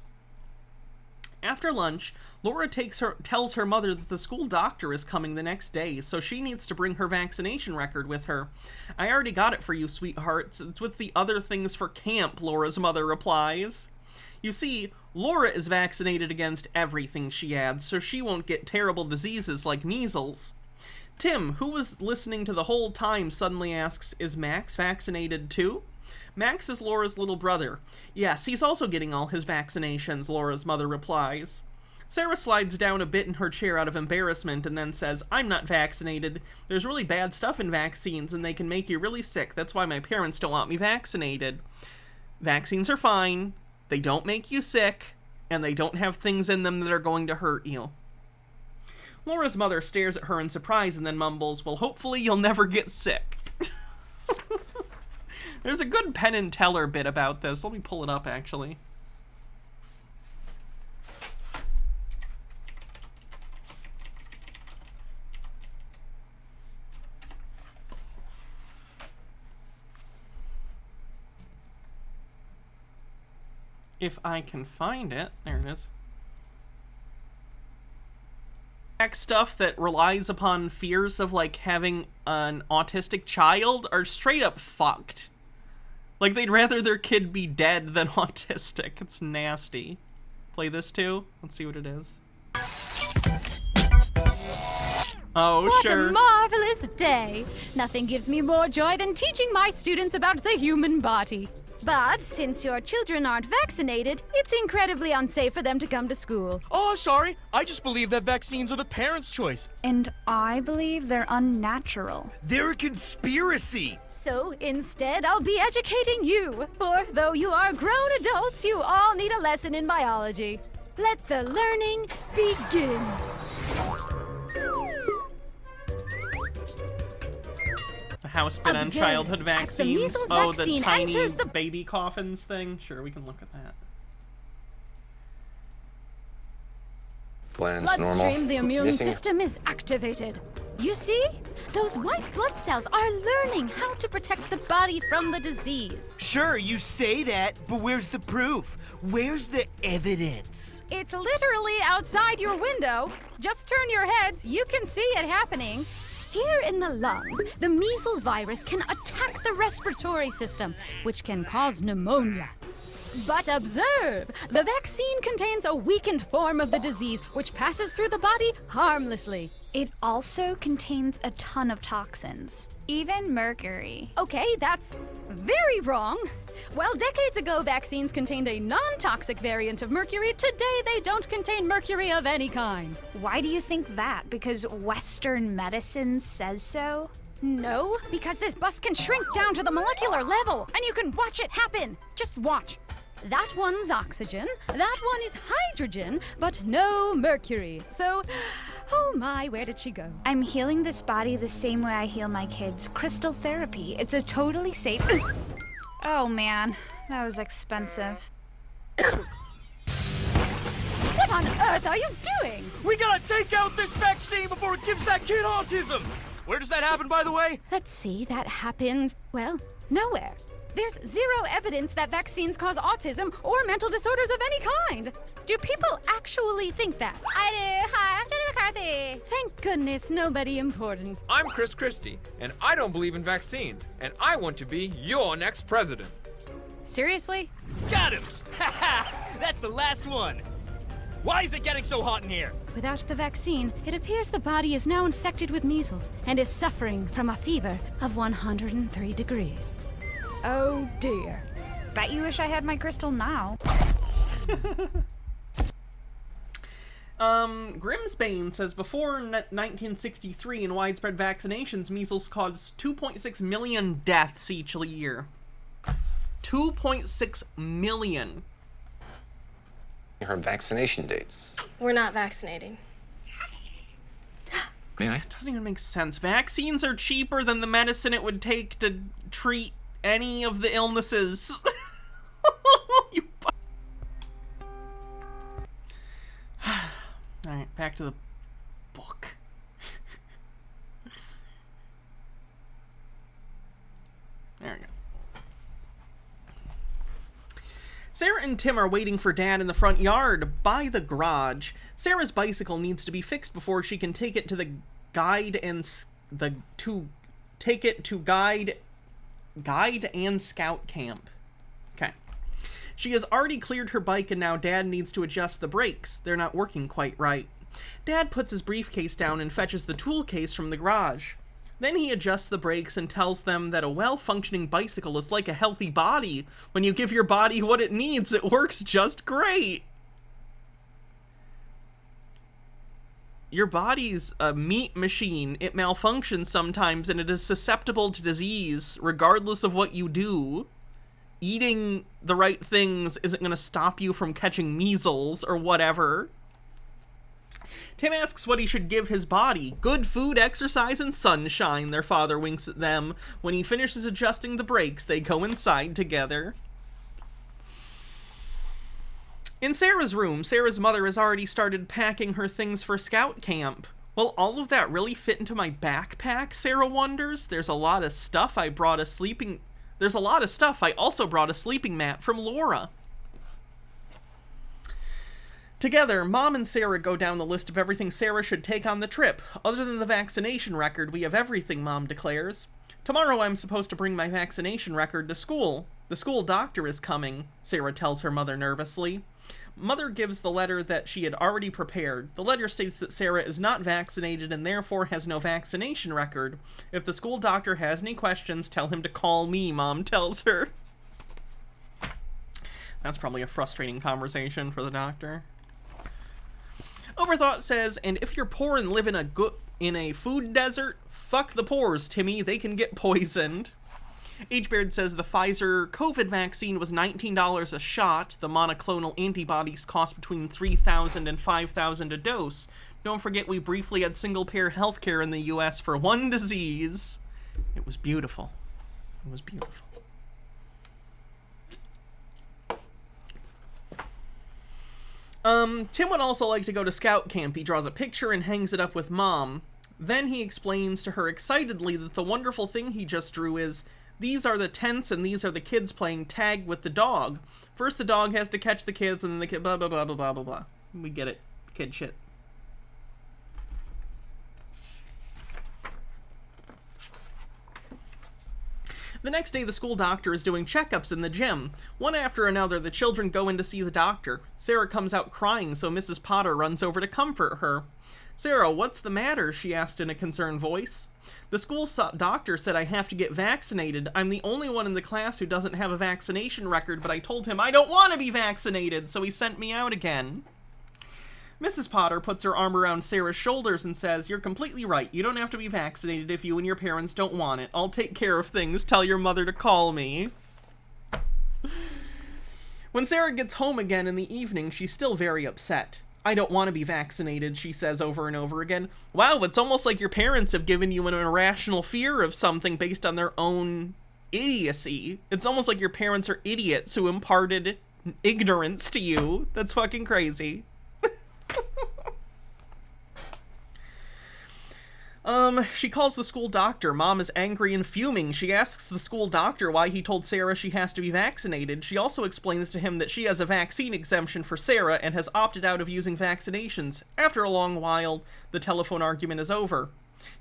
After lunch, Laura tells her mother that the school doctor is coming the next day, so she needs to bring her vaccination record with her. I already got it for you, sweetheart. It's with the other things for camp, Laura's mother replies. You see, Laura is vaccinated against everything, she adds, so she won't get terrible diseases like measles. Tim, who was listening to the whole time, suddenly asks, is Max vaccinated too? Max is Laura's little brother. Yes, he's also getting all his vaccinations, Laura's mother replies. Sarah slides down a bit in her chair out of embarrassment and then says, I'm not vaccinated. There's really bad stuff in vaccines and they can make you really sick. That's why my parents don't want me vaccinated. Vaccines are fine. They don't make you sick. And they don't have things in them that are going to hurt you. Laura's mother stares at her in surprise and then mumbles, well, hopefully you'll never get sick. There's a good Penn and Teller bit about this. Let me pull it up, actually. If I can find it. There it is. Stuff that relies upon fears of, like, having an autistic child are straight up fucked. Like, they'd rather their kid be dead than autistic. It's nasty. Play this too? Let's see what it is. Oh, what sure. What a marvelous day! Nothing gives me more joy than teaching my students about the human body. But since your children aren't vaccinated, it's incredibly unsafe for them to come to school. Oh, I'm sorry. I just believe that vaccines are the parents' choice. And I believe they're unnatural. They're a conspiracy. So instead, I'll be educating you. For though you are grown adults, you all need a lesson in biology. Let the learning begin. House bit on childhood vaccines. Oh, the tiny baby coffins thing. Sure, we can look at that. Bloodstream, the immune system is activated. You see? Those white blood cells are learning how to protect the body from the disease. Sure, you say that, but where's the proof? Where's the evidence? It's literally outside your window. Just turn your heads, you can see it happening. Here in the lungs, the measles virus can attack the respiratory system, which can cause pneumonia. But observe, the vaccine contains a weakened form of the disease, which passes through the body harmlessly. It also contains a ton of toxins, even mercury. Okay, that's very wrong. While decades ago vaccines contained a non-toxic variant of mercury, today they don't contain mercury of any kind. Why do you think that? Because Western medicine says so? No, because this bus can shrink down to the molecular level, and you can watch it happen. Just watch. That one's oxygen, that one is hydrogen, but no mercury. So, oh my, where did she go? I'm healing this body the same way I heal my kids. Crystal therapy. It's a totally safe... Oh man, that was expensive. What on earth are you doing? We gotta take out this vaccine before it gives that kid autism! Where does that happen, by the way? Let's see, that happens, well, nowhere. There's zero evidence that vaccines cause autism or mental disorders of any kind. Do people actually think that? I do. Hi, I'm Jenny McCarthy. Thank goodness, nobody important. I'm Chris Christie, and I don't believe in vaccines, and I want to be your next president. Seriously? Got him! Haha! That's the last one! Why is it getting so hot in here? Without the vaccine, it appears the body is now infected with measles and is suffering from a fever of 103 degrees. Oh dear. Bet you wish I had my crystal now. Grimsbane says before 1963 in widespread vaccinations, measles caused 2.6 million deaths each year. 2.6 million. Her vaccination dates. We're not vaccinating. May I? It doesn't even make sense. Vaccines are cheaper than the medicine it would take to treat any of the illnesses. Alright, back to the book. There we go. Sarah and Tim are waiting for Dad in the front yard by the garage. Sarah's bicycle needs to be fixed before she can take it to the guide and guide and scout camp. Okay. She has already cleared her bike and now Dad needs to adjust the brakes. They're not working quite right. Dad puts his briefcase down and fetches the tool case from the garage. Then he adjusts the brakes and tells them that a well-functioning bicycle is like a healthy body. When you give your body what it needs, it works just great. Your body's a meat machine. It malfunctions sometimes and it is susceptible to disease, regardless of what you do. Eating the right things isn't going to stop you from catching measles or whatever. Tim asks what he should give his body. Good food, exercise, and sunshine. Their father winks at them. When he finishes adjusting the brakes, they go inside together. In Sarah's room, Sarah's mother has already started packing her things for scout camp. Will all of that really fit into my backpack, Sarah wonders? There's a lot of stuff. I also brought a sleeping mat from Laura. Together, Mom and Sarah go down the list of everything Sarah should take on the trip. Other than the vaccination record, we have everything, Mom declares. Tomorrow I'm supposed to bring my vaccination record to school. The school doctor is coming, Sarah tells her mother nervously. Mother gives the letter that she had already prepared. The letter states that Sarah is not vaccinated and therefore has no vaccination record. If the school doctor has any questions, tell him to call me, Mom tells her. That's probably a frustrating conversation for the doctor. Overthought says, and if you're poor and live in a food desert, fuck the pores, Timmy. They can get poisoned. H-Beard says the Pfizer COVID vaccine was $19 a shot. The monoclonal antibodies cost between $3,000 and $5,000 a dose. Don't forget we briefly had single-payer healthcare in the U.S. for one disease. It was beautiful. It was beautiful. Tim would also like to go to scout camp. He draws a picture and hangs it up with Mom. Then he explains to her excitedly that the wonderful thing he just drew is, these are the tents and these are the kids playing tag with the dog. First the dog has to catch the kids and then the kid blah blah blah blah blah blah blah. We get it. Kid shit. The next day, the school doctor is doing checkups in the gym. One after another, the children go in to see the doctor. Sarah comes out crying, so Mrs. Potter runs over to comfort her. Sarah, what's the matter? She asked in a concerned voice. The school doctor said I have to get vaccinated. I'm the only one in the class who doesn't have a vaccination record, but I told him I don't want to be vaccinated, so he sent me out again. Mrs. Potter puts her arm around Sarah's shoulders and says, you're completely right. You don't have to be vaccinated if you and your parents don't want it. I'll take care of things. Tell your mother to call me. When Sarah gets home again in the evening, she's still very upset. I don't want to be vaccinated, she says over and over again. Wow, it's almost like your parents have given you an irrational fear of something based on their own idiocy. It's almost like your parents are idiots who imparted ignorance to you. That's fucking crazy. She calls the school doctor. Mom is angry and fuming. She asks the school doctor why he told Sarah she has to be vaccinated. She also explains to him that she has a vaccine exemption for Sarah and has opted out of using vaccinations. After a long while, the telephone argument is over.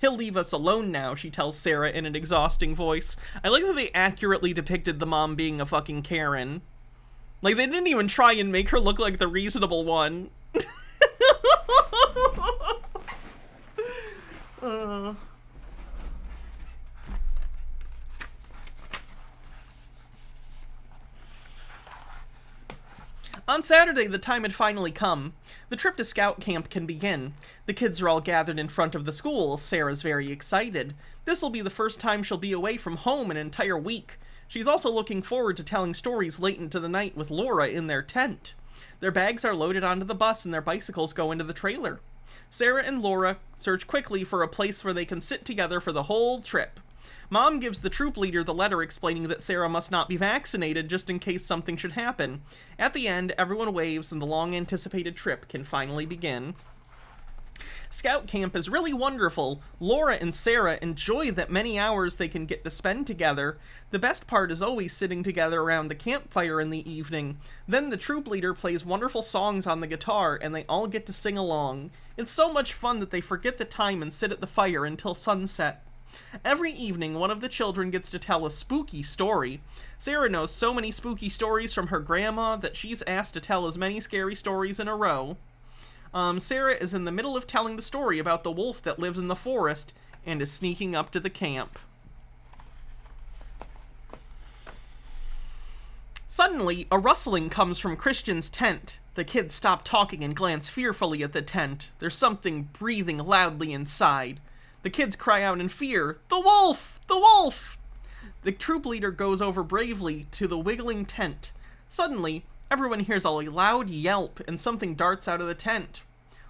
He'll leave us alone now, she tells Sarah in an exhausting voice. I like that they accurately depicted the mom being a fucking Karen. Like, they didn't even try and make her look like the reasonable one. On Saturday, the time had finally come. The trip to scout camp can begin. The kids are all gathered in front of the school. Sarah's very excited. This will be the first time she'll be away from home an entire week. She's also looking forward to telling stories late into the night with Laura in their tent. Their bags are loaded onto the bus and their bicycles go into the trailer. Sarah and Laura search quickly for a place where they can sit together for the whole trip. Mom gives the troop leader the letter explaining that Sarah must not be vaccinated just in case something should happen. At the end, everyone waves and the long-anticipated trip can finally begin. Scout camp is really wonderful. Laura and Sarah enjoy that many hours they can get to spend together. The best part is always sitting together around the campfire in the evening. Then the troop leader plays wonderful songs on the guitar and they all get to sing along. It's so much fun that they forget the time and sit at the fire until sunset. Every evening, one of the children gets to tell a spooky story. Sarah knows so many spooky stories from her grandma that she's asked to tell as many scary stories in a row. Sarah is in the middle of telling the story about the wolf that lives in the forest and is sneaking up to the camp. Suddenly, a rustling comes from Christian's tent. The kids stop talking and glance fearfully at the tent. There's something breathing loudly inside. The kids cry out in fear, "The wolf! The wolf!" The troop leader goes over bravely to the wiggling tent. Suddenly, everyone hears a loud yelp and something darts out of the tent.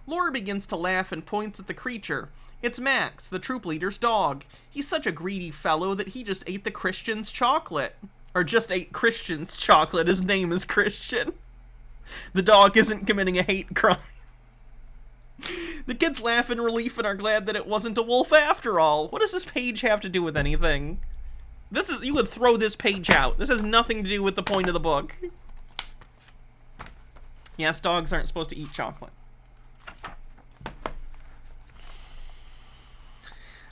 Laura begins to laugh and points at the creature. It's Max, the troop leader's dog. He's such a greedy fellow that he just ate the Christian's chocolate. Or just ate Christian's chocolate. His name is Christian. The dog isn't committing a hate crime. The kids laugh in relief and are glad that it wasn't a wolf after all. What does this page have to do with anything? You would throw this page out. This has nothing to do with the point of the book. Yes, dogs aren't supposed to eat chocolate.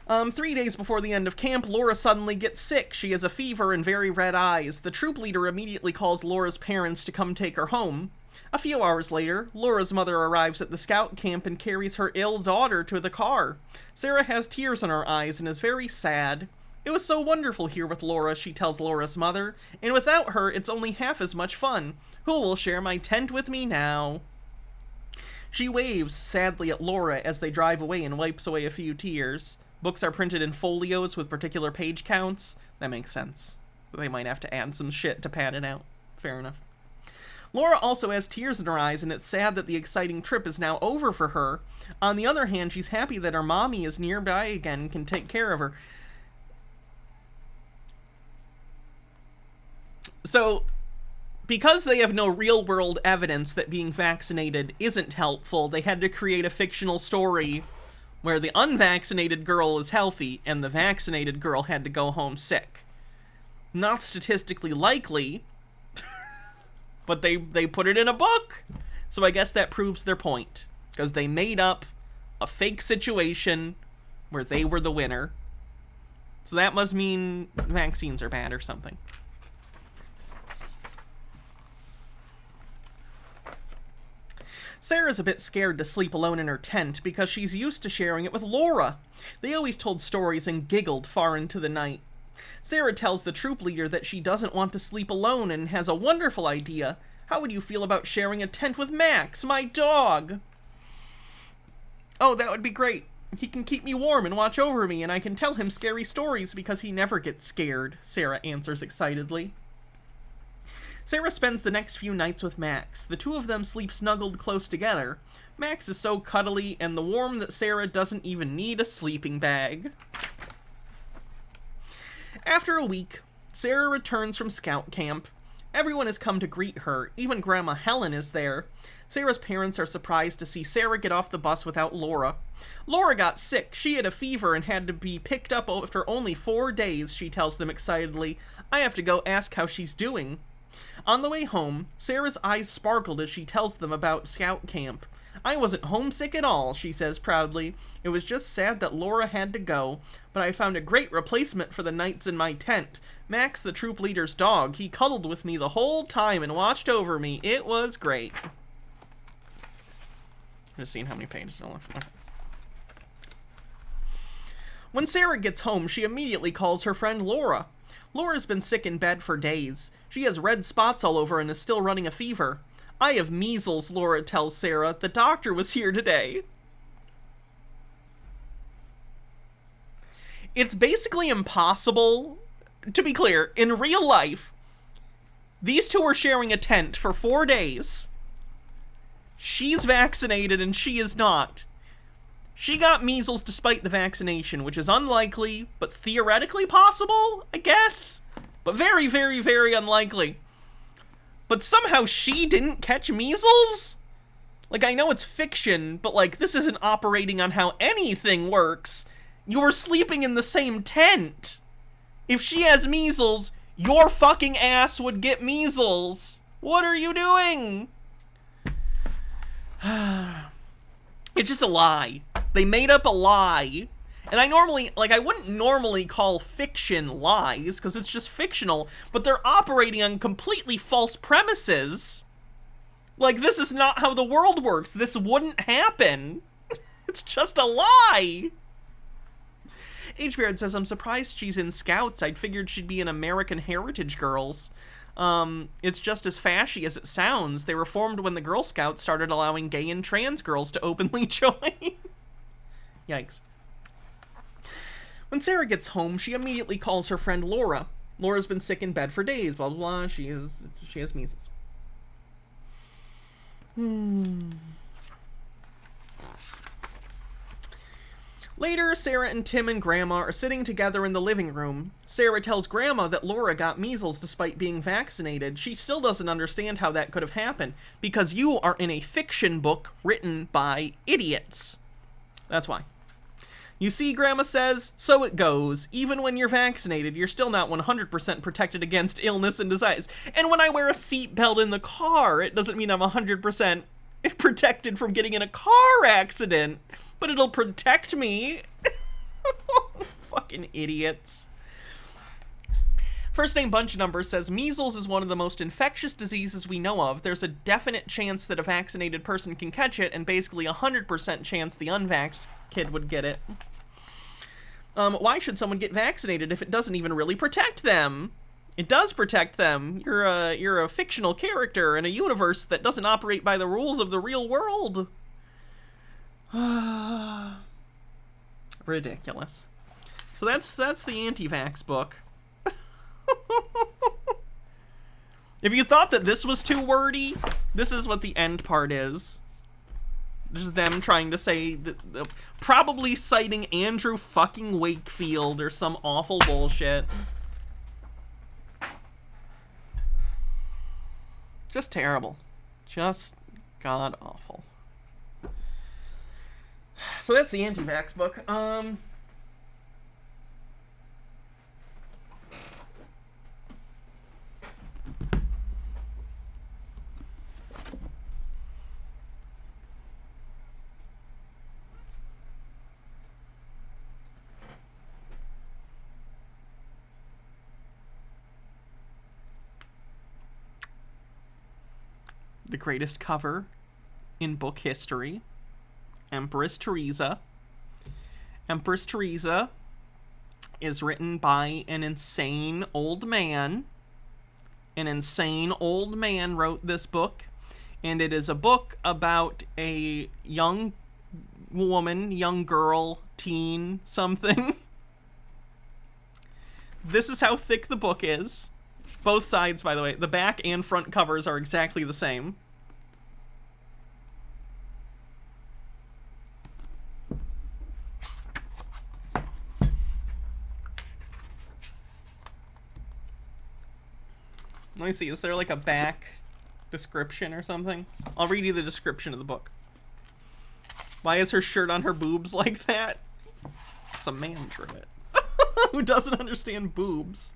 3 days before the end of camp, Laura suddenly gets sick. She has a fever and very red eyes. The troop leader immediately calls Laura's parents to come take her home. A few hours later, Laura's mother arrives at the scout camp and carries her ill daughter to the car. Sarah has tears in her eyes and is very sad. It was so wonderful here with Laura, she tells Laura's mother, and without her, it's only half as much fun. Who will share my tent with me now? She waves sadly at Laura as they drive away and wipes away a few tears. Books are printed in folios with particular page counts. That makes sense. They might have to add some shit to pad it out. Fair enough. Laura also has tears in her eyes, and it's sad that the exciting trip is now over for her. On the other hand, she's happy that her mommy is nearby again and can take care of her. So, because they have no real-world evidence that being vaccinated isn't helpful, they had to create a fictional story where the unvaccinated girl is healthy and the vaccinated girl had to go home sick. Not statistically likely, but they put it in a book. So I guess that proves their point, because they made up a fake situation where they were the winner. So that must mean vaccines are bad or something. Sarah's a bit scared to sleep alone in her tent because she's used to sharing it with Laura. They always told stories and giggled far into the night. Sarah tells the troop leader that she doesn't want to sleep alone and has a wonderful idea. How would you feel about sharing a tent with Max, my dog? Oh, that would be great. He can keep me warm and watch over me, and I can tell him scary stories because he never gets scared, Sarah answers excitedly. Sarah spends the next few nights with Max. The two of them sleep snuggled close together. Max is so cuddly and warm that Sarah doesn't even need a sleeping bag. After a week, Sarah returns from scout camp. Everyone has come to greet her. Even Grandma Helen is there. Sarah's parents are surprised to see Sarah get off the bus without Laura. Laura got sick. She had a fever and had to be picked up after only 4 days, she tells them excitedly. I have to go ask how she's doing. On the way home, Sarah's eyes sparkled as she tells them about scout camp. I wasn't homesick at all, she says proudly. It was just sad that Laura had to go, but I found a great replacement for the nights in my tent. Max, the troop leader's dog, he cuddled with me the whole time and watched over me. It was great. Just seeing how many pages are left. Okay. When Sarah gets home, she immediately calls her friend Laura. Laura's been sick in bed for days. She has red spots all over and is still running a fever. I have measles, Laura tells Sarah. The doctor was here today. It's basically impossible, to be clear, in real life, these two are sharing a tent for 4 days. She's vaccinated and she is not. She got measles despite the vaccination, which is unlikely, but theoretically possible, I guess. But very, very, very unlikely. But somehow she didn't catch measles? Like, I know it's fiction, but, like, this isn't operating on how anything works. You were sleeping in the same tent. If she has measles, your fucking ass would get measles. What are you doing? It's just a lie. They made up a lie. And I wouldn't normally call fiction lies, because it's just fictional, but they're operating on completely false premises. Like, this is not how the world works. This wouldn't happen. It's just a lie. H-Beard says, I'm surprised she's in Scouts. I'd figured she'd be in American Heritage Girls. It's just as fashy as it sounds. They were formed when the Girl Scouts started allowing gay and trans girls to openly join. Yikes. When Sarah gets home, she immediately calls her friend Laura. Laura's been sick in bed for days, blah, blah, blah. She has measles. Later, Sarah and Tim and Grandma are sitting together in the living room. Sarah tells Grandma that Laura got measles despite being vaccinated. She still doesn't understand how that could have happened, because you are in a fiction book written by idiots. That's why. You see, Grandma says, so it goes. Even when you're vaccinated, you're still not 100% protected against illness and disease. And when I wear a seatbelt in the car, it doesn't mean I'm 100% protected from getting in a car accident. But it'll protect me. Fucking idiots. First name bunch number says, measles is one of the most infectious diseases we know of. There's a definite chance that a vaccinated person can catch it, and basically 100% chance the unvaxxed kid would get it. Why should someone get vaccinated if it doesn't even really protect them? It does protect them. You're a fictional character in a universe that doesn't operate by the rules of the real world. Ridiculous. So that's the anti-vax book. If you thought that this was too wordy, this is what the end part is. Just them trying to say that, probably citing Andrew fucking Wakefield or some awful bullshit. Just terrible. Just god awful. So that's the anti-vax book. The greatest cover in book history. Empress Teresa. Empress Teresa is written by an insane old man. An insane old man wrote this book, and it is a book about a young woman, young girl, teen, something. This is how thick the book is. Both sides, by the way. The back and front covers are exactly the same. Let me see, is there like a back description or something? I'll read you the description of the book. Why is her shirt on her boobs like that? It's a man drew it. Who doesn't understand boobs?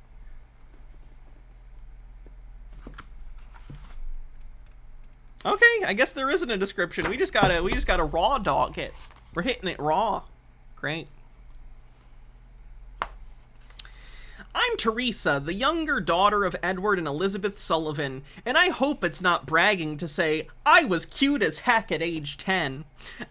Okay, I guess there isn't a description. We just gotta raw dog it. We're hitting it raw. Great. I'm Teresa, the younger daughter of Edward and Elizabeth Sullivan, and I hope it's not bragging to say I was cute as heck at age 10.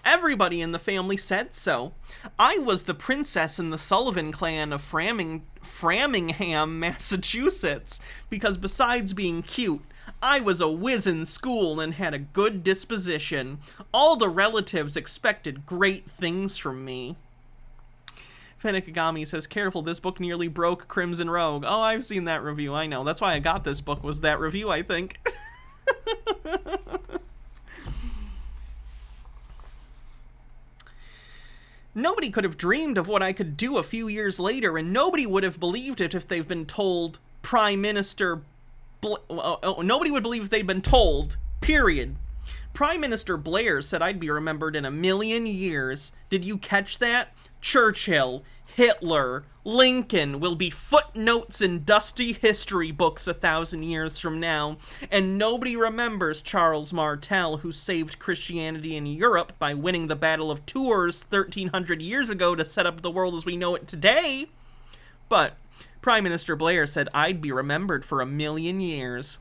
Everybody in the family said so. I was the princess in the Sullivan clan of Framingham, Massachusetts, because besides being cute, I was a whiz in school and had a good disposition. All the relatives expected great things from me. Fennikagami says, careful, this book nearly broke Crimson Rogue. Oh, I've seen that review, I know. That's why I got this book, was that review, I think. Nobody could have dreamed of what I could do a few years later, and nobody would have believed it if they've been told Prime Minister... nobody would believe if they'd been told, period. Prime Minister Blair said I'd be remembered in 1,000,000 years. Did you catch that? Churchill, Hitler, Lincoln will be footnotes in dusty history books 1,000 years from now, and nobody remembers Charles Martel, who saved Christianity in Europe by winning the Battle of Tours 1,300 years ago to set up the world as we know it today. But Prime Minister Blair said I'd be remembered for 1,000,000 years.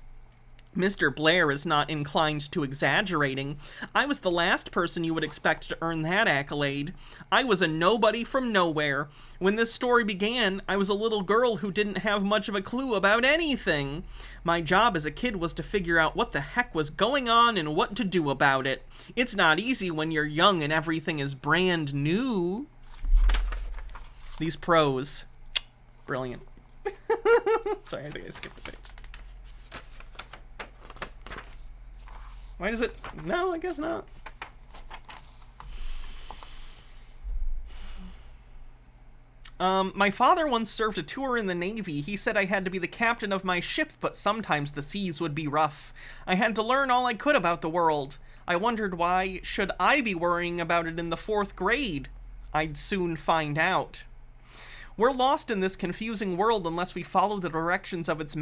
Mr. Blair is not inclined to exaggerating. I was the last person you would expect to earn that accolade. I was a nobody from nowhere. When this story began, I was a little girl who didn't have much of a clue about anything. My job as a kid was to figure out what the heck was going on and what to do about it. It's not easy when you're young and everything is brand new. These prose. Brilliant. Sorry, I think I skipped a page. Why does it... No, I guess not. My father once served a tour in the Navy. He said I had to be the captain of my ship, but sometimes the seas would be rough. I had to learn all I could about the world. I wondered why should I be worrying about it in the 4th grade? I'd soon find out. We're lost in this confusing world unless we follow the directions of its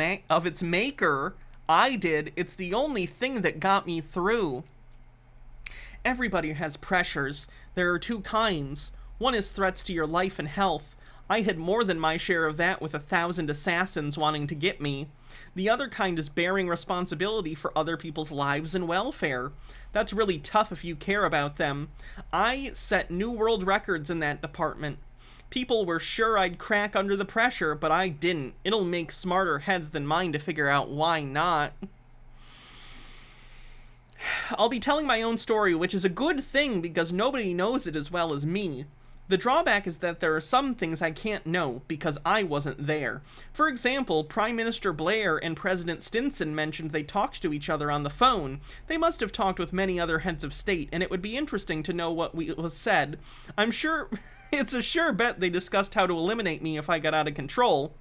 maker. I did. It's the only thing that got me through. Everybody has pressures. There are 2 kinds. One is threats to your life and health. I had more than my share of that with 1,000 assassins wanting to get me. The other kind is bearing responsibility for other people's lives and welfare. That's really tough if you care about them. I set new world records in that department. People were sure I'd crack under the pressure, but I didn't. It'll make smarter heads than mine to figure out why not. I'll be telling my own story, which is a good thing because nobody knows it as well as me. The drawback is that there are some things I can't know because I wasn't there. For example, Prime Minister Blair and President Stinson mentioned they talked to each other on the phone. They must have talked with many other heads of state, and it would be interesting to know what was said. I'm sure... It's a sure bet they discussed how to eliminate me if I got out of control.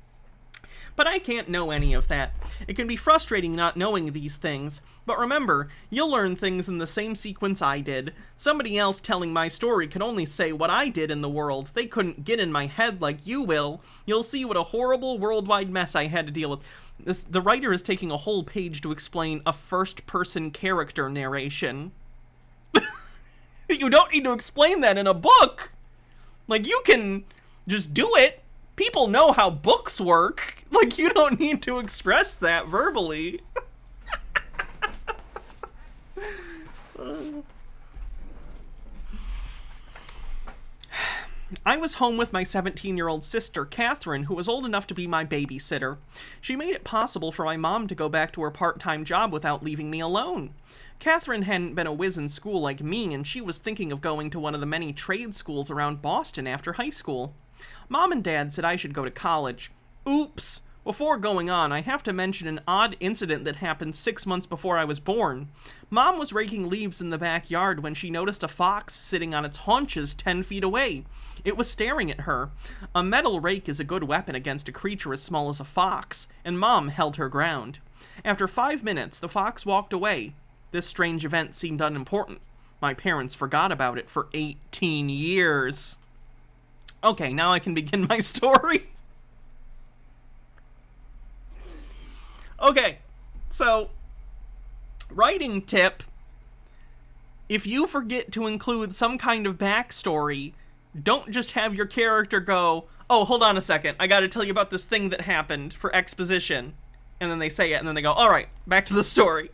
But I can't know any of that. It can be frustrating not knowing these things. But remember, you'll learn things in the same sequence I did. Somebody else telling my story could only say what I did in the world. They couldn't get in my head like you will. You'll see what a horrible worldwide mess I had to deal with. The writer is taking a whole page to explain a first-person character narration. You don't need to explain that in a book! Like, you can just do it. People know how books work. Like, you don't need to express that verbally. I was home with my 17-year-old sister, Catherine, who was old enough to be my babysitter. She made it possible for my mom to go back to her part-time job without leaving me alone. Catherine hadn't been a whiz in school like me, and she was thinking of going to one of the many trade schools around Boston after high school. Mom and Dad said I should go to college. Oops! Before going on, I have to mention an odd incident that happened 6 months before I was born. Mom was raking leaves in the backyard when she noticed a fox sitting on its haunches 10 feet away. It was staring at her. A metal rake is a good weapon against a creature as small as a fox, and Mom held her ground. After 5 minutes, the fox walked away. This strange event seemed unimportant. My parents forgot about it for 18 years. Okay, now I can begin my story. Okay, so, writing tip. If you forget to include some kind of backstory, don't just have your character go, oh, hold on a second, I gotta tell you about this thing that happened for exposition. And then they say it, and then they go, alright, back to the story.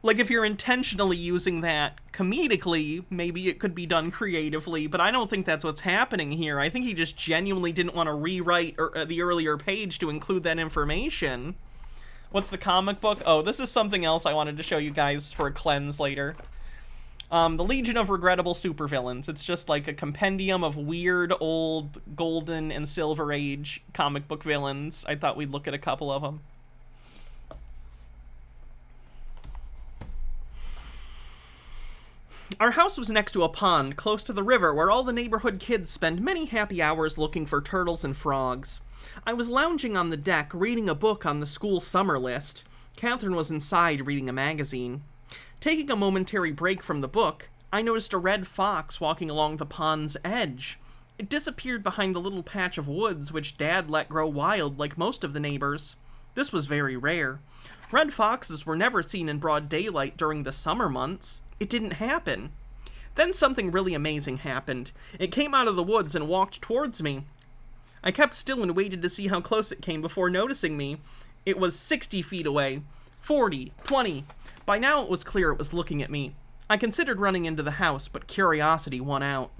Like, if you're intentionally using that comedically, maybe it could be done creatively, but I don't think that's what's happening here. I think he just genuinely didn't want to rewrite the earlier page to include that information. What's the comic book? Oh, this is something else I wanted to show you guys for a cleanse later. The Legion of Regrettable Supervillains. It's just like a compendium of weird old Golden and Silver Age comic book villains. I thought we'd look at a couple of them. Our house was next to a pond close to the river where all the neighborhood kids spend many happy hours looking for turtles and frogs. I was lounging on the deck reading a book on the school summer list. Catherine was inside reading a magazine. Taking a momentary break from the book, I noticed a red fox walking along the pond's edge. It disappeared behind the little patch of woods which Dad let grow wild like most of the neighbors. This was very rare. Red foxes were never seen in broad daylight during the summer months. It didn't happen. Then something really amazing happened. It came out of the woods and walked towards me. I kept still and waited to see how close it came before noticing me. It was 60 feet away. 40, 20. By now it was clear it was looking at me. I considered running into the house, but curiosity won out.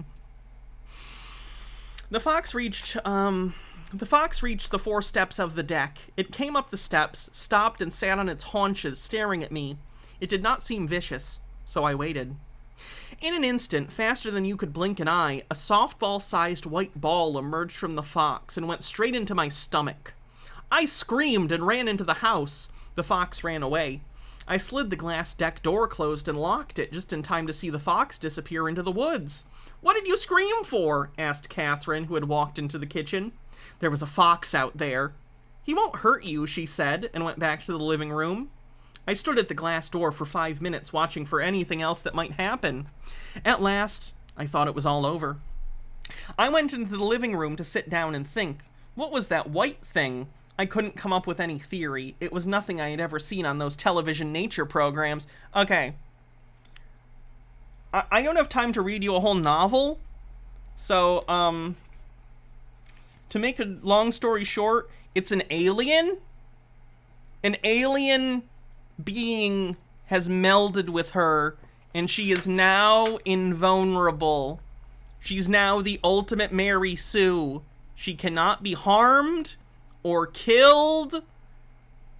The fox reached the 4 steps of the deck. It came up the steps, stopped, and sat on its haunches, staring at me. It did not seem vicious, so I waited. In an instant, faster than you could blink an eye, a softball-sized white ball emerged from the fox and went straight into my stomach. I screamed and ran into the house. The fox ran away. I slid the glass deck door closed and locked it just in time to see the fox disappear into the woods. "What did you scream for?" asked Catherine, who had walked into the kitchen. "There was a fox out there." "He won't hurt you," she said, and went back to the living room. I stood at the glass door for 5 minutes watching for anything else that might happen. At last, I thought it was all over. I went into the living room to sit down and think. What was that white thing? I couldn't come up with any theory. It was nothing I had ever seen on those television nature programs. Okay. I don't have time to read you a whole novel. So, to make a long story short, it's an alien. An alien being has melded with her, and she is now invulnerable. She's now the ultimate Mary Sue. She cannot be harmed or killed,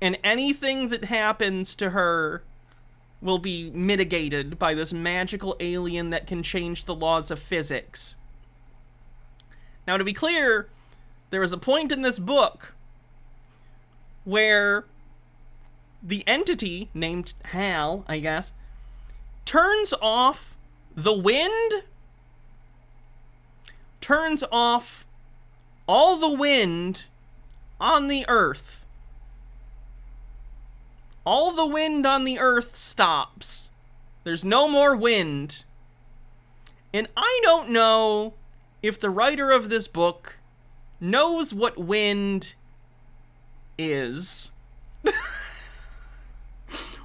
and anything that happens to her will be mitigated by this magical alien that can change the laws of physics. Now, to be clear, there is a point in this book where the entity, named Hal, I guess, turns off the wind, turns off all the wind on the earth. All the wind on the earth stops. There's no more wind. And I don't know if the writer of this book knows what wind is.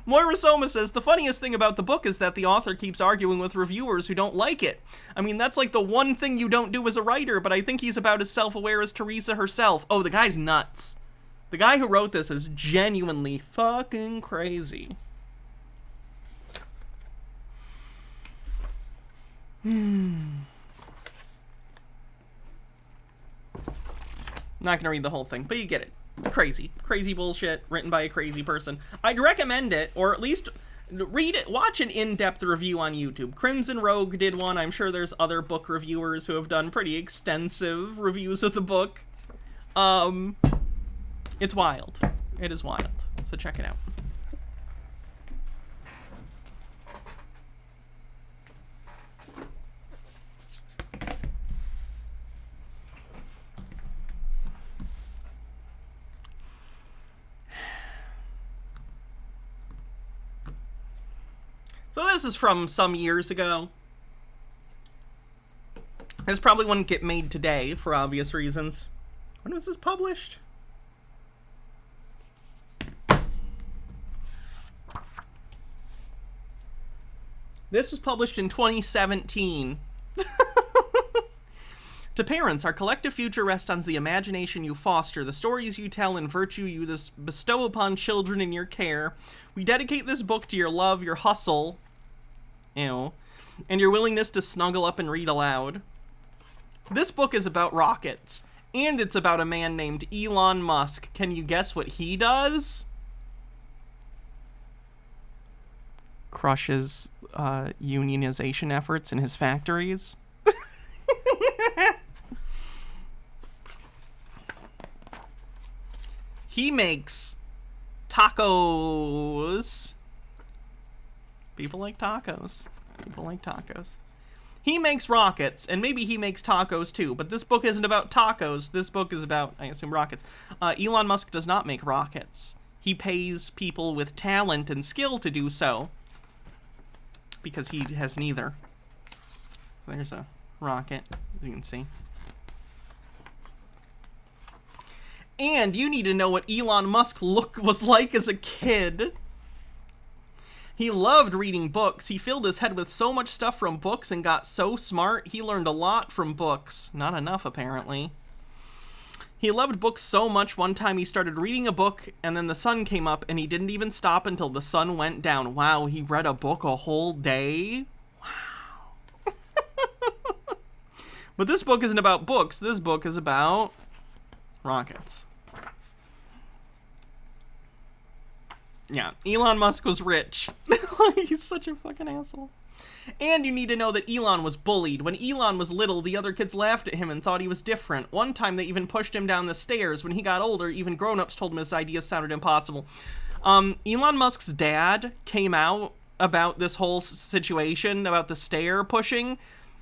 Moira Soma says, the funniest thing about the book is that the author keeps arguing with reviewers who don't like it. I mean, that's like the one thing you don't do as a writer, but I think he's about as self-aware as Teresa herself. Oh, the guy's nuts. The guy who wrote this is genuinely fucking crazy. Not gonna read the whole thing, but you get it. Crazy bullshit written by a crazy person. I'd recommend it, or at least read it, watch an in-depth review on YouTube. Crimson Rogue did one. I'm sure there's other book reviewers who have done pretty extensive reviews of the book. It's wild. It is wild. So check it out. So this is from some years ago. This probably wouldn't get made today for obvious reasons. When was this published? This was published in 2017. To parents, our collective future rests on the imagination you foster, the stories you tell, and virtue you bestow upon children in your care. We dedicate this book to your love, your hustle, and your willingness to snuggle up and read aloud. This book is about rockets, and it's about a man named Elon Musk. Can you guess what he does? crushes unionization efforts in his factories. He makes tacos. People like tacos. People like tacos. He makes rockets, and maybe he makes tacos too, but this book isn't about tacos. This book is about, I assume, rockets. Elon Musk does not make rockets. He pays people with talent and skill to do so, because he has neither. There's a rocket, as you can see. And you need to know what Elon Musk was like as a kid. He loved reading books. He filled his head with so much stuff from books and got so smart, he learned a lot from books. Not enough, apparently. He loved books so much, one time he started reading a book, and then the sun came up, and he didn't even stop until the sun went down. Wow, he read a book a whole day? Wow. But this book isn't about books. This book is about rockets. Yeah, Elon Musk was rich. He's such a fucking asshole. And you need to know that Elon was bullied. When Elon was little, the other kids laughed at him and thought he was different. One time, they even pushed him down the stairs. When he got older, even grown-ups told him his ideas sounded impossible. Elon Musk's dad came out about this whole situation, about the stair pushing.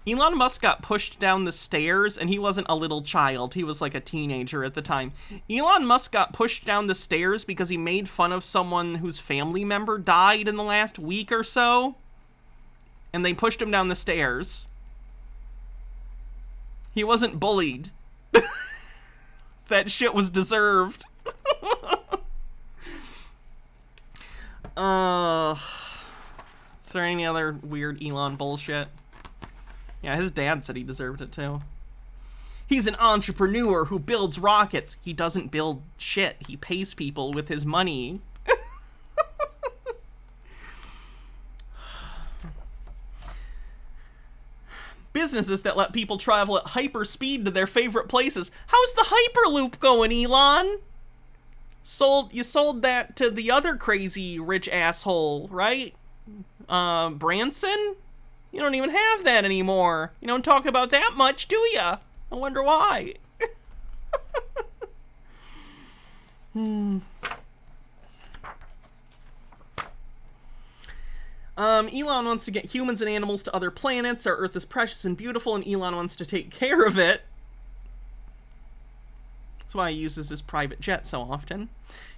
Elon Musk got pushed down the stairs, and he wasn't a little child. He was like a teenager at the time. Elon Musk got pushed down the stairs because he made fun of someone whose family member died in the last week or so. And they pushed him down the stairs. He wasn't bullied. That shit was deserved. Is there any other weird Elon bullshit? Yeah, his dad said he deserved it too. He's an entrepreneur who builds rockets. He doesn't build shit. He pays people with his money. Businesses that let people travel at hyperspeed to their favorite places. How's the Hyperloop going, Elon? You sold that to the other crazy rich asshole, right? Branson? You don't even have that anymore. You don't talk about that much, do ya? I wonder why. Elon wants to get humans and animals to other planets. Our Earth is precious and beautiful, and Elon wants to take care of it. That's why he uses his private jet so often.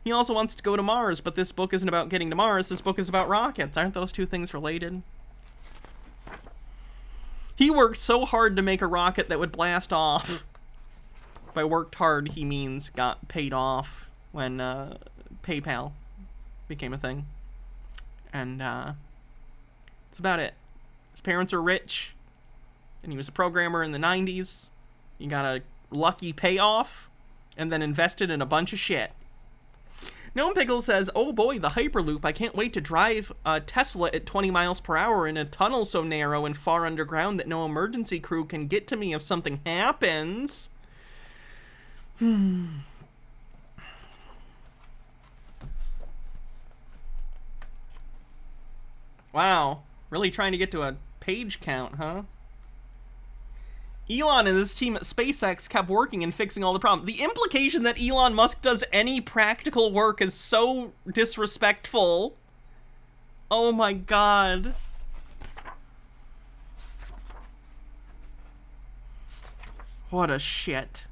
He also wants to go to Mars, but this book isn't about getting to Mars. This book is about rockets. Aren't those two things related? He worked so hard to make a rocket that would blast off. By worked hard, he means got paid off when PayPal became a thing. And that's about it. His parents are rich, and he was a programmer in the 90s. He got a lucky payoff, and then invested in a bunch of shit. Gnome Pickle says, oh boy, the Hyperloop. I can't wait to drive a Tesla at 20 miles per hour in a tunnel so narrow and far underground that no emergency crew can get to me if something happens. Wow. Really trying to get to a page count, huh? Elon and his team at SpaceX kept working and fixing all the problems. The implication that Elon Musk does any practical work is so disrespectful. Oh my god. What a shit.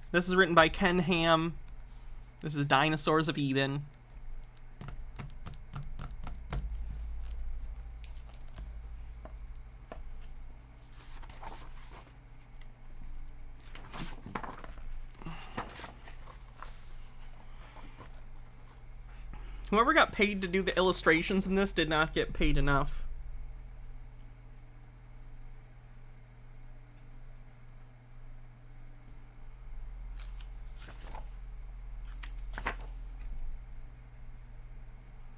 This is written by Ken Ham. This is Dinosaurs of Eden. Whoever got paid to do the illustrations in this did not get paid enough.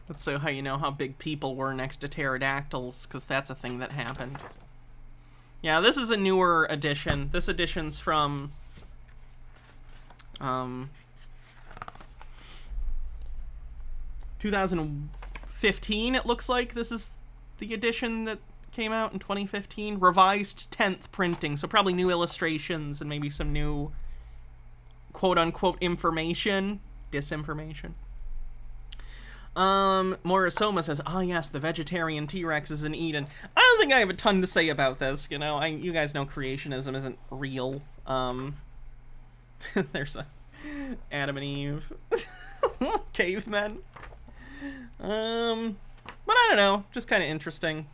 That's so how you know how big people were next to pterodactyls, because that's a thing that happened. Yeah, this is a newer edition. This edition's from 2015, it looks like. This is the edition that came out in 2015. Revised 10th printing, so probably new illustrations and maybe some new quote-unquote information. Disinformation. Morrisoma says, "Ah, yes, the vegetarian T-Rex is in Eden." I don't think I have a ton to say about this, you know. You guys know creationism isn't real. There's a Adam and Eve. Cavemen. But I don't know, just kind of interesting.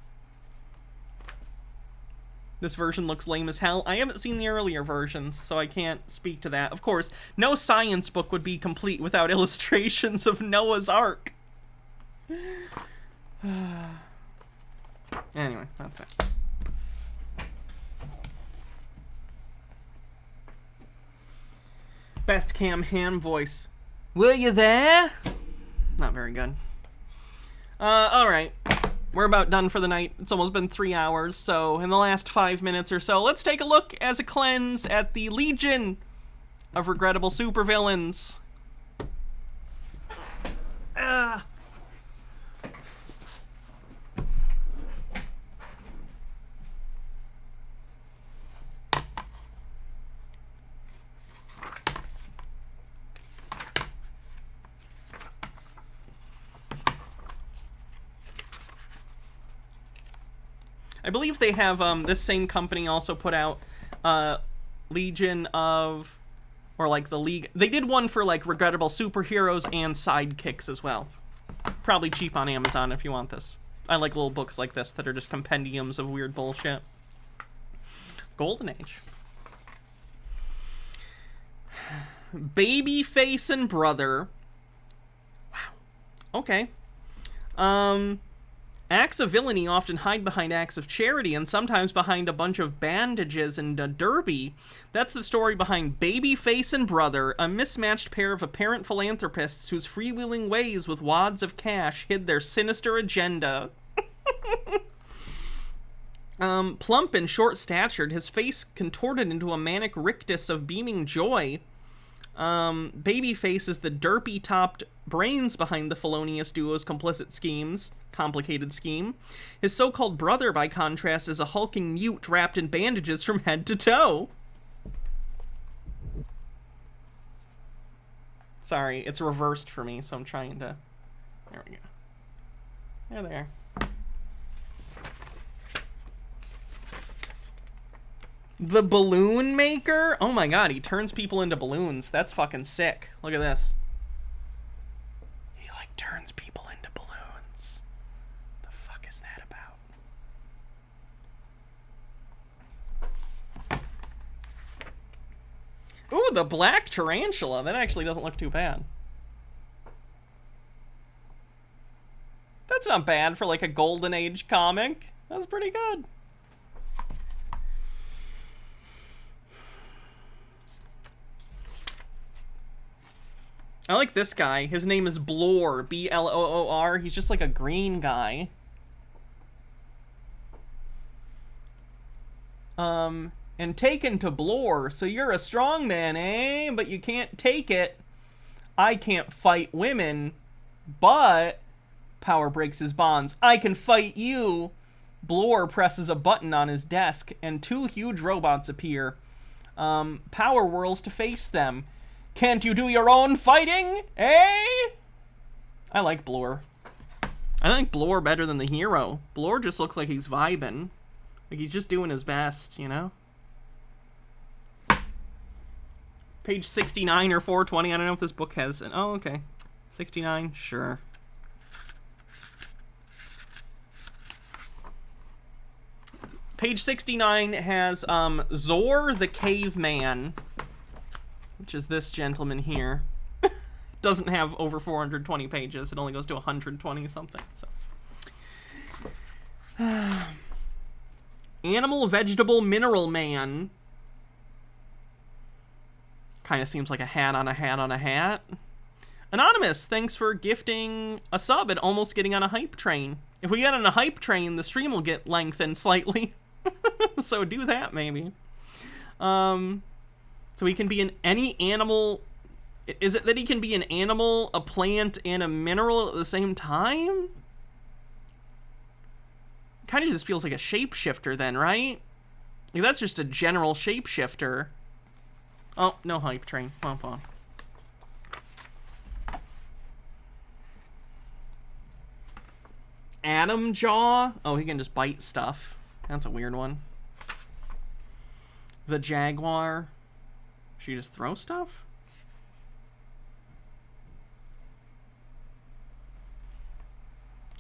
This version looks lame as hell. I haven't seen the earlier versions, so I can't speak to that. Of course, no science book would be complete without illustrations of Noah's Ark. Anyway, that's it. Best Cam Ham voice. Were you there? Not very good. Alright. We're about done for the night. It's almost been 3 hours, so in the last 5 minutes or so, let's take a look as a cleanse at the Legion of Regrettable Supervillains. I believe they have, this same company also put out, Legion of, or like the League. They did one for like Regrettable Superheroes and Sidekicks as well. Probably cheap on Amazon if you want this. I like little books like this that are just compendiums of weird bullshit. Golden Age. Babyface and Brother. Wow. Okay. Acts of villainy often hide behind acts of charity, and sometimes behind a bunch of bandages and a derby. That's the story behind Babyface and Brother, a mismatched pair of apparent philanthropists whose freewheeling ways with wads of cash hid their sinister agenda. Plump and short-statured, his face contorted into a manic rictus of beaming joy. Babyface is the derpy-topped brains behind the felonious duo's complicated scheme. His so-called brother, by contrast, is a hulking mute wrapped in bandages from head to toe. Sorry, it's reversed for me, so I'm trying to... There we go. There. The Balloon Maker? Oh my god, he turns people into balloons. That's fucking sick. Look at this. He, like, turns people into balloons. The fuck is that about? Ooh, the Black Tarantula. That actually doesn't look too bad. That's not bad for, like, a Golden Age comic. That's pretty good. I like this guy. His name is Bloor. B-L-O-O-R. He's just like a green guy. And taken to Bloor. So you're a strong man, eh? But you can't take it. I can't fight women. But... Power breaks his bonds. I can fight you. Bloor presses a button on his desk, and 2 huge robots appear. Power whirls to face them. Can't you do your own fighting, eh? I like Bloor. I like Bloor better than the hero. Bloor just looks like he's vibing. Like he's just doing his best, you know? Page 69 or 420. I don't know if this book has an... Oh, okay. 69, sure. Page 69 has Zor the Caveman, which is this gentleman here. Doesn't have over 420 pages. It only goes to 120 something. So. Animal, Vegetable, Mineral Man. Kind of seems like a hat on a hat on a hat. Anonymous, thanks for gifting a sub and almost getting on a hype train. If we get on a hype train, the stream will get lengthened slightly. So do that, maybe. So he can be in any animal. Is it that he can be an animal, a plant, and a mineral at the same time? Kind of just feels like a shapeshifter then, right? Like, that's just a general shapeshifter. Oh, no hype train. Womp womp. Atom Jaw? Oh, he can just bite stuff. That's a weird one. The Jaguar. Should you just throw stuff?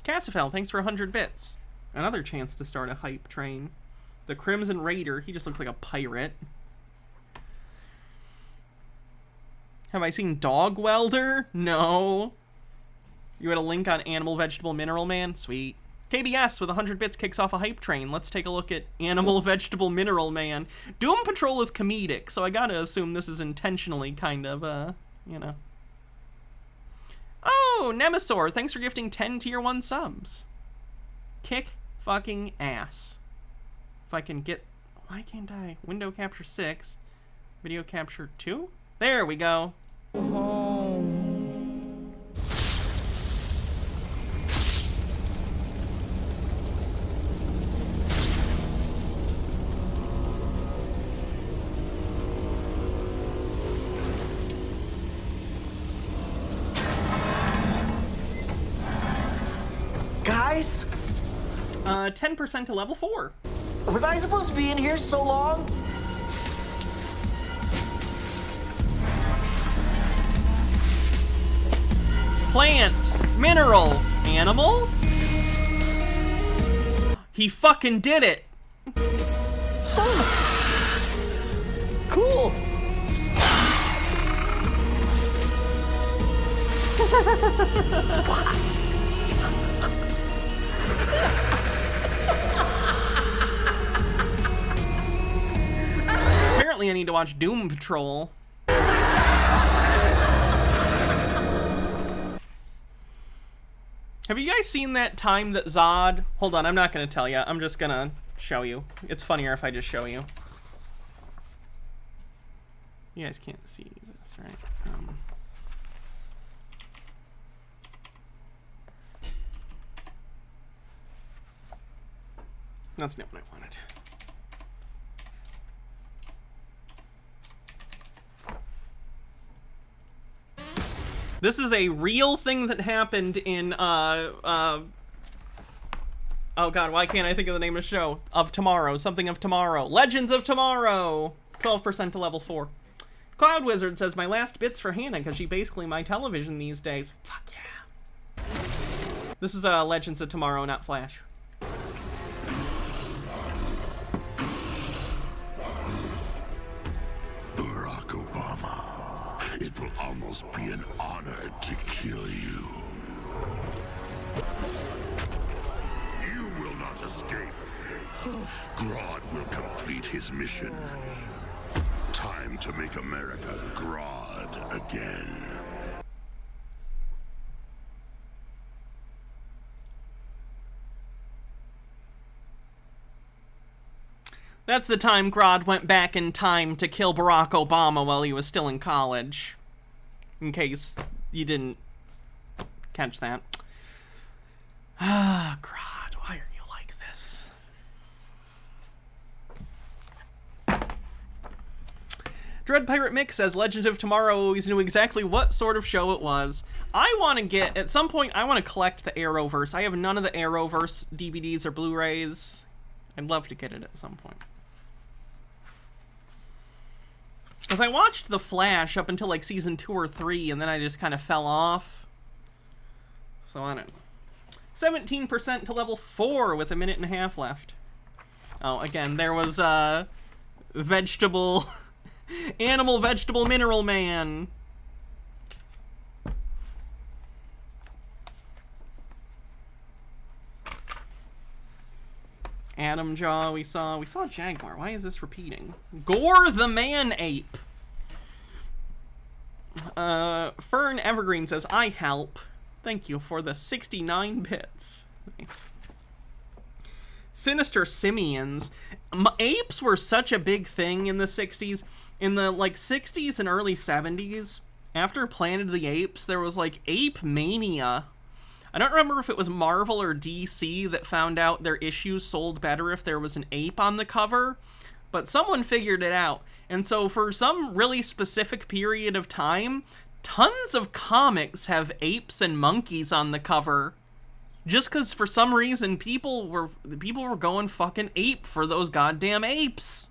Cassifel, thanks for 100 bits. Another chance to start a hype train. The Crimson Raider, he just looks like a pirate. Have I seen Dog Welder? No. You had a link on Animal, Vegetable, Mineral Man? Sweet. KBS with 100 bits kicks off a hype train. Let's take a look at Animal, Vegetable, Mineral Man. Doom Patrol is comedic, so I gotta assume this is intentionally kind of, you know. Oh, Nemesaur, thanks for gifting 10 tier 1 subs. Kick fucking ass. If I can get... Why can't I? Window capture 6. Video capture 2? There we go. Guys? 10% to level 4. Was I supposed to be in here so long? Plant, mineral, animal? He fucking did it! Cool! Apparently I need to watch Doom Patrol. Have you guys seen that time that Zod... Hold on, I'm not going to tell you. I'm just going to show you. It's funnier if I just show you. You guys can't see this, right? That's not what I wanted. This is a real thing that happened in, oh god, why can't I think of the name of the show? Of Tomorrow, something of Tomorrow. Legends of Tomorrow! 12% to level 4. Cloud Wizard says, my last bits for Hannah, because she's basically my television these days. Fuck yeah. This is, Legends of Tomorrow, not Flash. Barack Obama. It will almost be an honor to kill you. You will not escape. Grodd will complete his mission. Time to make America Grodd again. That's the time Grodd went back in time to kill Barack Obama while he was still in college. In case you didn't catch that. Ah, Grodd, why are you like this? Dread Pirate Mick says, Legend of Tomorrow always knew exactly what sort of show it was. I want to get, at some point, I want to collect the Arrowverse. I have none of the Arrowverse DVDs or Blu-rays. I'd love to get it at some point. Because I watched The Flash up until like season 2 or 3, and then I just kind of fell off. So I don't know. 17% to level 4 with a minute and a half left. Oh, again, there was vegetable, animal, vegetable, mineral man. Atom Jaw, we saw Jaguar. Why is this repeating? Gore the Man Ape. Fern Evergreen says, I help. Thank you for the 69 bits. Nice. Sinister simians. Apes were such a big thing in the 60s. In the, like, 60s and early 70s, after Planet of the Apes, there was, like, ape mania. I don't remember if it was Marvel or DC that found out their issues sold better if there was an ape on the cover, but someone figured it out. And so for some really specific period of time, tons of comics have apes and monkeys on the cover. Just because for some reason people were going fucking ape for those goddamn apes.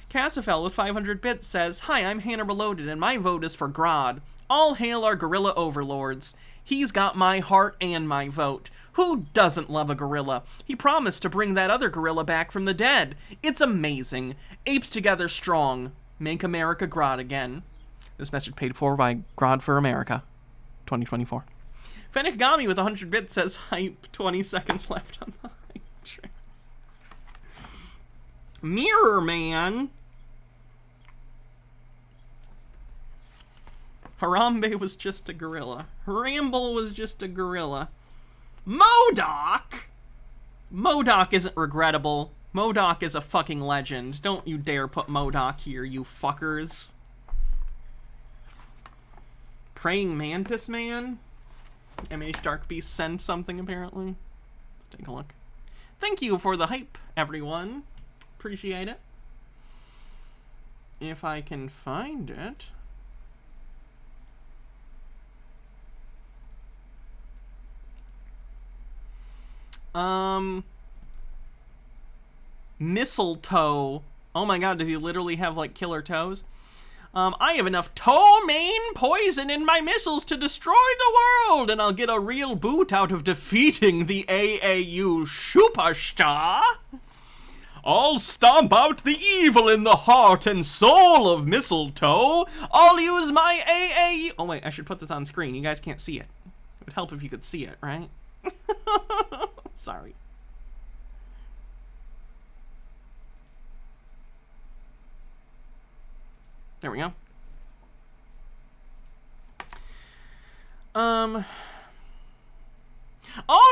Cassifel with 500 bits says, "Hi, I'm Hannah Reloaded, and my vote is for Grodd. All hail our gorilla overlords. He's got my heart and my vote. Who doesn't love a gorilla? He promised to bring that other gorilla back from the dead. It's amazing. Apes together strong. Make America Grodd again." This message paid for by Grodd for America, 2024. Fennec-Gami with 100 bits says, "Hype, 20 seconds left on the hype train." Mirror Man. Harambe was just a gorilla. Ramble was just a gorilla. MODOK! MODOK isn't regrettable. MODOK is a fucking legend. Don't you dare put MODOK here, you fuckers. Praying Mantis Man? MH Dark Beast sent something, apparently. Let's take a look. Thank you for the hype, everyone. Appreciate it. If I can find it. Mistletoe. Oh my god, does he literally have, like, killer toes? I have enough toe-main poison in my missiles to destroy the world, and I'll get a real boot out of defeating the AAU Superstar. I'll stomp out the evil in the heart and soul of Mistletoe. I'll use my AAU... Oh wait, I should put this on screen. You guys can't see it. It would help if you could see it, right? Sorry. There we go. I'll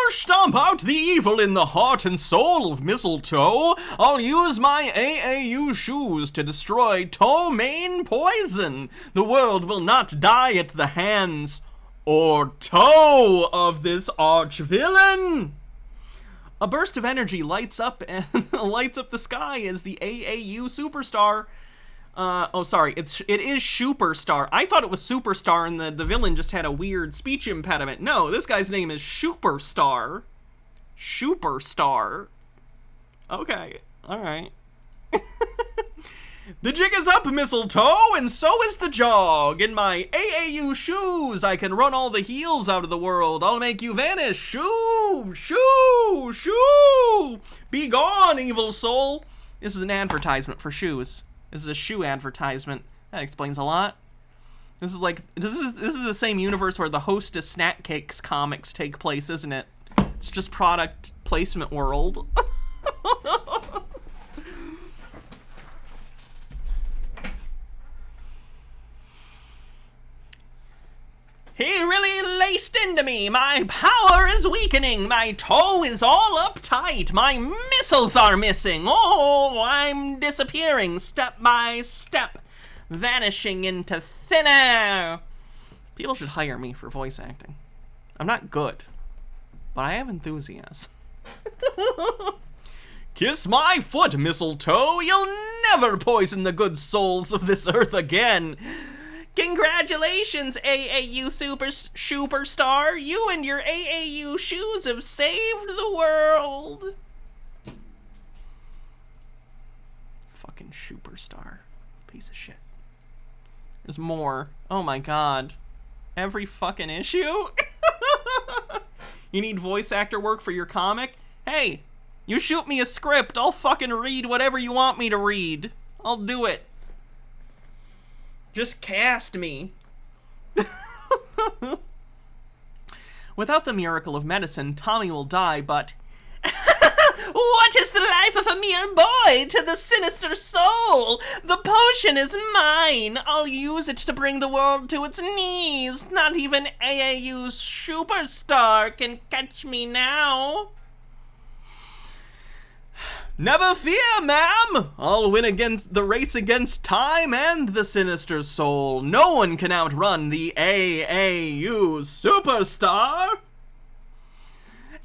stomp out the evil in the heart and soul of Mistletoe. I'll use my AAU shoes to destroy toe-main poison. The world will not die at the hands or toe of this arch-villain. A burst of energy lights up and lights up the sky as the AAU Superstar. Oh, sorry, it is Superstar. I thought it was Superstar and the villain just had a weird speech impediment. No, this guy's name is Superstar. Superstar. Okay, alright. The jig is up, Mistletoe, and so is the jog. In my AAU shoes, I can run all the heels out of the world. I'll make you vanish. Shoo! Shoo! Shoo! Be gone, evil soul. This is an advertisement for shoes. This is a shoe advertisement. That explains a lot. This is like, this is the same universe where the Hostess Snack Cakes comics take place, isn't it? It's just product placement world. He really laced into me. My power is weakening. My toe is all uptight. My missiles are missing. Oh, I'm disappearing step by step, vanishing into thin air. People should hire me for voice acting. I'm not good, but I have enthusiasm. Kiss my foot, Mistletoe. You'll never poison the good souls of this earth again. Congratulations, AAU Superstar! You and your AAU shoes have saved the world! Fucking Superstar. Piece of shit. There's more. Oh my god. Every fucking issue? You need voice actor work for your comic? Hey, you shoot me a script, I'll fucking read whatever you want me to read. I'll do it. Just cast me. Without the miracle of medicine, Tommy will die, but... What is the life of a mere boy to the sinister soul? The potion is mine. I'll use it to bring the world to its knees. Not even AAU's Superstar can catch me now. Never fear, ma'am! I'll win against the race against time and the sinister soul. No one can outrun the AAU superstar!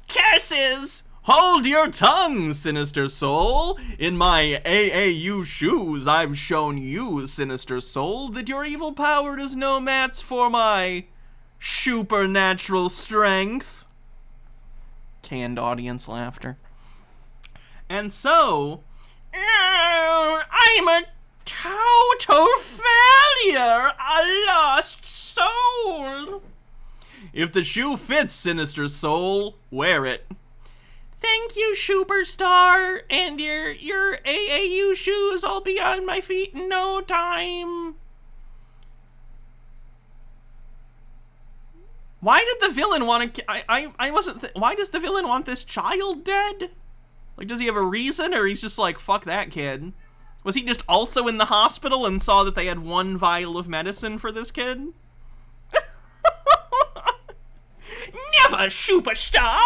Curses! Hold your tongue, sinister soul! In my AAU shoes, I've shown you, sinister soul, that your evil power is no match for my supernatural strength. Canned audience laughter. And so, I'm a total failure, a lost soul. If the shoe fits, sinister soul, wear it. Thank you, superstar, and your AAU shoes will be on my feet in no time. Why did the villain want to? I wasn't. Why does the villain want this child dead? Like, does he have a reason, or he's just like, fuck that kid? Was he just also in the hospital and saw that they had one vial of medicine for this kid? Never, superstar!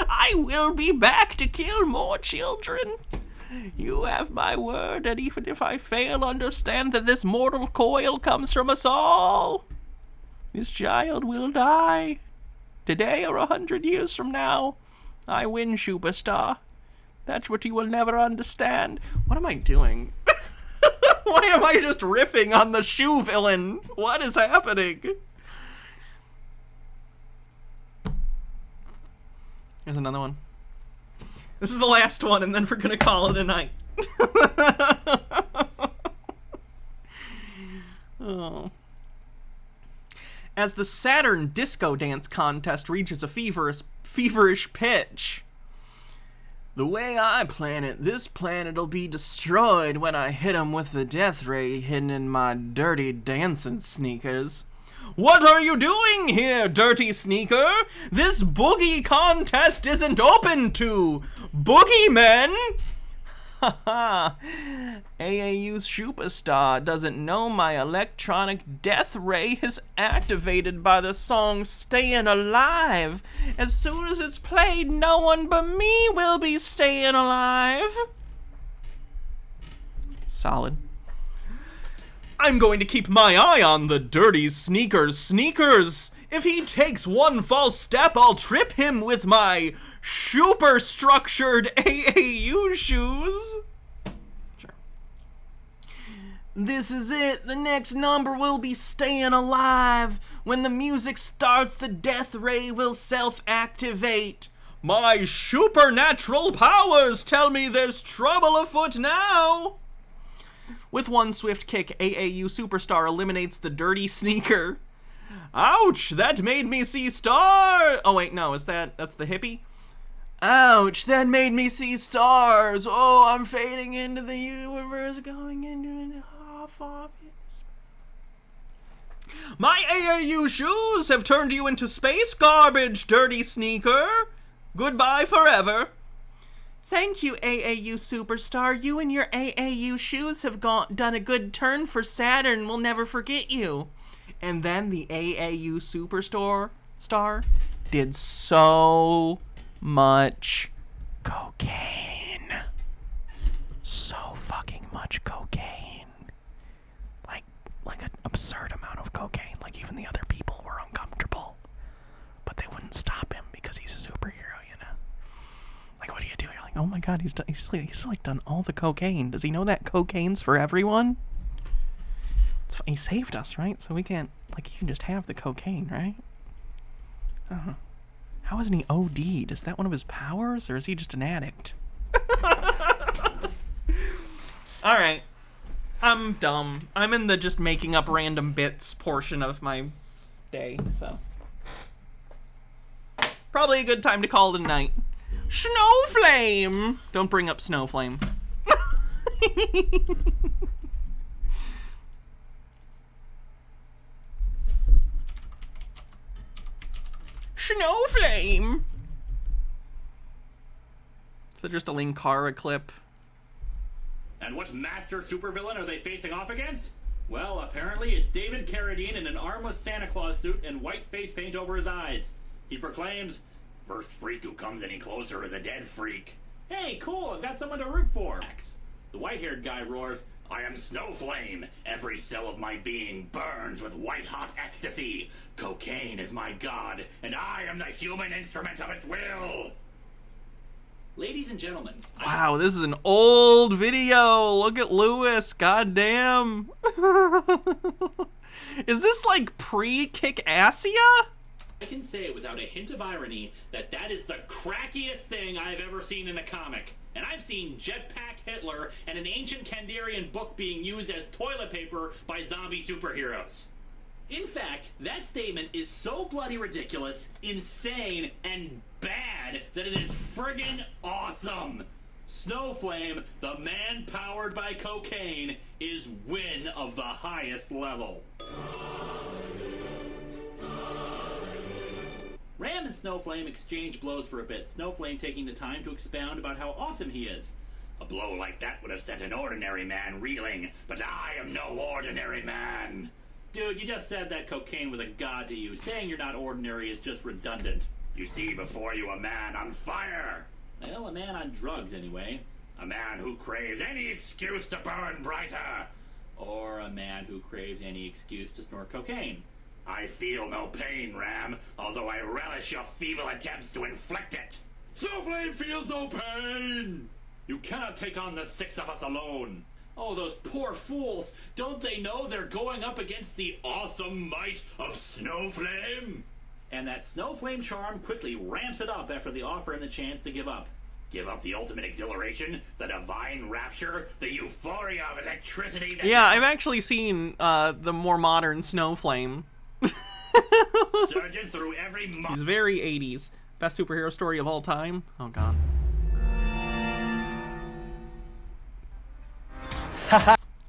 I will be back to kill more children. You have my word, and even if I fail, understand that this mortal coil comes from us all. This child will die. Today or 100 years from now, I win, superstar. That's what you will never understand. What am I doing? Why am I just riffing on the shoe villain? What is happening? Here's another one. This is the last one, and then we're gonna call it a night. Oh. As the Saturn Disco Dance Contest reaches a feverish pitch. The way I plan it, this planet'll be destroyed when I hit 'em with the death ray hidden in my dirty dancing sneakers. What are you doing here, dirty sneaker? This boogie contest isn't open to boogeymen! Haha, AAU's superstar doesn't know my electronic death ray is activated by the song Stayin' Alive. As soon as it's played, no one but me will be staying alive. Solid. I'm going to keep my eye on the dirty sneakers. If he takes one false step, I'll trip him with my super structured AAU shoes. Sure. This is it. The next number will be Stayin' Alive. When the music starts, the death ray will self-activate. My supernatural powers tell me there's trouble afoot now. With one swift kick, AAU superstar eliminates the dirty sneaker. Ouch, that made me see stars. Oh wait, no, that's the hippie? Ouch, that made me see stars. Oh, I'm fading into the universe, going into an half-off. My AAU shoes have turned you into space garbage, dirty sneaker. Goodbye forever. Thank you, AAU superstar. You and your AAU shoes have done a good turn for Saturn. We'll never forget you. And then the AAU superstar did so much cocaine. So fucking much cocaine. Like an absurd amount of cocaine. Like even the other people were uncomfortable. But they wouldn't stop him because he's a superhero, you know? Like, what do you do? You're like, oh my god, he's like done all the cocaine. Does he know that cocaine's for everyone? He saved us, right? So we can't, like, he can just have the cocaine, right? How isn't he OD'd? Is that one of his powers, or is he just an addict? Alright. I'm dumb. I'm in the just making up random bits portion of my day, so. Probably a good time to call it a night. Snowflame! Don't bring up Snowflame. Snowflame! Is that just a Linkara clip? And what master supervillain are they facing off against? Well, apparently it's David Carradine in an armless Santa Claus suit and white face paint over his eyes. He proclaims, "First freak who comes any closer is a dead freak." Hey, cool, I've got someone to root for. The white-haired guy roars, I am Snowflame. Every cell of my being burns with white-hot ecstasy. Cocaine is my god, and I am the human instrument of its will. Ladies and gentlemen. Wow, this is an old video. Look at Lewis. Goddamn. Is this like pre-Kick-Assia? I can say without a hint of irony that is the crackiest thing I've ever seen in a comic. And I've seen Jetpack Hitler and an ancient Kandarian book being used as toilet paper by zombie superheroes. In fact, that statement is so bloody ridiculous, insane, and bad that it is friggin' awesome. Snowflame, the man powered by cocaine, is win of the highest level. Ram and Snowflame exchange blows for a bit, Snowflame taking the time to expound about how awesome he is. A blow like that would have sent an ordinary man reeling, but I am no ordinary man. Dude, you just said that cocaine was a god to you. Saying you're not ordinary is just redundant. You see before you a man on fire. Well, a man on drugs anyway. A man who craves any excuse to burn brighter. Or a man who craves any excuse to snort cocaine. I feel no pain, Ram, although I relish your feeble attempts to inflict it. Snowflame feels no pain! You cannot take on the 6 of us alone. Oh, those poor fools! Don't they know they're going up against the awesome might of Snowflame? And that Snowflame charm quickly ramps it up after they offer him the chance to give up. Give up the ultimate exhilaration, the divine rapture, the euphoria of electricity. Yeah, I've actually seen the more modern Snowflame. Surges through every He's very 80s. Best superhero story of all time. Oh god.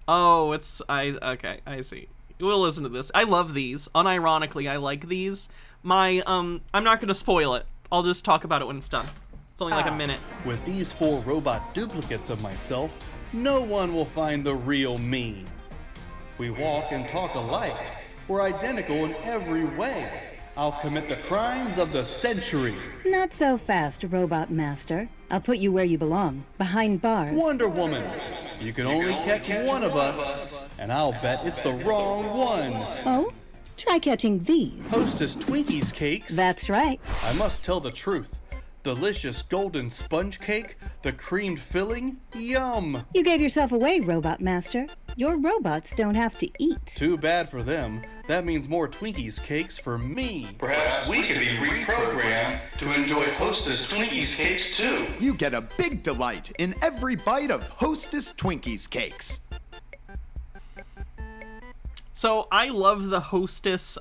Oh, it's okay, I see. We'll listen to this. I love these. Unironically, I like these. I'm not gonna spoil it. I'll just talk about it when it's done. It's only like a minute. With these 4 robot duplicates of myself, no one will find the real me. We walk and talk alike. We're identical in every way. I'll commit the crimes of the century. Not so fast, Robot Master. I'll put you where you belong, behind bars. Wonder Woman, you can only catch one of us, and I'll bet it's the wrong one. Oh? Try catching these. Hostess Twinkies cakes. That's right. I must tell the truth. Delicious golden sponge cake, the creamed filling, yum! You gave yourself away, Robot Master. Your robots don't have to eat. Too bad for them. That means more Twinkies cakes for me. Perhaps we could be reprogrammed to enjoy Hostess Twinkies cakes too. You get a big delight in every bite of Hostess Twinkies cakes. So I love the Hostess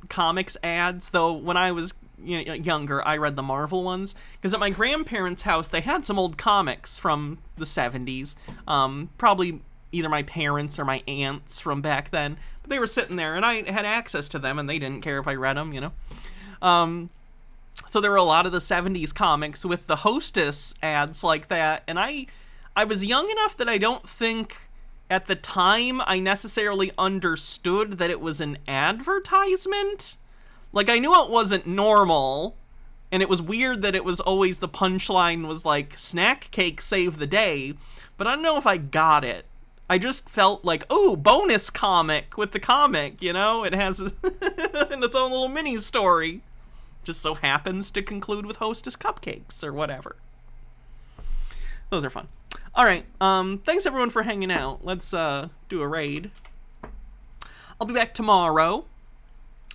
comics ads, though when I was younger, I read the Marvel ones, because at my grandparents' house, they had some old comics from the 70s, probably either my parents or my aunts from back then, but they were sitting there, and I had access to them, and they didn't care if I read them, you know. So there were a lot of the 70s comics with the Hostess ads like that, and I was young enough that I don't think at the time I necessarily understood that it was an advertisement. Like, I knew it wasn't normal, and it was weird that it was always the punchline was like, snack cake save the day, but I don't know if I got it. I just felt like, oh, bonus comic with the comic, you know? It has its own little mini story. Just so happens to conclude with Hostess cupcakes or whatever. Those are fun. All right, thanks everyone for hanging out. Let's do a raid. I'll be back tomorrow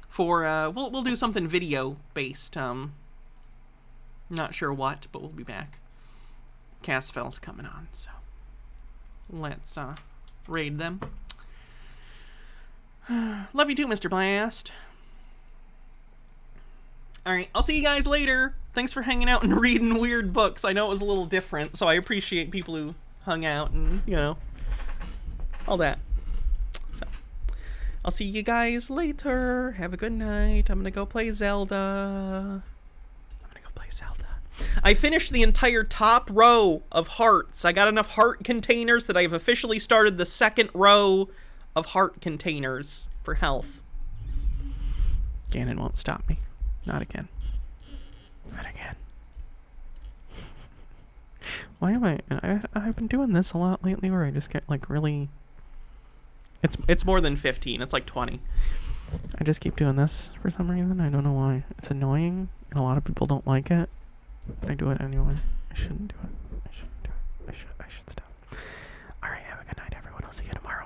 for we'll do something video based. Not sure what, but we'll be back. Casfell's coming on, so let's raid them. Love you too, Mr. Blast. Alright, I'll see you guys later. Thanks for hanging out and reading weird books. I know it was a little different, so I appreciate people who hung out and, you know, all that. So, I'll see you guys later. Have a good night. I'm gonna go play Zelda. I finished the entire top row of hearts. I got enough heart containers that I've officially started the second row of heart containers for health. Ganon won't stop me. Not again. Not again. Why am I've been doing this a lot lately where I just get like really... It's more than 15. It's like 20. I just keep doing this for some reason. I don't know why. It's annoying, and a lot of people don't like it. I do it anyway. I shouldn't do it. I should stop. Alright, have a good night, everyone. I'll see you tomorrow.